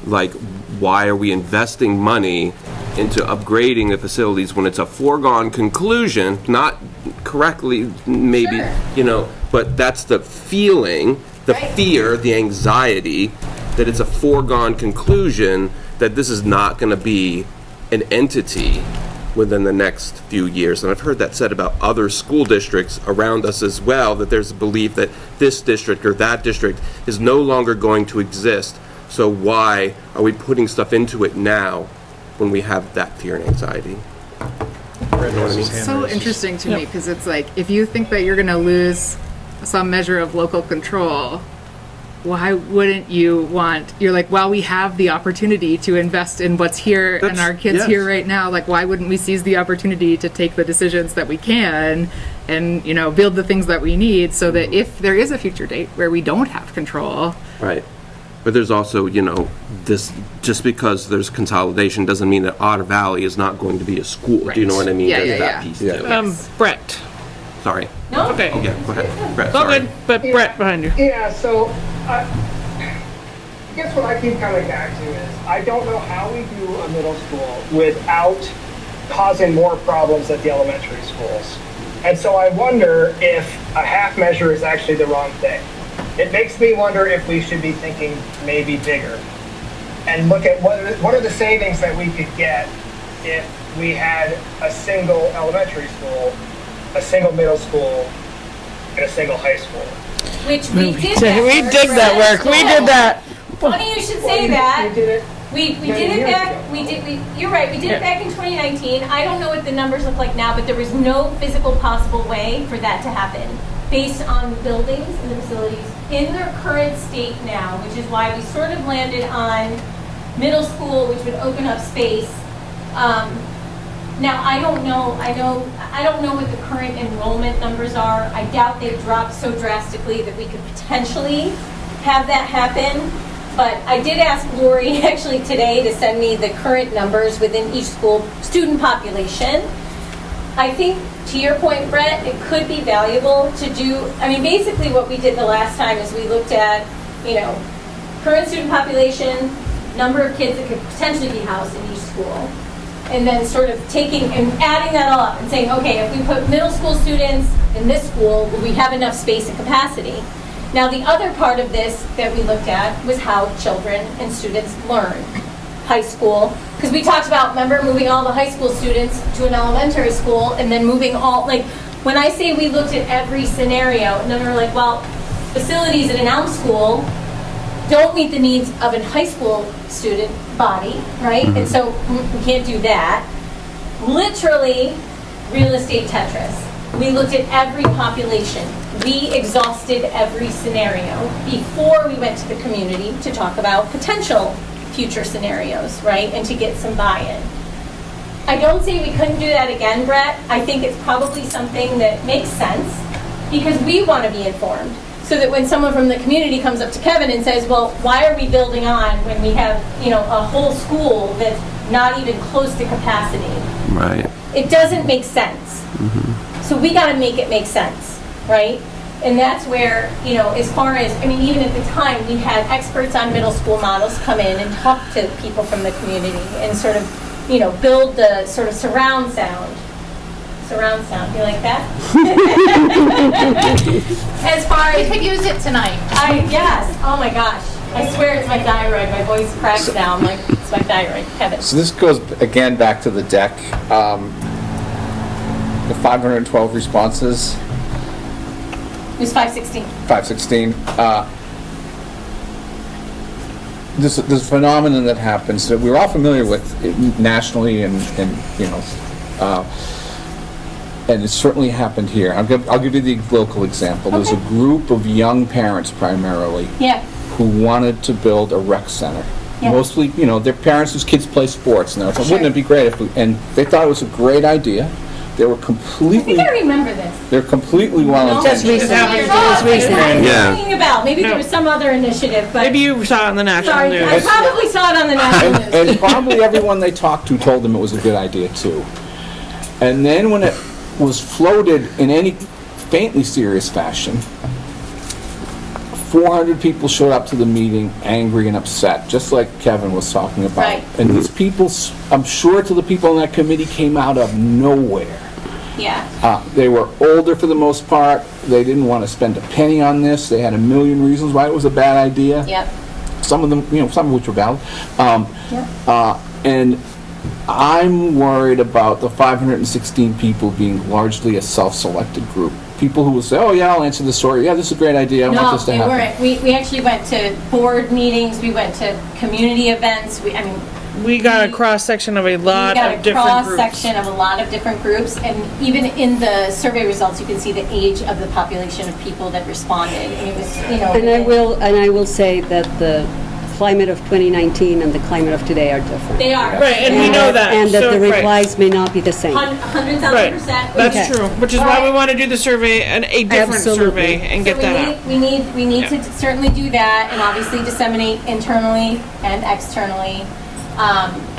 Speaker 23: like, why are we investing money into upgrading the facilities when it's a foregone conclusion, not correctly maybe,
Speaker 19: Sure.
Speaker 23: you know, but that's the feeling, the
Speaker 19: Right.
Speaker 23: fear, the anxiety, that it's a foregone conclusion that this is not going to be an entity within the next few years. And I've heard that said about other school districts around us as well, that there's a belief that this district or that district is no longer going to exist. So why are we putting stuff into it now when we have that fear and anxiety?
Speaker 12: It's
Speaker 17: So interesting to me, because it's like, if you think that you're going to lose some measure of local control, why wouldn't you want, you're like, well, we have the opportunity to invest in what's here and our kids
Speaker 23: yes.
Speaker 17: here right now, like, why wouldn't we seize the opportunity to take the decisions that we can and, you know, build the things that we need so that if there is a future date where we don't have control.
Speaker 23: Right. But there's also, you know, this, just because there's consolidation doesn't mean that Otter Valley is not going to be a school. Do you know what I mean?
Speaker 17: Yeah,
Speaker 23: There's
Speaker 17: yeah,
Speaker 23: that
Speaker 17: yeah.
Speaker 23: piece
Speaker 17: Yeah.
Speaker 23: too.
Speaker 1: Brett.
Speaker 23: Sorry.
Speaker 19: No?
Speaker 1: Okay.
Speaker 23: Oh, yeah, go ahead. Brett,
Speaker 1: It's all
Speaker 23: sorry.
Speaker 1: good, but Brett behind you.
Speaker 4: Yeah, so I guess what I keep coming back to is I don't know how we do a middle school without causing more problems at the elementary schools. And so I wonder if a half measure is actually the wrong thing. It makes me wonder if we should be thinking maybe bigger and look at what are the savings that we could get if we had a single elementary school, a single middle school, and a single high school.
Speaker 19: Which we did
Speaker 1: that work. We did that.
Speaker 19: Funny you should say that. We did it back. You're right. We did it back in 2019. I don't know what the numbers look like now, but there was no physical possible way for that to happen, based on buildings and the facilities in their current state now, which is why we sort of landed on middle school, which would open up space. Now I don't know. I don't know what the current enrollment numbers are. I doubt they've dropped so drastically that we could potentially have that happen. But I did ask Lori actually today to send me the current numbers within each school student population. I think, to your point, Brett, it could be valuable to do, I mean, basically what we did the last time is we looked at, current student population, number of kids that could potentially be housed in each school, and then sort of taking and adding that all up and saying, okay, if we put middle school students in this school, will we have enough space and capacity? Now, the other part of this that we looked at was how children and students learn. High school, because we talked about, remember, moving all the high school students to an elementary school and then moving all, like, when I say we looked at every scenario, and then we're like, well, facilities at an Elm school don't meet the needs of a high school student body, right? And so we can't do that. Literally, real estate Tetris. We looked at every population. We exhausted every scenario before we went to the community to talk about potential future scenarios, right? And to get some buy-in. I don't say we couldn't do that again, Brett. I think it's probably something that makes sense because we want to be informed. So that when someone from the community comes up to Kevin and says, well, why are we building on when we have, a whole school that's not even close to capacity?
Speaker 23: Right.
Speaker 19: It doesn't make sense. So we got to make it make sense, right? And that's where, as far as, even at the time, we had experts on middle school models come in and talk to people from the community and sort of, build the sort of surround sound. Surround sound, you like that? As far as...
Speaker 18: We could use it tonight.
Speaker 19: Yes, oh my gosh. I swear it's my thyroid. My voice cracks now. I'm like, it's my thyroid. Kevin.
Speaker 16: So this goes again back to the deck. The 512 responses.
Speaker 19: It was 516.
Speaker 16: 516. This phenomenon that happens that we're all familiar with nationally, and it certainly happened here. I'll give you the local example. There's a group of young parents primarily who wanted to build a rec center. Mostly, their parents whose kids play sports, and wouldn't it be great if and they thought it was a great idea. They were completely...
Speaker 19: I think I remember this.
Speaker 16: They're completely well-intentioned.
Speaker 19: Just recently. Thinking about. Maybe there was some other initiative, but...
Speaker 1: Maybe you saw it on the national news.
Speaker 19: I probably saw it on the national news.
Speaker 16: And probably everyone they talked to told them it was a good idea, too. And then when it was floated in any faintly serious fashion, 400 people showed up to the meeting angry and upset, just like Kevin was talking about.
Speaker 19: Right.
Speaker 16: And these people, I'm sure to the people in that committee, came out of nowhere.
Speaker 19: Yeah.
Speaker 16: They were older for the most part. They didn't want to spend a penny on this. They had a million reasons why it was a bad idea.
Speaker 19: Yep.
Speaker 16: Some of them, some of which were valid. And I'm worried about the 516 people being largely a self-selected group. People who will say, oh yeah, I'll answer this story. Yeah, this is a great idea. I want this to happen.
Speaker 19: No, they weren't. We actually went to board meetings. We went to community events.
Speaker 1: We got a cross-section of a lot of different groups.
Speaker 19: We got a cross-section of a lot of different groups, and even in the survey results, you can see the age of the population of people that responded. And it was,
Speaker 14: And I will say that the climate of 2019 and the climate of today are different.
Speaker 19: They are.
Speaker 1: Right, and we know that.
Speaker 14: And that
Speaker 1: So,
Speaker 14: the replies may not be the same.
Speaker 19: 100,000%.
Speaker 1: That's true, which is why we want to do the survey, a different survey, and get that out.
Speaker 19: We need to certainly do that, and obviously disseminate internally and externally.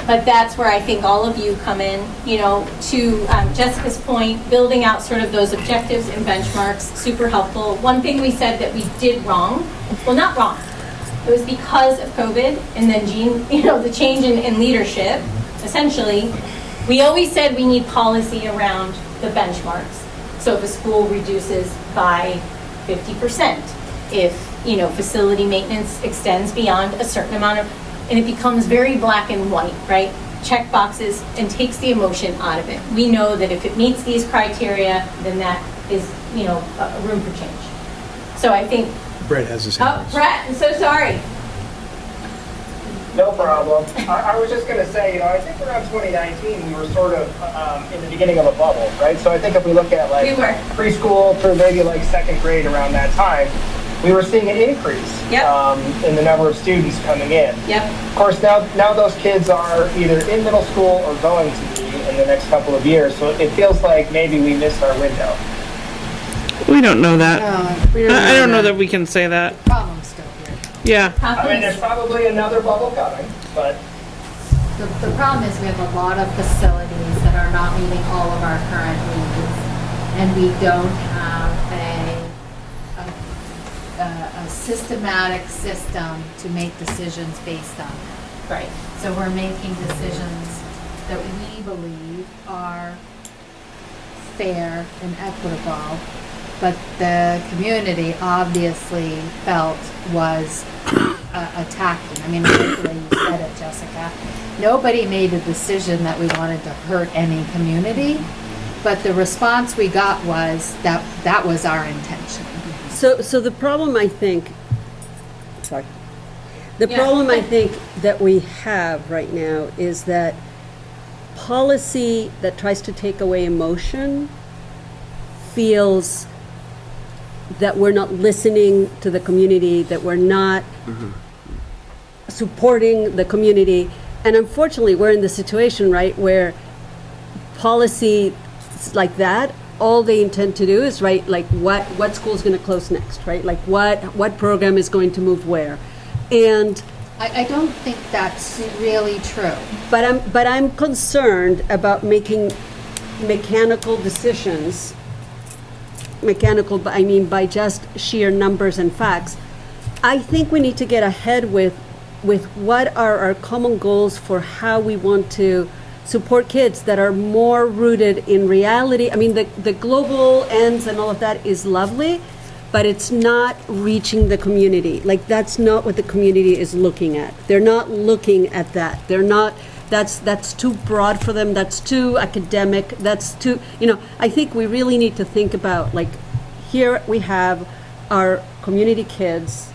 Speaker 19: But that's where I think all of you come in, to Jessica's point, building out sort of those objectives and benchmarks, super helpful. One thing we said that we did wrong, well, not wrong, it was because of COVID and then the change in leadership, essentially, We always said we need policy around the benchmarks. So if a school reduces by 50%, if, facility maintenance extends beyond a certain amount of, and it becomes very black and white, right? Check boxes and takes the emotion out of it. We know that if it meets these criteria, then that is, room for change. So I think.
Speaker 15: Brett has his hand.
Speaker 19: Oh, Brett, I'm so sorry.
Speaker 4: No problem. I was just going to say, I think around 2019, we were sort of in the beginning of a bubble, right? So I think if we look at preschool to maybe second grade around that time, we were seeing an increase in the number of students coming in.
Speaker 19: Yep.
Speaker 4: Of course, now those kids are either in middle school or going to be in the next couple of years. So it feels like maybe we missed our window.
Speaker 1: We don't know that.
Speaker 18: No,
Speaker 1: I don't know that we can say that.
Speaker 18: Problem's still here.
Speaker 1: Yeah.
Speaker 4: I mean, there's probably another bubble coming, but.
Speaker 18: The problem is we have a lot of facilities that are not meeting all of our current needs, and we don't have a systematic system to make decisions based on it.
Speaker 19: Right.
Speaker 18: So we're making decisions that we believe are fair and equitable, but the community obviously felt was attacking. I mean, I like the way you said it, Jessica. Nobody made a decision that we wanted to hurt any community, but the response we got was that was our intention.
Speaker 14: So the problem I think, problem I think that we have right now is that policy that tries to take away emotion feels that we're not listening to the community, that we're not supporting the community. And unfortunately, we're in the situation, right, where policy like that, all they intend to do is, right, like what school is going to close next, right? Like what program is going to move where. And
Speaker 18: I don't think that's really true.
Speaker 14: But I'm concerned about making mechanical decisions. Mechanical, I mean by just sheer numbers and facts. I think we need to get ahead with what are our common goals for how we want to support kids that are more rooted in reality. I mean, the global ends and all of that is lovely, but it's not reaching the community. Like, that's not what the community is looking at. They're not looking at that. They're not, that's too broad for them. That's too academic. That's too, I think we really need to think about, like, here we have our community kids,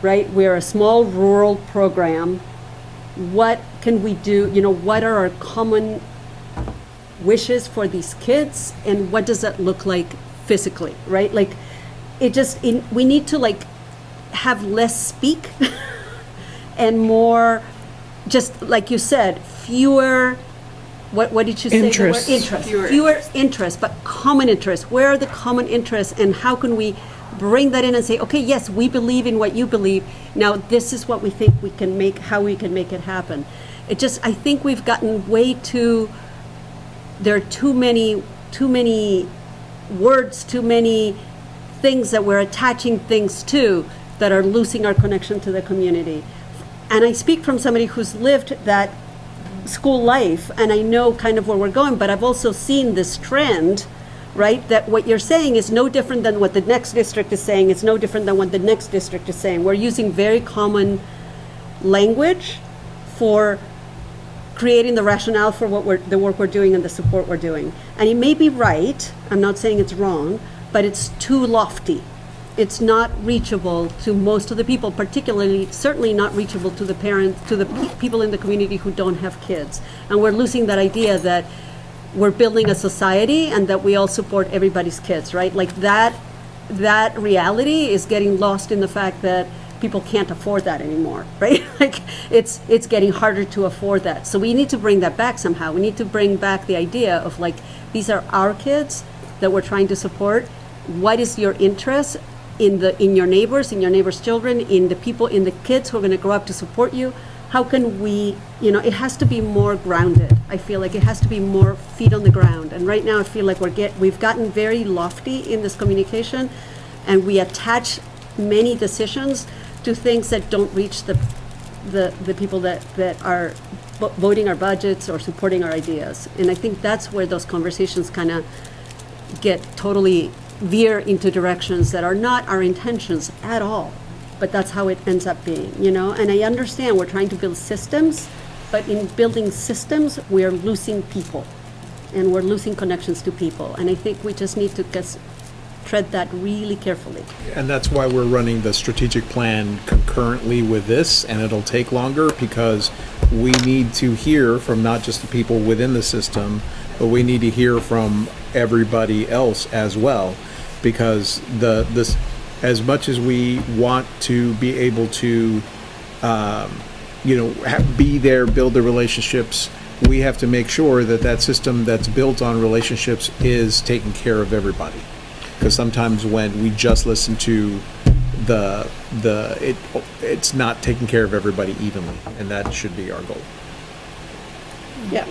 Speaker 14: right? We're a small rural program. What can we do? What are our common wishes for these kids, and what does that look like physically, right? Like, we need to have less speak and more, just like you said, fewer. What did you say?
Speaker 1: Interest.
Speaker 14: Fewer interests, but common interests. Where are the common interests, and how can we bring that in and say, okay, yes, we believe in what you believe. Now, this is what we think we can make, how we can make it happen. I think we've gotten way too, there are too many words, too many things that we're attaching things to that are losing our connection to the community. And I speak from somebody who's lived that school life, and I know kind of where we're going, but I've also seen this trend, right, that what you're saying is no different than what the next district is saying. It's no different than what the next district is saying. We're using very common language for creating the rationale for the work we're doing and the support we're doing. And it may be right, I'm not saying it's wrong, but it's too lofty. It's not reachable to most of the people, particularly, certainly not reachable to the parents, to the people in the community who don't have kids. And we're losing that idea that we're building a society and that we all support everybody's kids, right? Like that reality is getting lost in the fact that people can't afford that anymore, right? Like it's getting harder to afford that. So we need to bring that back somehow. We need to bring back the idea of, like, these are our kids that we're trying to support. What is your interest in your neighbors' children, in the people, in the kids who are going to grow up to support you? How can we, it has to be more grounded. I feel like it has to be more feet on the ground. And right now I feel like we've gotten very lofty in this communication, and we attach many decisions to things that don't reach the people that are voting our budgets or supporting our ideas. And I think that's where those conversations kind of get totally veer into directions that are not our intentions at all. But that's how it ends up being, you know? And I understand we're trying to build systems, but in building systems, we are losing people. And we're losing connections to people. And I think we just need to tread that really carefully.
Speaker 15: And that's why we're running the strategic plan concurrently with this, and it'll take longer because we need to hear from not just the people within the system, but we need to hear from everybody else as well. Because this, as much as we want to be able to, be there, build the relationships, we have to make sure that that system that's built on relationships is taking care of everybody. Because sometimes when we just listen to it's not taking care of everybody evenly, and that should be our goal.
Speaker 22: Yeah,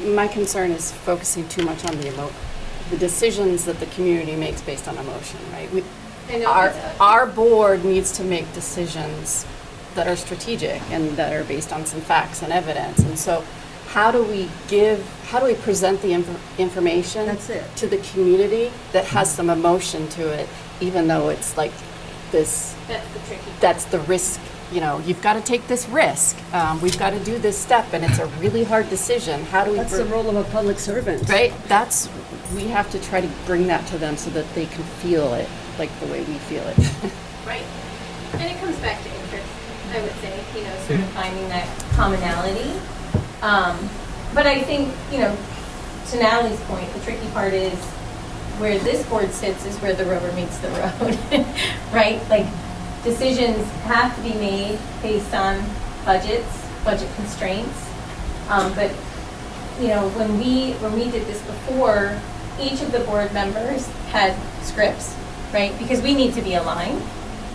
Speaker 22: my concern is focusing too much on the decisions that the community makes based on emotion, right? Our board needs to make decisions that are strategic and that are based on some facts and evidence. And so how do we present the information to the community that has some emotion to it, even though it's like this, that's the risk, you've got to take this risk. We've got to do this step, and it's a really hard decision. How do we...
Speaker 14: That's the role of a public servant.
Speaker 22: Right? We have to try to bring that to them so that they can feel it like the way we feel it.
Speaker 19: Right. And it comes back to interest, I would say, sort of finding that commonality. But I think, to Natalie's point, the tricky part is where this board sits is where the rubber meets the road, right? Like, decisions have to be made based on budget constraints. But, when we did this before, each of the board members had scripts, right? Because we need to be aligned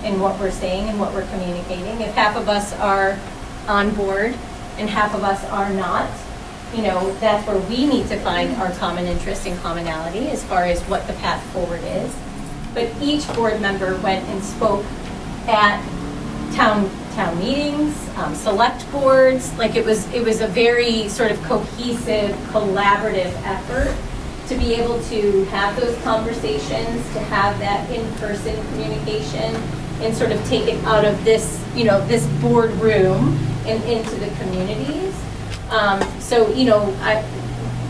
Speaker 19: in what we're saying and what we're communicating. If half of us are on board and half of us are not, that's where we need to find our common interest and commonality as far as what the path forward is. But each board member went and spoke at town meetings, select boards. Like it was a very sort of cohesive, collaborative effort to be able to have those conversations, to have that in-person communication, and sort of take it out of this, this boardroom and into the communities.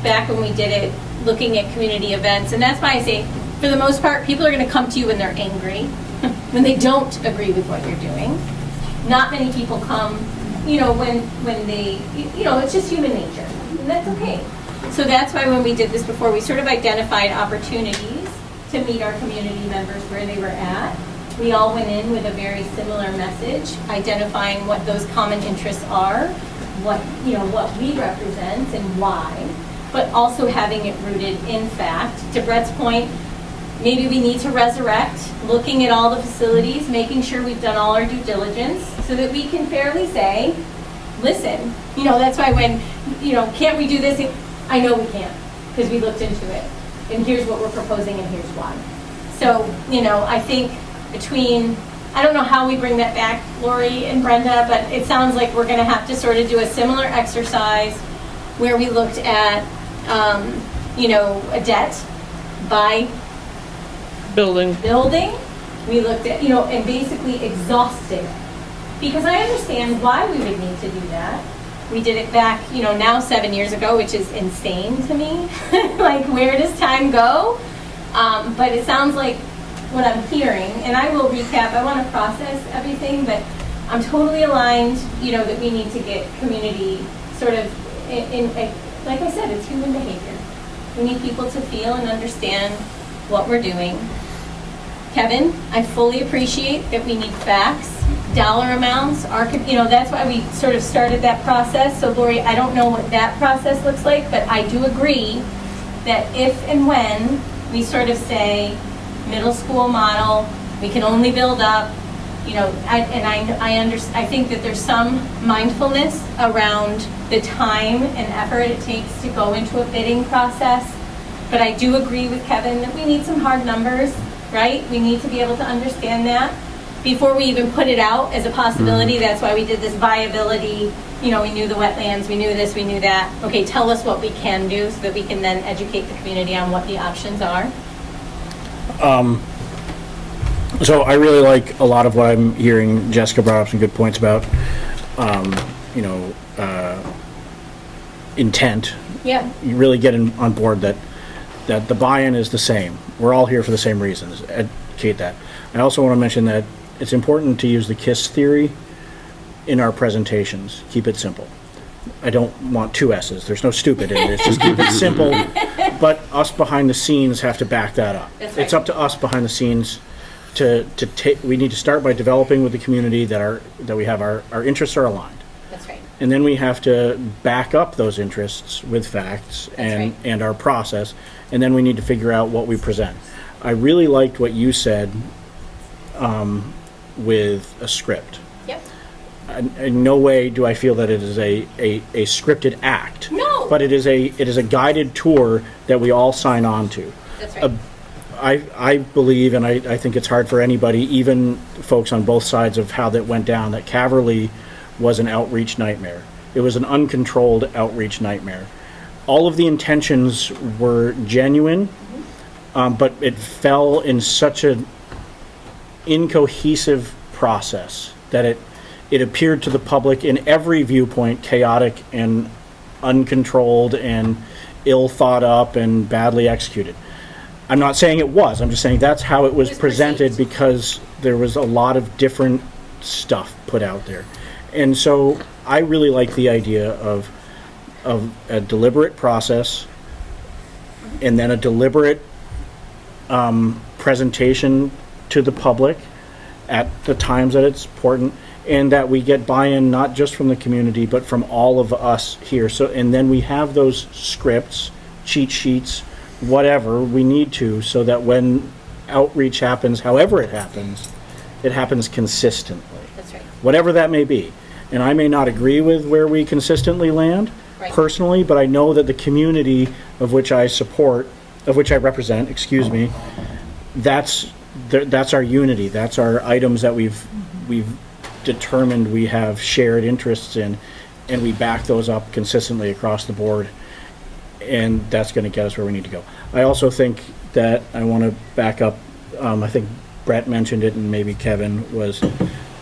Speaker 19: Back when we did it, looking at community events, and that's why I say, for the most part, people are going to come to you when they're angry, when they don't agree with what you're doing. Not many people come, when they, it's just human nature, and that's okay. So that's why when we did this before, we sort of identified opportunities to meet our community members where they were at. We all went in with a very similar message, identifying what those common interests are, what we represent and why, but also having it rooted in fact. To Brett's point, maybe we need to resurrect, looking at all the facilities, making sure we've done all our due diligence so that we can fairly say, listen, that's why when, can't we do this? I know we can't, because we looked into it, and here's what we're proposing and here's why. So, I think between, I don't know how we bring that back, Lori and Brenda, but it sounds like we're going to have to sort of do a similar exercise where we looked at, a debt by
Speaker 1: building.
Speaker 19: We looked at, and basically exhausted it. Because I understand why we would need to do that. We did it back, now 7 years ago, which is insane to me. Like, where does time go? But it sounds like what I'm hearing, and I will recap, I want to process everything, but I'm totally aligned, that we need to get community sort of like I said, it's human behavior. We need people to feel and understand what we're doing. Kevin, I fully appreciate that we need facts, dollar amounts, that's why we sort of started that process. So Lori, I don't know what that process looks like, but I do agree that if and when we sort of say middle school model, we can only build up, I think that there's some mindfulness around the time and effort it takes to go into a bidding process. But I do agree with Kevin that we need some hard numbers, right? We need to be able to understand that. before we even put it out as a possibility. That's why we did this viability. We knew the wetlands, we knew this, we knew that. Okay, tell us what we can do so that we can then educate the community on what the options are.
Speaker 7: So I really like a lot of what I'm hearing. Jessica brought up some good points about, intent.
Speaker 19: Yeah.
Speaker 7: You really get on board that the buy-in is the same. We're all here for the same reasons. Educate that. I also want to mention that it's important to use the KISS theory in our presentations. Keep it simple. I don't want two S's. There's no stupid in it. It's just keep it simple. But us behind the scenes have to back that up.
Speaker 19: That's right.
Speaker 7: It's up to us behind the scenes to take. We need to start by developing with the community that we have our interests are aligned.
Speaker 19: That's right.
Speaker 7: And then we have to back up those interests with facts and our process. And then we need to figure out what we present. I really liked what you said with a script.
Speaker 19: Yep.
Speaker 7: In no way do I feel that it is a scripted act.
Speaker 19: No.
Speaker 7: But it is a guided tour that we all sign on to.
Speaker 19: That's right.
Speaker 7: I believe, and I think it's hard for anybody, even folks on both sides of how that went down, that Caverly was an outreach nightmare. It was an uncontrolled outreach nightmare. All of the intentions were genuine, but it fell in such an incohesive process that it appeared to the public in every viewpoint chaotic and uncontrolled and ill thought up and badly executed. I'm not saying it was, I'm just saying that's how it was presented because there was a lot of different stuff put out there. And so I really like the idea of a deliberate process and then a deliberate presentation to the public at the times that it's important, and that we get buy-in not just from the community but from all of us here. So, and then we have those scripts, cheat sheets, whatever we need to, so that when outreach happens, however it happens consistently.
Speaker 19: That's right.
Speaker 7: Whatever that may be. And I may not agree with where we consistently land personally, but I know that the community of which I represent, that's our unity. That's our items that we've determined we have shared interests in, and we back those up consistently across the board, and that's going to get us where we need to go. I also think that I want to back up, I think Brett mentioned it and maybe Kevin,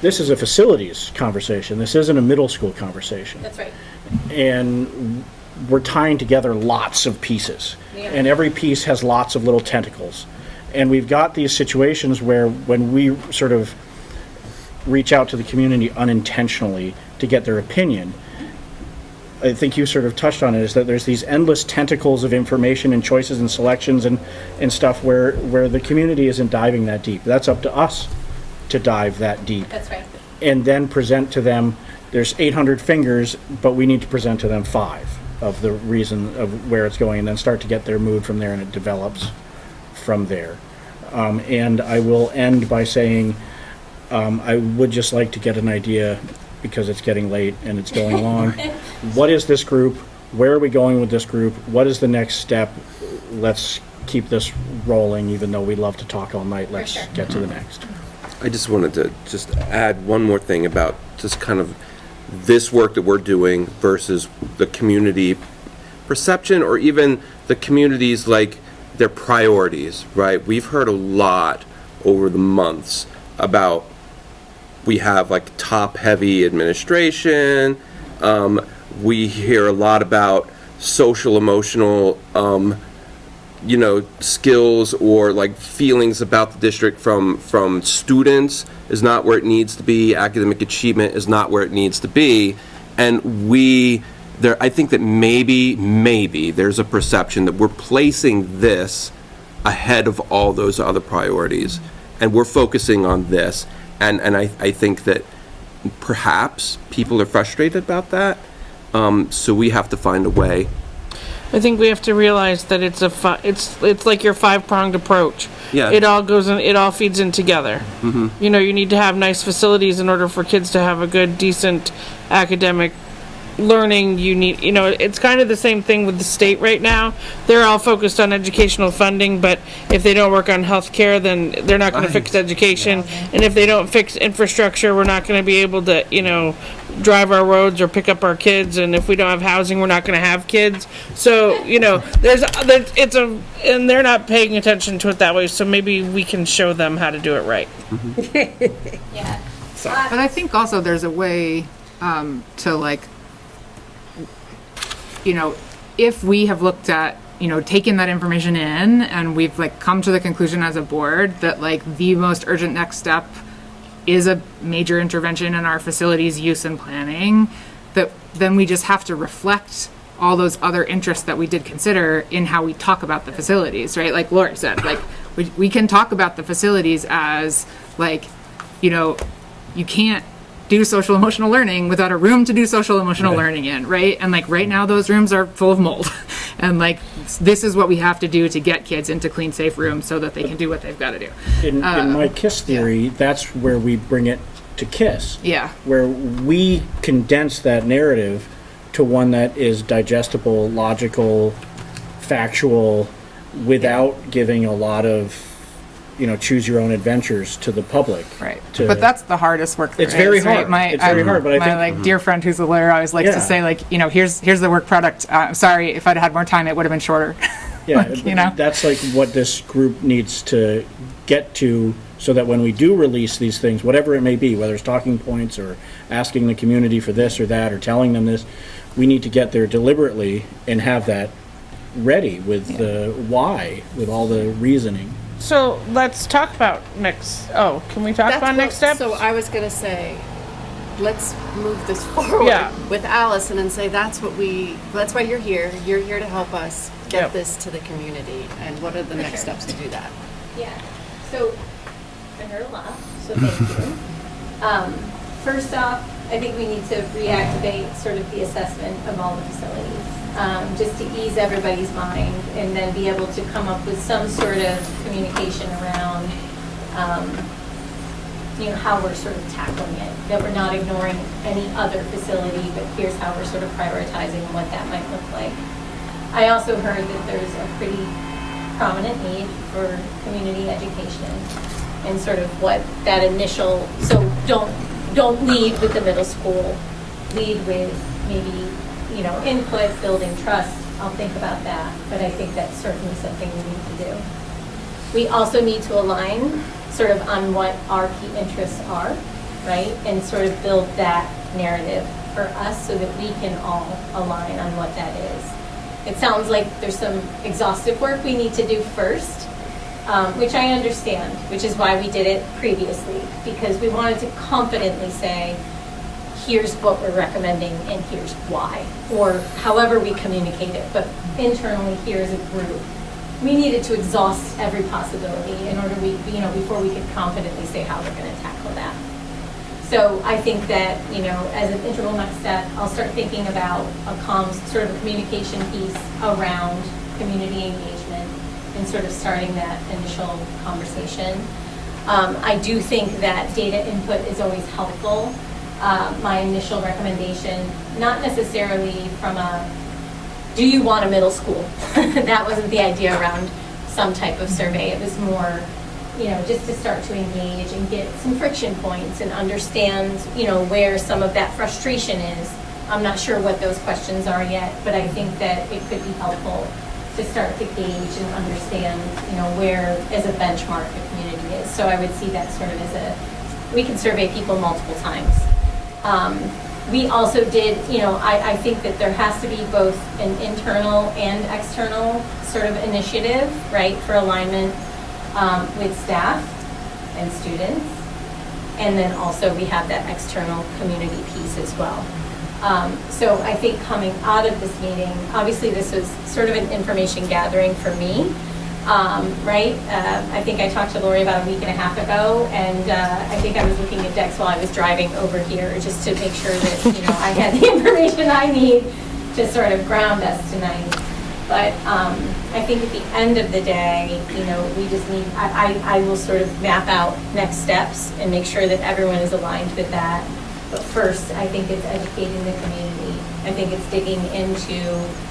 Speaker 7: this is a facilities conversation. This isn't a middle school conversation.
Speaker 19: That's right.
Speaker 7: And we're tying together lots of pieces, and every piece has lots of little tentacles. And we've got these situations where when we sort of reach out to the community unintentionally to get their opinion, I think you sort of touched on it, is that there's these endless tentacles of information and choices and selections and stuff where the community isn't diving that deep. That's up to us to dive that deep.
Speaker 19: That's right.
Speaker 7: And then present to them, there's 800 fingers, but we need to present to them 5 of the reason of where it's going, and then start to get their mood from there, and it develops from there. And I will end by saying I would just like to get an idea, because it's getting late and it's going long. What is this group? Where are we going with this group? What is the next step? Let's keep this rolling, even though we love to talk all night. Let's get to the next.
Speaker 23: I just wanted to just add one more thing about just kind of this work that we're doing versus the community perception, or even the community's, like, their priorities, right? We've heard a lot over the months about, we have like top-heavy administration. We hear a lot about social emotional skills or like feelings about the district from students is not where it needs to be. Academic achievement is not where it needs to be. And I think that maybe there's a perception that we're placing this ahead of all those other priorities, and we're focusing on this. And I think that perhaps people are frustrated about that. So we have to find a way.
Speaker 1: I think we have to realize that it's like your 5-pronged approach.
Speaker 23: Yeah.
Speaker 1: It all goes in, it all feeds in together.
Speaker 23: Mm-hmm.
Speaker 1: You need to have nice facilities in order for kids to have a good, decent academic learning you need, it's kind of the same thing with the state right now. They're all focused on educational funding, but if they don't work on healthcare, then they're not going to fix education. And if they don't fix infrastructure, we're not going to be able to, drive our roads or pick up our kids. And if we don't have housing, we're not going to have kids. So, and they're not paying attention to it that way. So maybe we can show them how to do it right.
Speaker 19: Yeah.
Speaker 17: But I think also there's a way to if we have looked at, taken that information in and we've come to the conclusion as a board that the most urgent next step is a major intervention in our facilities use and planning, that then we just have to reflect all those other interests that we did consider in how we talk about the facilities, right? Like Lori said, we can talk about the facilities as you can't do social emotional learning without a room to do social emotional learning in, right? And right now those rooms are full of mold. And this is what we have to do to get kids into clean, safe rooms so that they can do what they've got to do.
Speaker 7: In my KISS theory, that's where we bring it to KISS.
Speaker 17: Yeah.
Speaker 7: Where we condense that narrative to one that is digestible, logical, factual, without giving a lot of choose your own adventures to the public.
Speaker 17: Right. But that's the hardest work there
Speaker 7: It's very
Speaker 17: is,
Speaker 7: hard.
Speaker 17: Right?
Speaker 7: It's very hard, but I think...
Speaker 17: My dear friend who's a lawyer always likes to say, here's the work product. Sorry, if I'd had more time, it would have been shorter.
Speaker 7: Yeah, that's what this group needs to get to, so that when we do release these things, whatever it may be, whether it's talking points or asking the community for this or that or telling them this, we need to get there deliberately and have that ready with the why, with all the reasoning.
Speaker 1: So let's talk about can we talk about next steps?
Speaker 22: So I was going to say, let's move this forward with Allison and say that's why you're here. You're here to help us get this to the community. And what are the next steps to do that?
Speaker 19: Yeah. So I heard a lot, so thank you. First off, I think we need to reactivate sort of the assessment of all the facilities, just to ease everybody's mind, and then be able to come up with some sort of communication around, how we're sort of tackling it, that we're not ignoring any other facility, but here's how we're sort of prioritizing what that might look like. I also heard that there's a pretty prominent need for community education, and sort of what that initial, so don't lead with the middle school, lead with maybe, input, building trust. I'll think about that, but I think that's certainly something we need to do. We also need to align sort of on what our key interests are, right? And sort of build that narrative for us so that we can all align on what that is. It sounds like there's some exhaustive work we need to do first, which I understand, which is why we did it previously, because we wanted to confidently say, here's what we're recommending and here's why, or however we communicate it, but internally here as a group. We needed to exhaust every possibility in order before we could confidently say how we're going to tackle that. So I think that, as an integral next step, I'll start thinking about a sort of a communication piece around community engagement and sort of starting that initial conversation. I do think that data input is always helpful. My initial recommendation, not necessarily from do you want a middle school? That wasn't the idea around some type of survey. It was more, just to start to engage and get some friction points and understand, where some of that frustration is. I'm not sure what those questions are yet, but I think that it could be helpful to start to gauge and understand, where as a benchmark the community is. So I would see that sort of we can survey people multiple times. We also did, I think that there has to be both an internal and external sort of initiative, right, for alignment with staff and students. And then also we have that external community piece as well. So I think coming out of this meeting, obviously this was sort of an information gathering for me. Right? I think I talked to Lori about a week and a half ago, and I think I was looking at decks while I was driving over here just to make sure that, I had the information I need to sort of ground us tonight. But I think at the end of the day, we just need, I will sort of map out next steps and make sure that everyone is aligned with that. But first, I think it's educating the community. I think it's digging into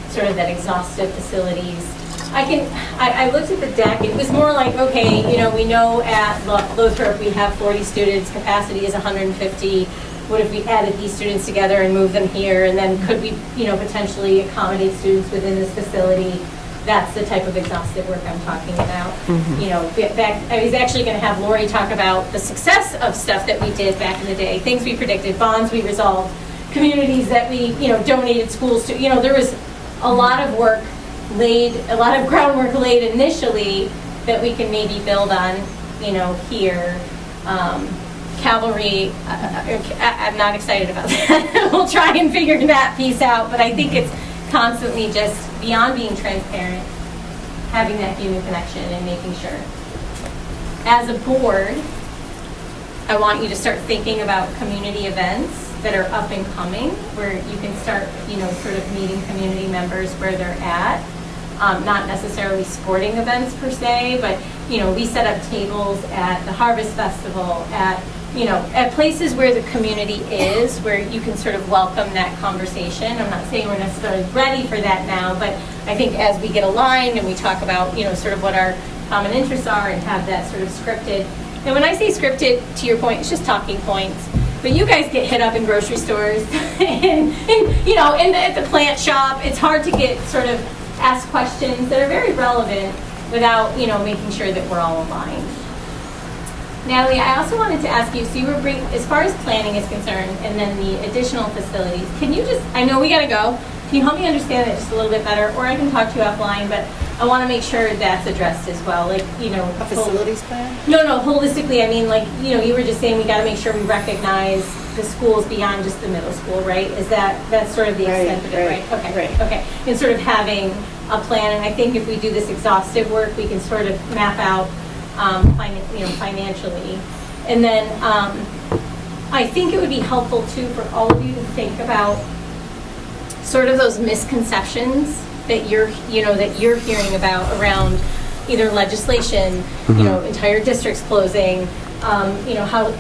Speaker 19: sort of that exhaustive facilities. I looked at the deck, it was more like, okay, we know at Lothrop we have 40 students, capacity is 150. What if we added these students together and moved them here? And then could we, potentially accommodate students within this facility? That's the type of exhaustive work I'm talking about. I was actually going to have Lori talk about the success of stuff that we did back in the day, things we predicted, bonds we resolved, communities that we, donated schools to. There was a lot of work laid, a lot of groundwork laid initially that we can maybe build on, here. Cavalry, I'm not excited about that. We'll try and figure that piece out, but I think it's constantly just beyond being transparent, having that human connection and making sure. As a board, I want you to start thinking about community events that are up and coming, where you can start, sort of meeting community members where they're at. Not necessarily sporting events per se, but, we set up tables at the Harvest Festival, at places where the community is, where you can sort of welcome that conversation. I'm not saying we're necessarily ready for that now, but I think as we get aligned and we talk about, sort of what our common interests are and have that sort of scripted. And when I say scripted, to your point, it's just talking points. But you guys get hit up in grocery stores and at the plant shop. It's hard to get sort of ask questions that are very relevant without, making sure that we're all aligned. Natalie, I also wanted to ask you, so you were as far as planning is concerned, and then the additional facilities, can you just, I know we gotta go, can you help me understand that just a little bit better, or I can talk to you offline, but I wanna make sure that's addressed as well, like,
Speaker 22: A facilities plan?
Speaker 19: No, holistically, I mean, like, you were just saying we gotta make sure we recognize the schools beyond just the middle school, right? That's sort of the extent of it, right? Okay. And sort of having a plan, and I think if we do this exhaustive work, we can sort of map out financially. And then I think it would be helpful too for all of you to think about sort of those misconceptions that you're hearing about around either legislation, entire districts closing, how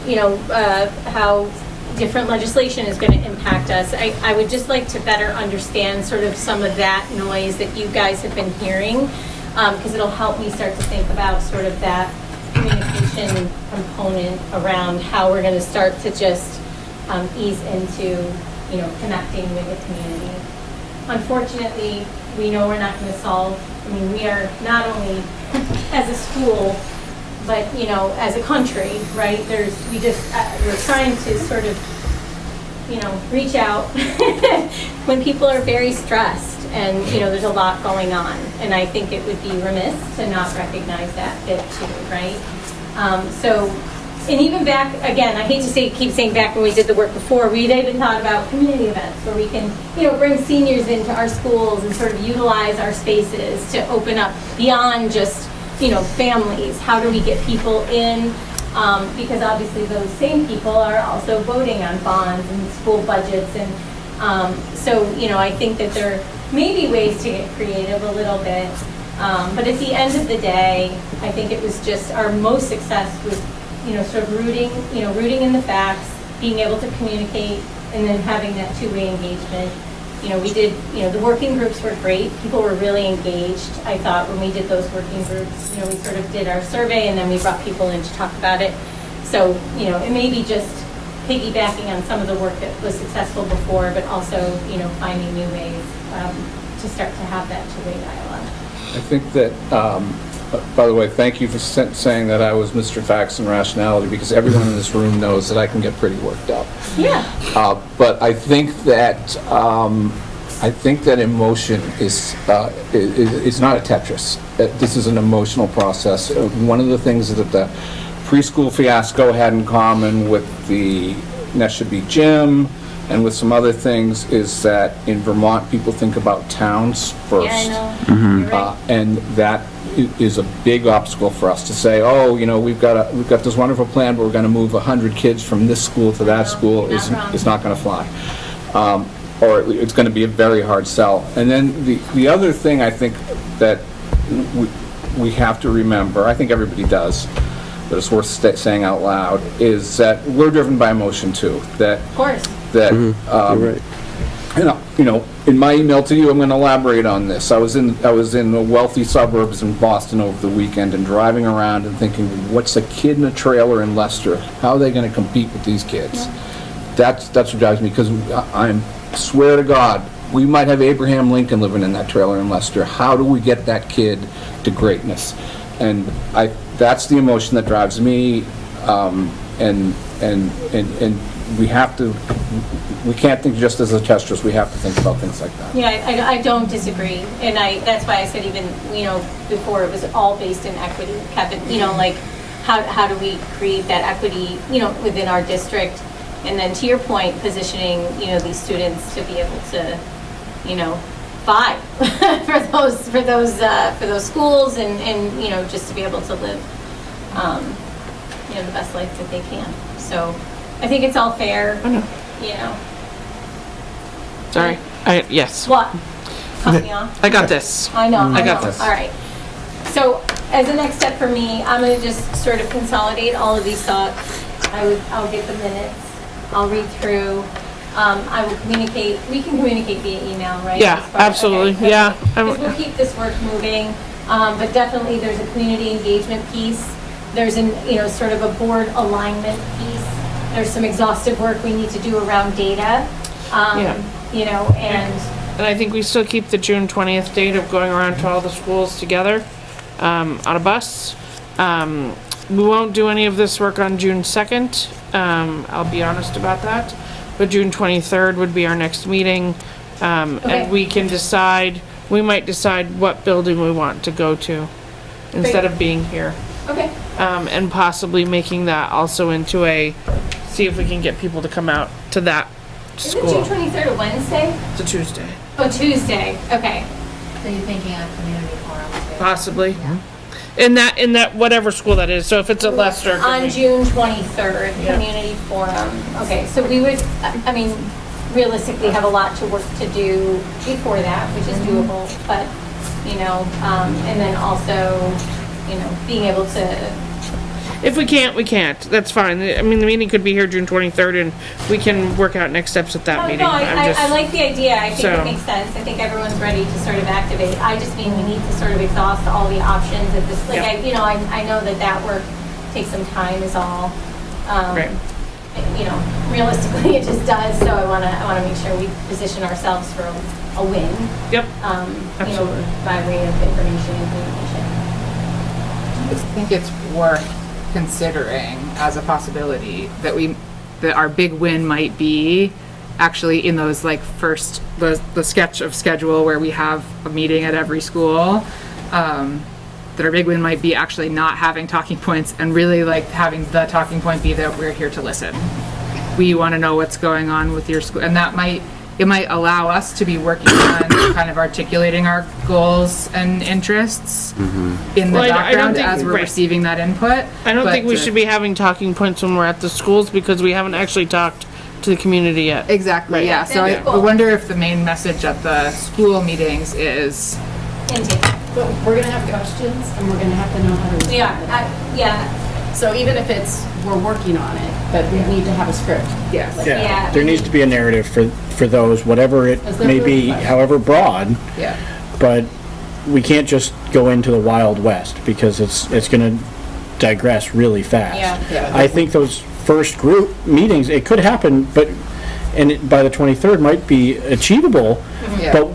Speaker 19: different legislation is going to impact us. I would just like to better understand sort of some of that noise that you guys have been hearing, because it'll help me start to think about sort of that communication component around how we're going to start to just ease into, connecting with the community. Unfortunately, we know we're not going to solve, we are not only as a school, but, as a country, right? We're trying to sort of, reach out when people are very stressed and, there's a lot going on. And I think it would be remiss to not recognize that bit too, right? And even back, again, I hate to keep saying back when we did the work before, we'd even thought about community events where we can, bring seniors into our schools and sort of utilize our spaces to open up beyond just, families. How do we get people in? Because obviously those same people are also voting on bonds and school budgets. And I think that there may be ways to get creative a little bit. But at the end of the day, I think it was just our most success was, sort of rooting in the facts, being able to communicate, and then having that two-way engagement. We did, the working groups were great. People were really engaged, I thought, when we did those working groups. We sort of did our survey and then we brought people in to talk about it. So, it may be just piggybacking on some of the work that was successful before, but also, finding new ways to start to have that two-way dialogue.
Speaker 16: I think that, by the way, thank you for saying that I was Mr. Facts and Rationality, because everyone in this room knows that I can get pretty worked up.
Speaker 19: Yeah.
Speaker 16: But I think that emotion is not a Tetris. This is an emotional process. One of the things that the preschool fiasco had in common with the Neshabie gym and with some other things is that in Vermont people think about towns first.
Speaker 19: Yeah, I know. You're right.
Speaker 16: And that is a big obstacle for us to say, we've got this wonderful plan, but we're going to move 100 kids from this school to that school. It's not going to fly. Or it's going to be a very hard sell. And then the other thing I think that we have to remember, I think everybody does, but it's worth saying out loud, is that we're driven by emotion too. That,
Speaker 19: Of course.
Speaker 16: that, you know, in my email to you, I'm going to elaborate on this. I was in the wealthy suburbs in Boston over the weekend and driving around and thinking, what's a kid in a trailer in Leicester? How are they going to compete with these kids? That's what drives me, because I swear to God, we might have Abraham Lincoln living in that trailer in Leicester. How do we get that kid to greatness? And that's the emotion that drives me, and we can't think just as a testus, we have to think about things like that.
Speaker 19: Yeah, I don't disagree, and that's why I said even, you know, before it was all based in equity, Kevin, you know, like, how do we create that equity, you know, within our district? And then to your point, positioning, you know, these students to be able to, you know, fight for those schools and you know, just to be able to live, you know, the best life that they can. So I think it's all fair.
Speaker 1: I know.
Speaker 19: You know.
Speaker 1: Sorry. Yes.
Speaker 19: What? Cut me off.
Speaker 1: I got this.
Speaker 19: I know.
Speaker 1: I got this.
Speaker 19: All right. So as a next step for me, I'm going to just sort of consolidate all of these thoughts. I'll get the minutes. I'll read through. I will communicate. We can communicate via email, right?
Speaker 1: Yeah, absolutely.
Speaker 19: Okay.
Speaker 1: Yeah.
Speaker 19: We'll keep this work moving, but definitely there's a community engagement piece. There's you know, sort of a board alignment piece. There's some exhaustive work we need to do around data. You know, and
Speaker 1: I think we still keep the June 20th date of going around to all the schools together on a bus. We won't do any of this work on June 2nd. I'll be honest about that. But June 23rd would be our next meeting. And we can decide, we might decide what building we want to go to instead of being here.
Speaker 19: Okay.
Speaker 1: And possibly making that also into see if we can get people to come out to that school.
Speaker 19: Is it June 23rd, a Wednesday?
Speaker 1: It's a Tuesday.
Speaker 19: Oh, Tuesday. Okay.
Speaker 18: So you're thinking of community forum too?
Speaker 1: Possibly. In that whatever school that is. So if it's at Leicester.
Speaker 19: On June 23rd, community forum. Okay, so we would, I mean, realistically have a lot to work to do before that, which is doable, but, you know, and then also, you know, being able to.
Speaker 1: If we can't, we can't. That's fine. I mean, the meeting could be here June 23rd, and we can work out next steps at that meeting.
Speaker 19: No, I like the idea. I think
Speaker 1: So-
Speaker 19: it makes sense. I think everyone's ready to sort of activate. I just mean we need to sort of exhaust all the options at this, like, I know that work takes some time is all.
Speaker 1: Right.
Speaker 19: You know, realistically, it just does, so I wanna make sure we position ourselves for a win.
Speaker 1: Yep.
Speaker 19: You know, by way of information and communication.
Speaker 17: I think it's worth considering as a possibility that our big win might be actually in those like first the sketch of schedule where we have a meeting at every school, that our big win might be actually not having talking points and really like having the talking point be that we're here to listen. We want to know what's going on with your school, and it might allow us to be working on kind of articulating our goals and interests in the background as we're receiving that input.
Speaker 1: I don't think we should be having talking points when we're at the schools because we haven't actually talked to the community yet.
Speaker 17: Exactly, yeah. So I wonder if the main message at the school meetings is
Speaker 22: But we're gonna have questions and we're gonna have to know how to respond.
Speaker 19: Yeah.
Speaker 22: So even if we're working on it, but we need to have a script.
Speaker 17: Yes.
Speaker 7: Yeah, there needs to be a narrative for those, whatever it may be, however broad.
Speaker 17: Yeah.
Speaker 7: But we can't just go into the Wild West because it's going to digress really fast.
Speaker 19: Yeah.
Speaker 7: I think those first group meetings, it could happen, but by the 23rd might be achievable, but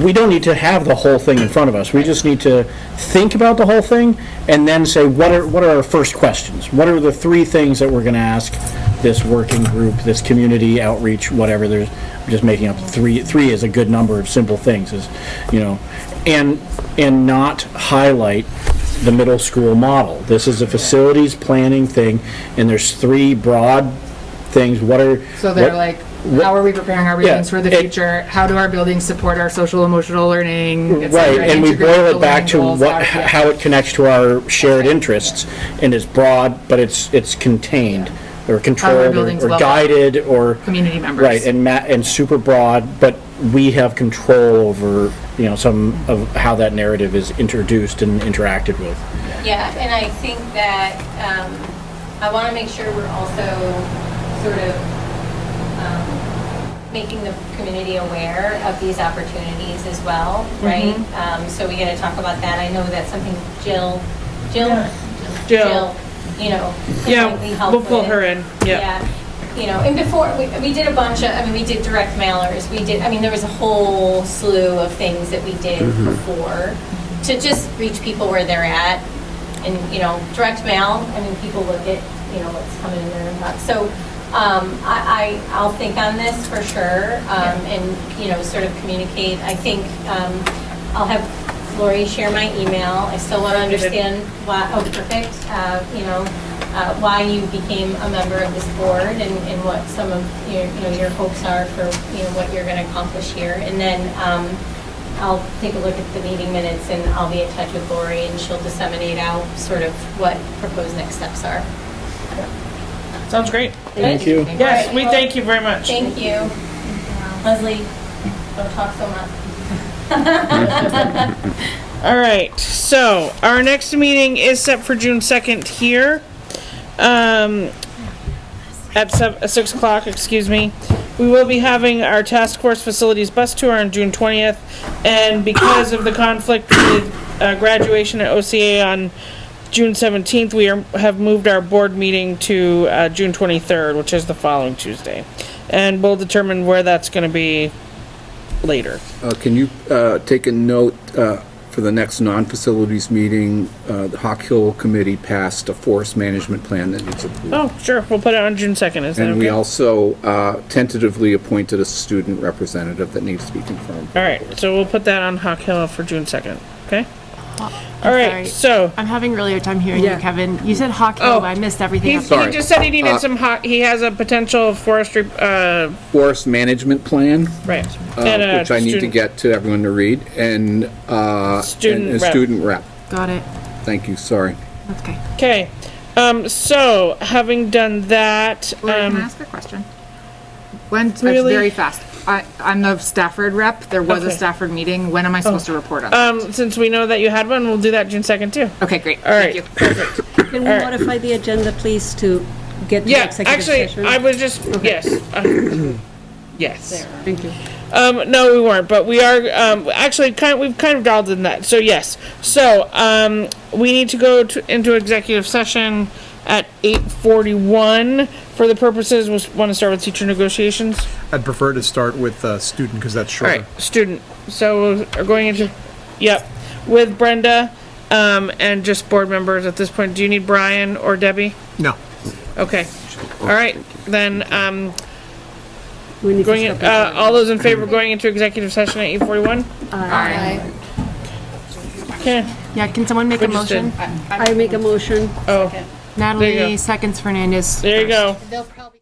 Speaker 7: we don't need to have the whole thing in front of us. We just need to think about the whole thing and then say, what are our first questions? What are the 3 things that we're going to ask this working group, this community outreach, whatever? I'm just making up 3 is a good number of simple things, and not highlight the middle school model. This is a facilities planning thing, and there's 3 broad things.
Speaker 17: How are we preparing our buildings for the future? How do our buildings support our social emotional learning?
Speaker 7: Right, and we boil it back to how it connects to our shared interests, and it's broad, but it's contained or controlled or guided or
Speaker 17: community members.
Speaker 7: Right, and super broad, but we have control over, some of how that narrative is introduced and interacted with.
Speaker 19: Yeah, and I think that I want to make sure we're also sort of making the community aware of these opportunities as well, right? So we got to talk about that. I know that's something Jill,
Speaker 1: We'll pull her in.
Speaker 19: Yeah. And before, we did a bunch of, we did direct mailers. There was a whole slew of things that we did before to just reach people where they're at. And, direct mail, people look at, what's coming in their inbox. So I'll think on this for sure and, sort of communicate. I think I'll have Lori share my email. I still want to understand why, perfect, why you became a member of this board and what some of your hopes are for what you're going to accomplish here. And then I'll take a look at the meeting minutes and I'll be in touch with Lori and she'll disseminate out sort of what proposed next steps are.
Speaker 1: Sounds great.
Speaker 7: Thank you.
Speaker 1: Yes, we thank you very much.
Speaker 19: Thank you. Leslie, don't talk so much.
Speaker 1: All right, so our next meeting is set for June 2nd here. At 6 o'clock, excuse me. We will be having our task force facilities bus tour on June 20th, and because of the conflict with graduation at OCA on June 17th, we have moved our board meeting to June 23rd, which is the following Tuesday, and we'll determine where that's going to be later.
Speaker 16: Can you take a note for the next non-facilities meeting? The Hawk Hill Committee passed a forest management plan that needs approval.
Speaker 1: Oh, sure. We'll put it on June 2nd. Is that
Speaker 16: And
Speaker 1: okay?
Speaker 16: we also tentatively appointed a student representative that needs to be confirmed.
Speaker 1: All right. So we'll put that on Hawk Hill for June 2nd. Okay? All right. So
Speaker 8: I'm having really hard time hearing you, Kevin. You said Hawk Hill, but I missed everything.
Speaker 1: he just said he needed some he has a potential forestry
Speaker 16: Forest management plan.
Speaker 1: right.
Speaker 16: Which I need to get to everyone to read, and
Speaker 1: Student
Speaker 16: a
Speaker 1: rep.
Speaker 16: student rep.
Speaker 8: Got it.
Speaker 16: Thank you, sorry.
Speaker 8: That's okay.
Speaker 1: Okay. So having done that,
Speaker 17: Can I ask a question? When
Speaker 1: Really?
Speaker 17: very fast. I'm the Stafford rep. There was a
Speaker 1: Okay.
Speaker 17: Stafford meeting. When am I supposed to report on that?
Speaker 1: since we know that you had one, we'll do that June 2nd too.
Speaker 17: Okay, great.
Speaker 1: All right.
Speaker 17: Thank you.
Speaker 1: Perfect.
Speaker 14: Can we
Speaker 1: All right.
Speaker 14: modify the agenda, please, to get the
Speaker 1: Yeah,
Speaker 14: executive
Speaker 1: actually,
Speaker 14: session?
Speaker 1: I was just yes. Yes.
Speaker 14: Thank you.
Speaker 1: No, we weren't, but we are actually we've kind of dialed in that. So yes. So we need to go into executive session at 8:41 for the purposes. We want to start with teacher negotiations.
Speaker 15: I'd prefer to start with student because that's
Speaker 1: All
Speaker 15: shorter.
Speaker 1: right, student. So we're going into with Brenda and just board members at this point. Do you need Brian or Debbie?
Speaker 15: No.
Speaker 1: Okay. All right, then.
Speaker 14: We need
Speaker 1: Going
Speaker 14: to
Speaker 1: in,
Speaker 14: stop
Speaker 1: all those in favor of going into executive session at 8:41?
Speaker 8: Aye.
Speaker 1: Okay.
Speaker 8: Yeah, can someone make a motion?
Speaker 14: I make a motion.
Speaker 1: Oh,
Speaker 8: Natalie,
Speaker 1: There you go.
Speaker 8: seconds Fernandez.
Speaker 1: there you go.
Speaker 18: They'll probably